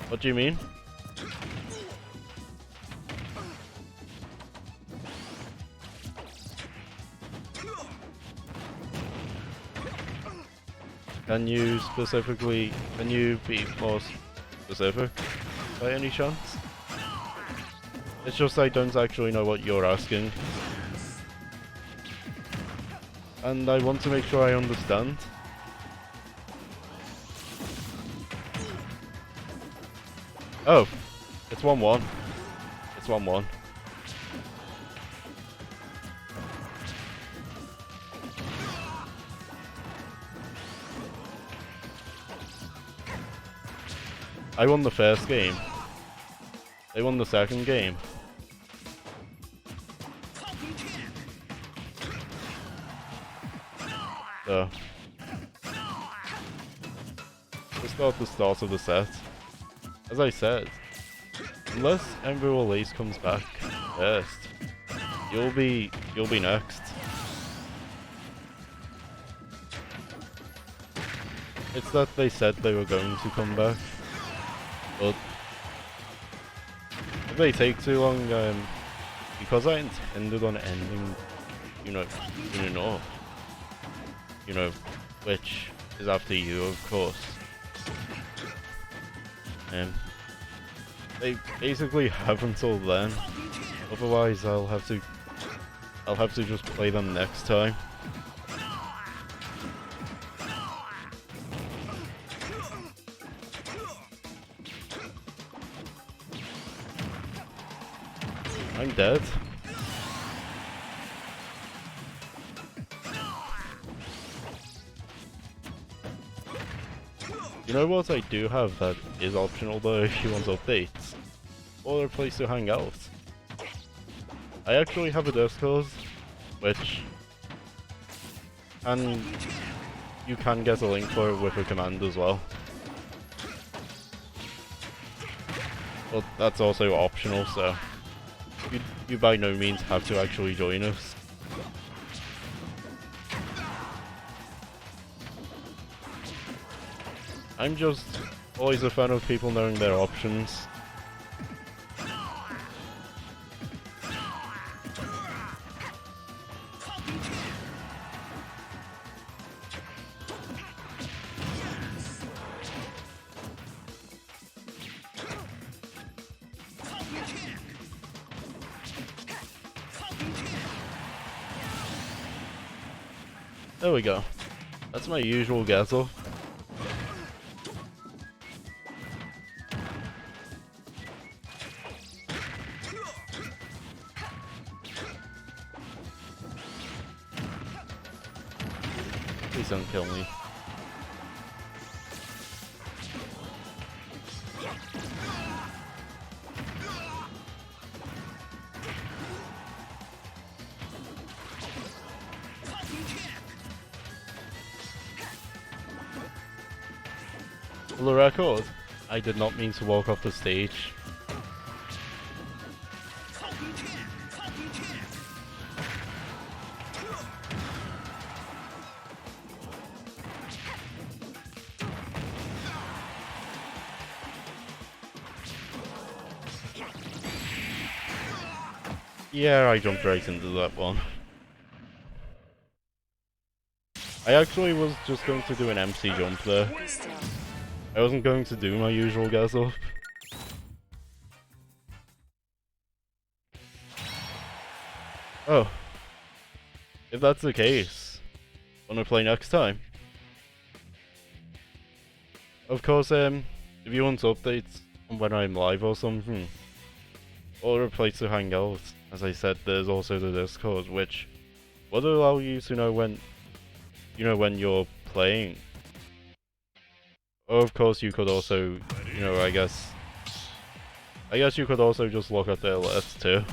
What do you mean? Can you be more specific by any chance? It's just I don't actually know what you're asking. And I want to make sure I understand. Oh, it's 1-1. It's 1-1. I won the first game. They won the second game. So, let's go at the start of the set. As I said, unless Enviable Ace comes back first, you'll be next. It's that they said they were going to come back, but if they take too long, because I intended on ending, you know, soon enough, you know, which is after you, of course. They basically have until then. Otherwise, I'll have to just play them next time. I'm dead. You know what I do have that is optional though if you want updates? Or a place to hang out. I actually have a Discord, which you can get a link for it with a command as well. But that's also optional, so you by no means have to actually join us. I'm just always a fan of people knowing their options. There we go. That's my usual Gazel. Please don't kill me. For the record, I did not mean to walk off the stage. Yeah, I jumped right into that one. I actually was just going to do an MC jump there. I wasn't going to do my usual gas up. Oh. If that's the case, wanna play next time? Of course, if you want updates on when I'm live or something, or a place to hang out, as I said, there's also the Discord, which would allow you to know when, when you're playing. Or of course you could also, I guess you could also just look at their alerts too.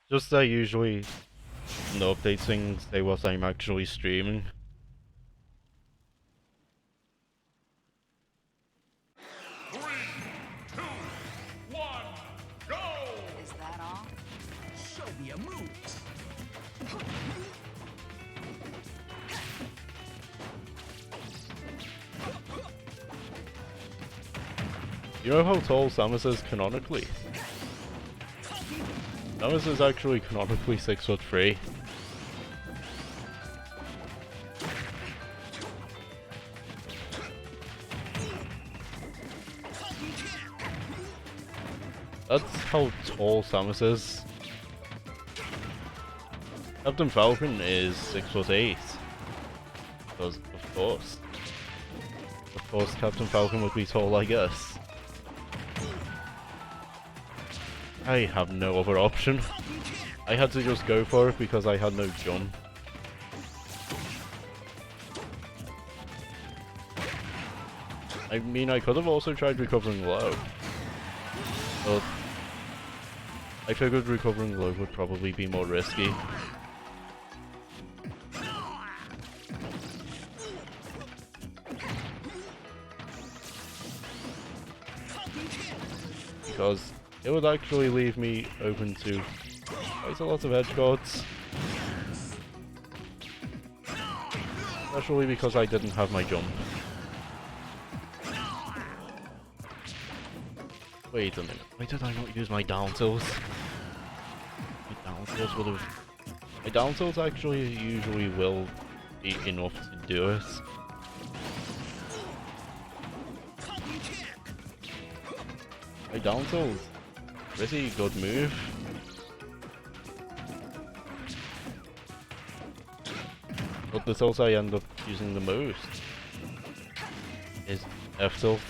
Just usually in the update things say what I'm actually streaming. You know how tall Samus is canonically? Samus is actually canonically 6'3". That's how tall Samus is. Captain Falcon is 6'8". Because, of course, Captain Falcon would be tall, I guess. I have no other option. I had to just go for it because I had no jump. I mean, I could have also tried recovering low, but I figured recovering low would probably be more risky. Because it would actually leave me open to quite a lot of edge guards. Especially because I didn't have my jump. Wait a minute, why did I not use my down tilt? My down tilt actually usually will be enough to do it. My down tilt, pretty good move. But the tilt I end up using the most is F tilt.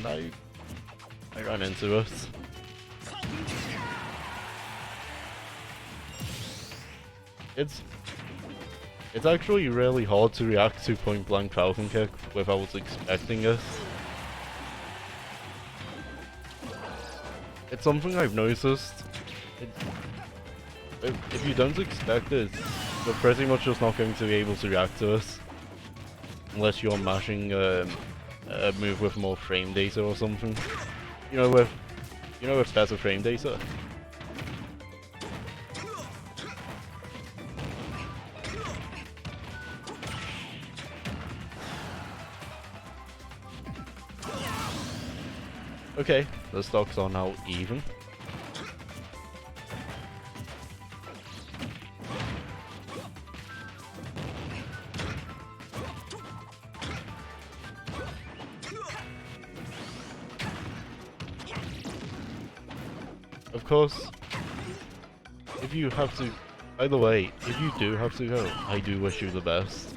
and I ran into it. It's actually really hard to react to point blank Falcon Kick without expecting it. It's something I've noticed. If you don't expect it, you're pretty much just not going to be able to react to it. Unless you're mashing a move with more frame data or something. You know, with better frame data. Okay, the stocks are now even. Of course, if you have to, by the way, if you do have to go, I do wish you the best.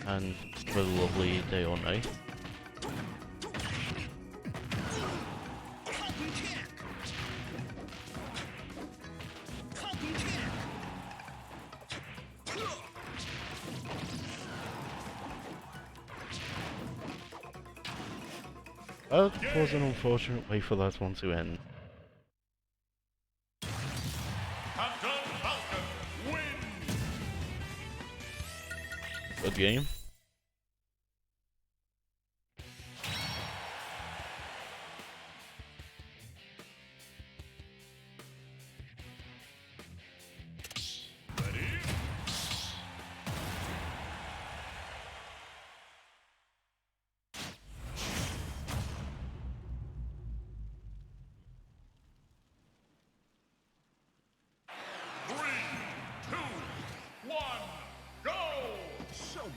And have a lovely day or night. That was an unfortunate way for that one to end. Captain Falcon wins. Good game.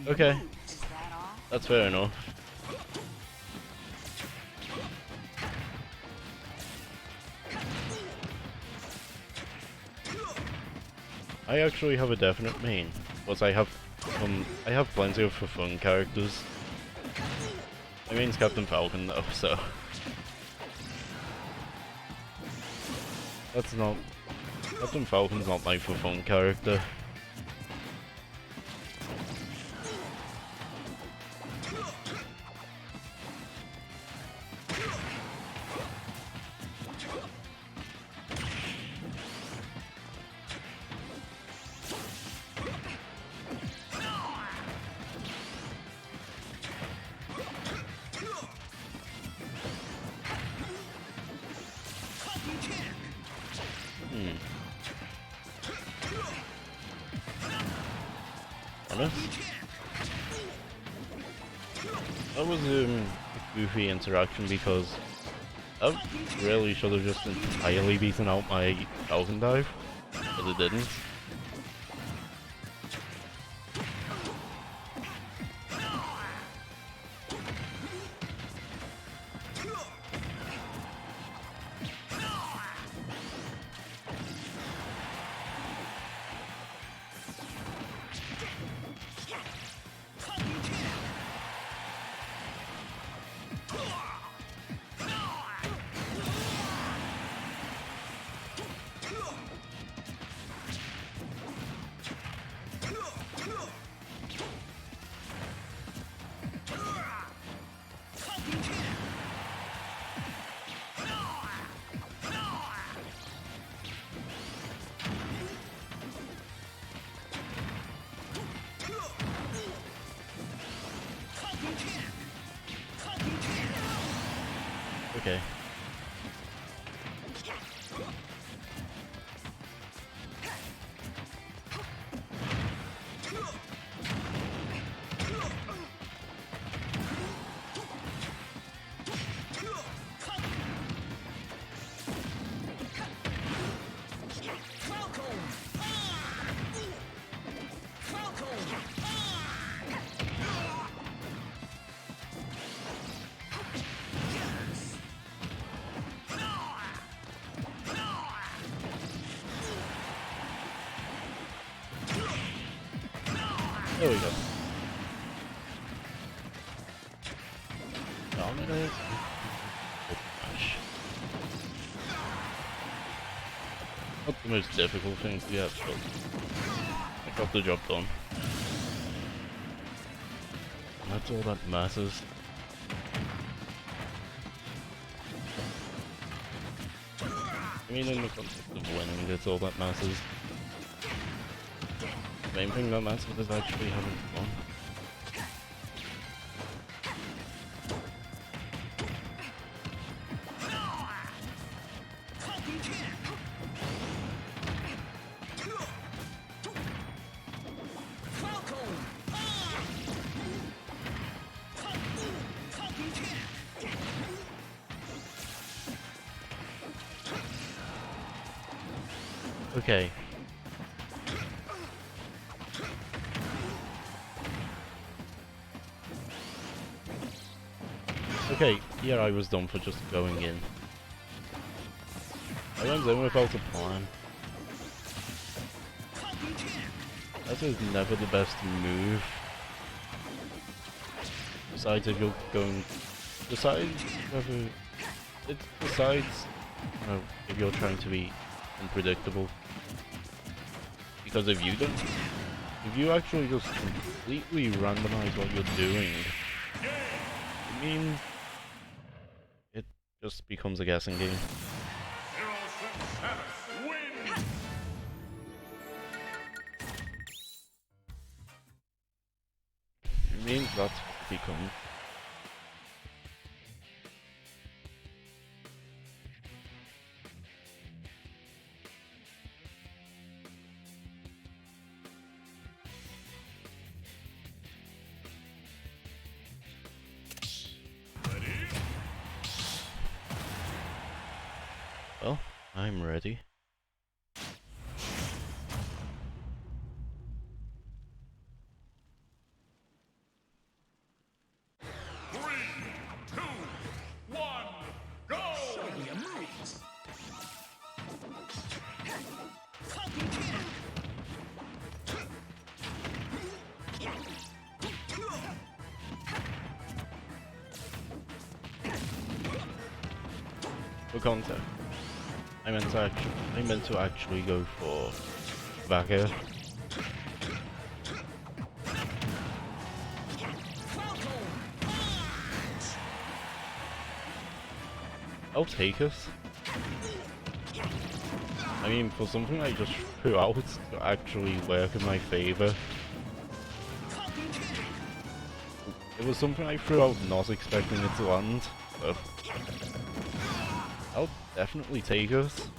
Okay, that's fair enough. I actually have a definite main, but I have plenty of for fun characters. My main's Captain Falcon though, so that's not Captain Falcon's not my for fun character. Honest? That was a goofy interaction because I really should have just entirely beaten out my Falcon dive, but it didn't. Okay. There we go. Dominate. Not the most difficult thing to get, but I got the job done. And that's all that matters. I mean, in the context of winning, that's all that matters. The main thing that matters is actually having fun. Okay. Okay, yeah, I was done for just going in. I went in without a plan. That is never the best move. Besides if you're going... Besides whether... It decides, you know, if you're trying to be unpredictable. Because if you don't... If you actually just completely randomize what you're doing, I mean... It just becomes a guessing game. It means that's what it becomes. Well, I'm ready. For context, I meant to actually go for Vaca. I'll take it. I mean, for something I just threw out to actually work in my favor. It was something I threw out not expecting it to land, but I'll definitely take it.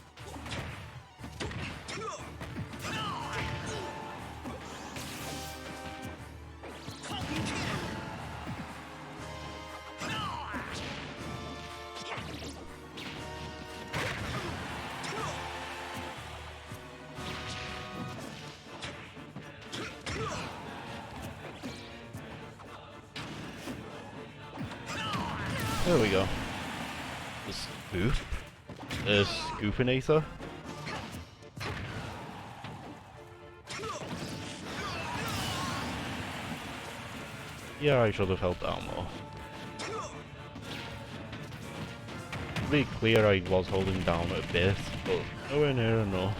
There we go. The scoop. The Scoopinator. Yeah, I should have held down more. To be clear, I was holding down a bit, but nowhere near enough.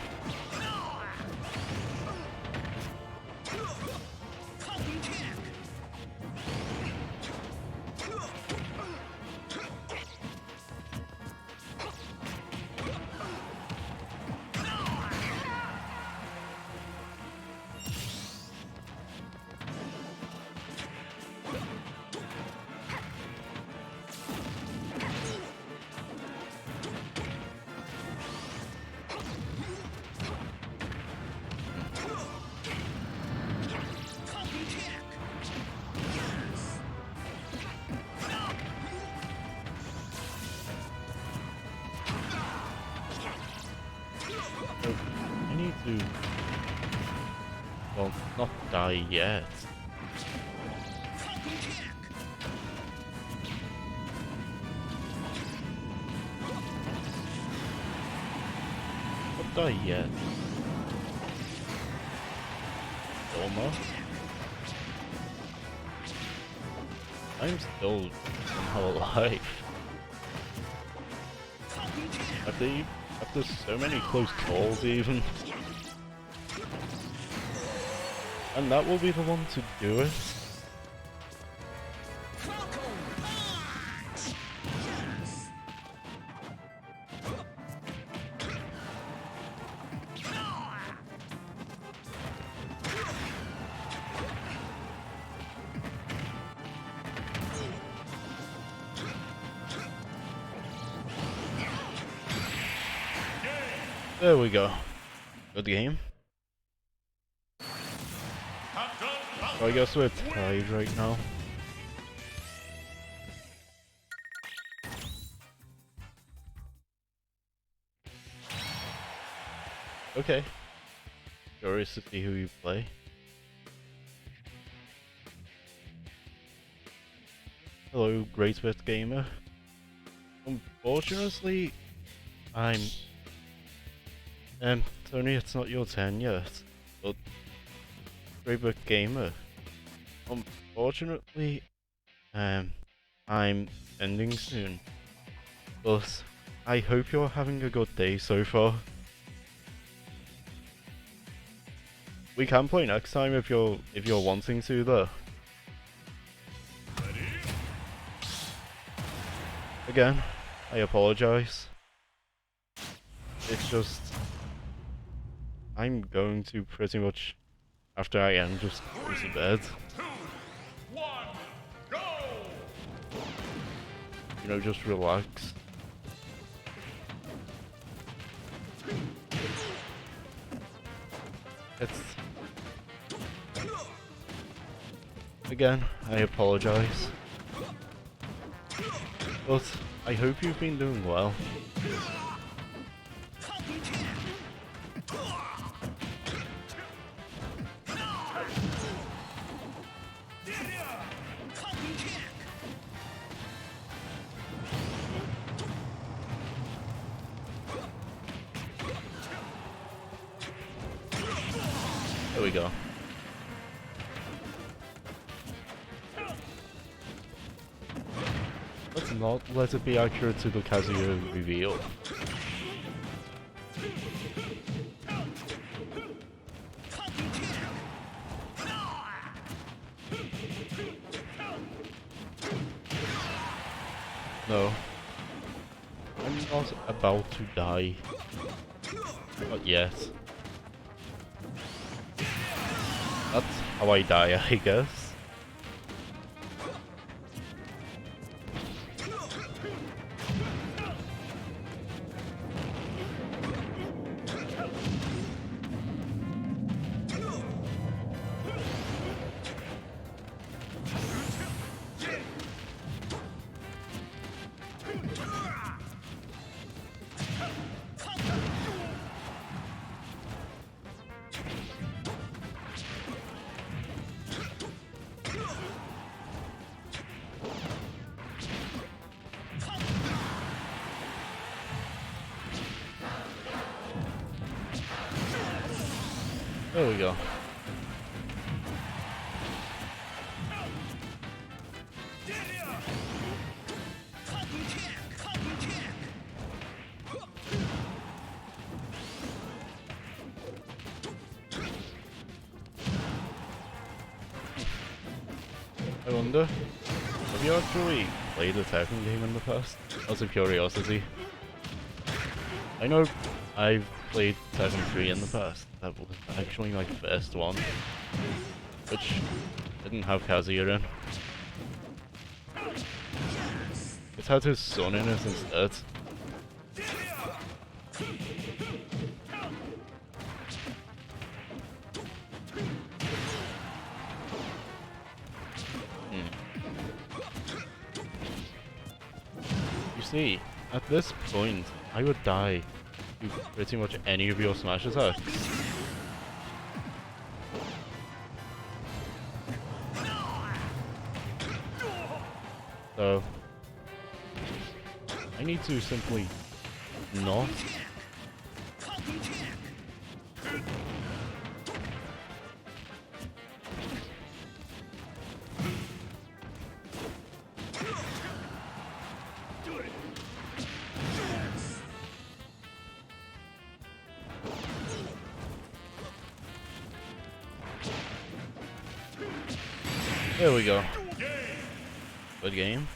I need to... well, not die yet. Not die yet. Almost. I'm still somehow alive. Have they After so many close calls even. And that will be the one to do it. There we go. Good game. So I guess we're tied right now. Okay. Curious to see who you play. Hello, Greatbit Gamer. Unfortunately, Tony, it's not your turn yet, but Greatbit Gamer. Unfortunately, I'm ending soon, but I hope you're having a good day so far. We can play next time if you're wanting to, though. Again, I apologize. It's just I'm going to pretty much, after I end, just go to bed. 2, 1, go! You know, just relax. Again, I apologize. But I hope you've been doing well. There we go. Let's not let it be accurate to the Kazuya reveal. No. I'm not about to die. Not yet. That's how I die, I guess. There we go. I wonder, have you actually played a Tekken game in the past? Out of curiosity. I know I've played Tekken 3 in the past. That was actually my first one, which didn't have Kazuya in. It had his son in it instead. You see, at this point, I would die to pretty much any of your smash attacks. So, I need to simply not. There we go. Good game.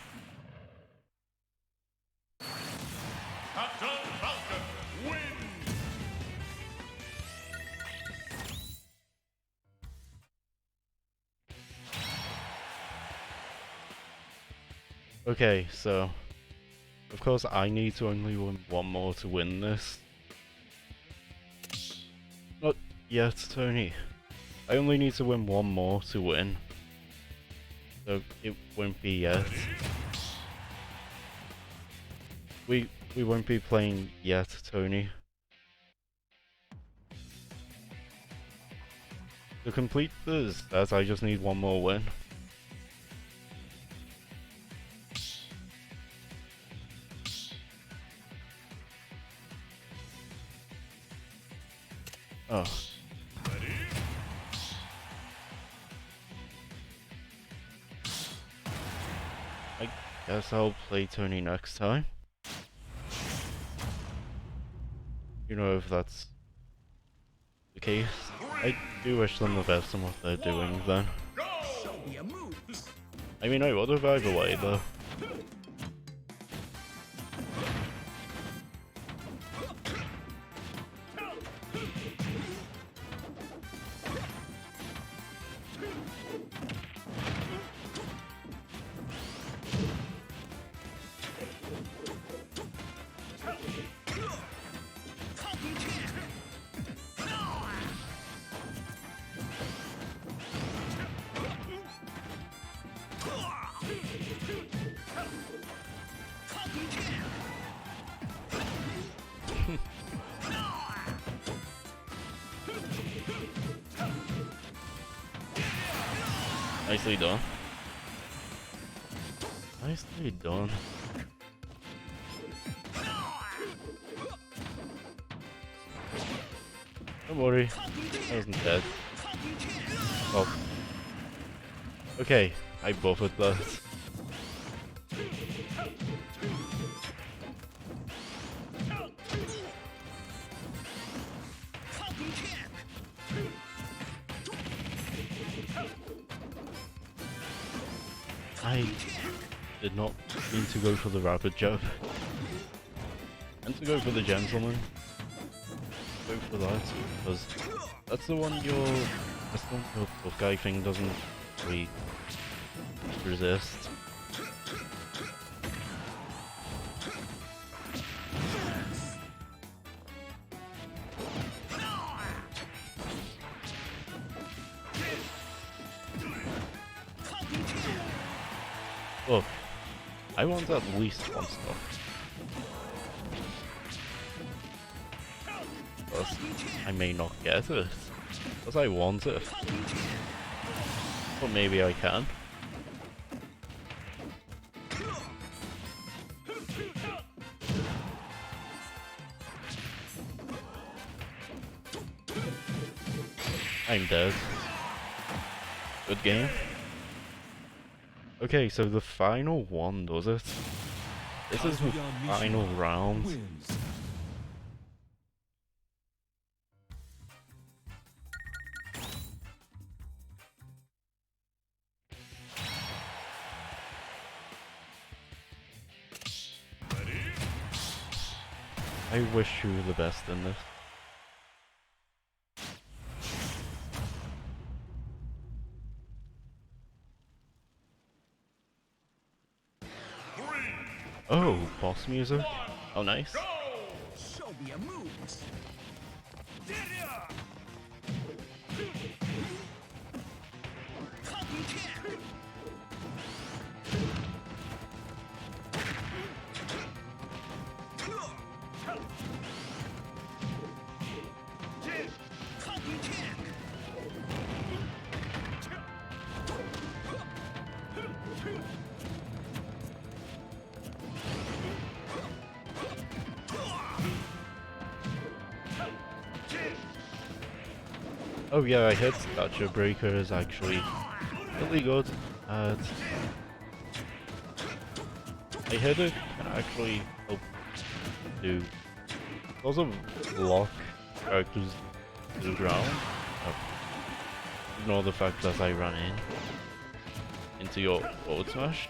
Captain Falcon wins. Okay, so of course I need to only win one more to win this. Not yet, Tony. I only need to win one more to win. So it won't be yet. We won't be playing yet, Tony. To complete this, I just need one more win. Oh. I guess I'll play Tony next time. You know, if that's the case. I do wish them the best in what they're doing then. Show me a move. I mean, I would have either way though. Nicely done. Nicely done. Don't worry, I wasn't dead. Oh. Okay, I buffered that. I did not mean to go for the rapid jab. And to go for the gentleman. Go for that, because that's the one your tough guy thing doesn't really resist. Look, I want at least one stop. But I may not get it, because I want it. But maybe I can. I'm dead. Good game. Okay, so the final one does it. This is the final round. Wins. I wish you the best in this. Oh, boss music. Oh, nice. Show me a move. Oh yeah, I heard Stature Breaker is actually really good at... I heard it can actually help to also lock characters to the ground. Oh. Ignore the fact that I ran in. into your forward smash.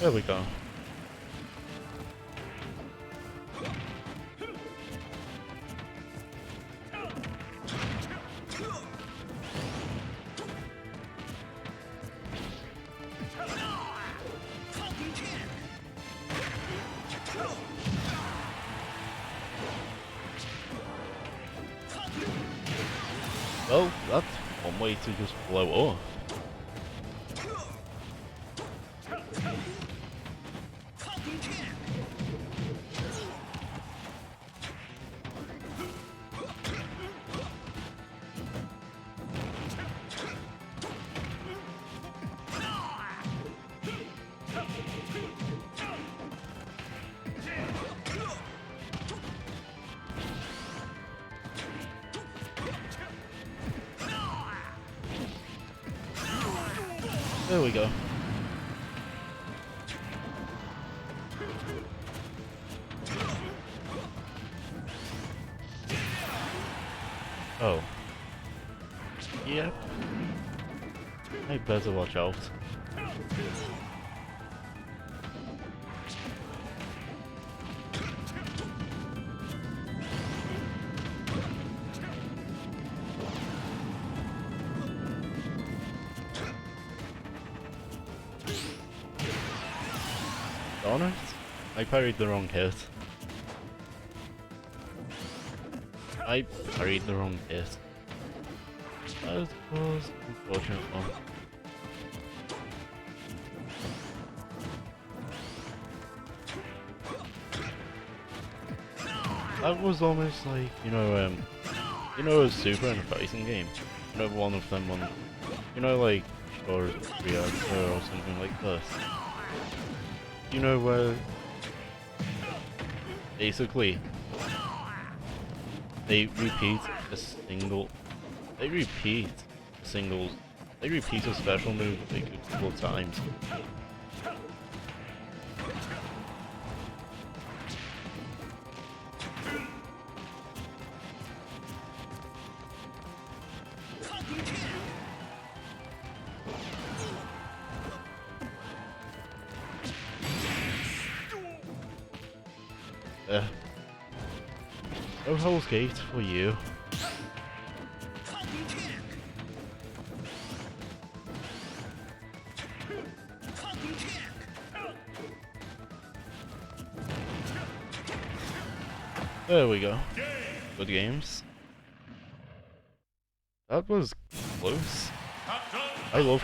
There we go. Well, that's one way to just blow up. There we go. Oh. Yep. I better watch out. Darn it, I parried the wrong hit. I parried the wrong hit. That was unfortunate one. That was almost like, you know a super in a fighting game. You know one of them on, like Shore Reactor or something like this. You know where basically they repeat a special move like a couple of times. No Hell's Gate for you. There we go. Good games. That was close. I love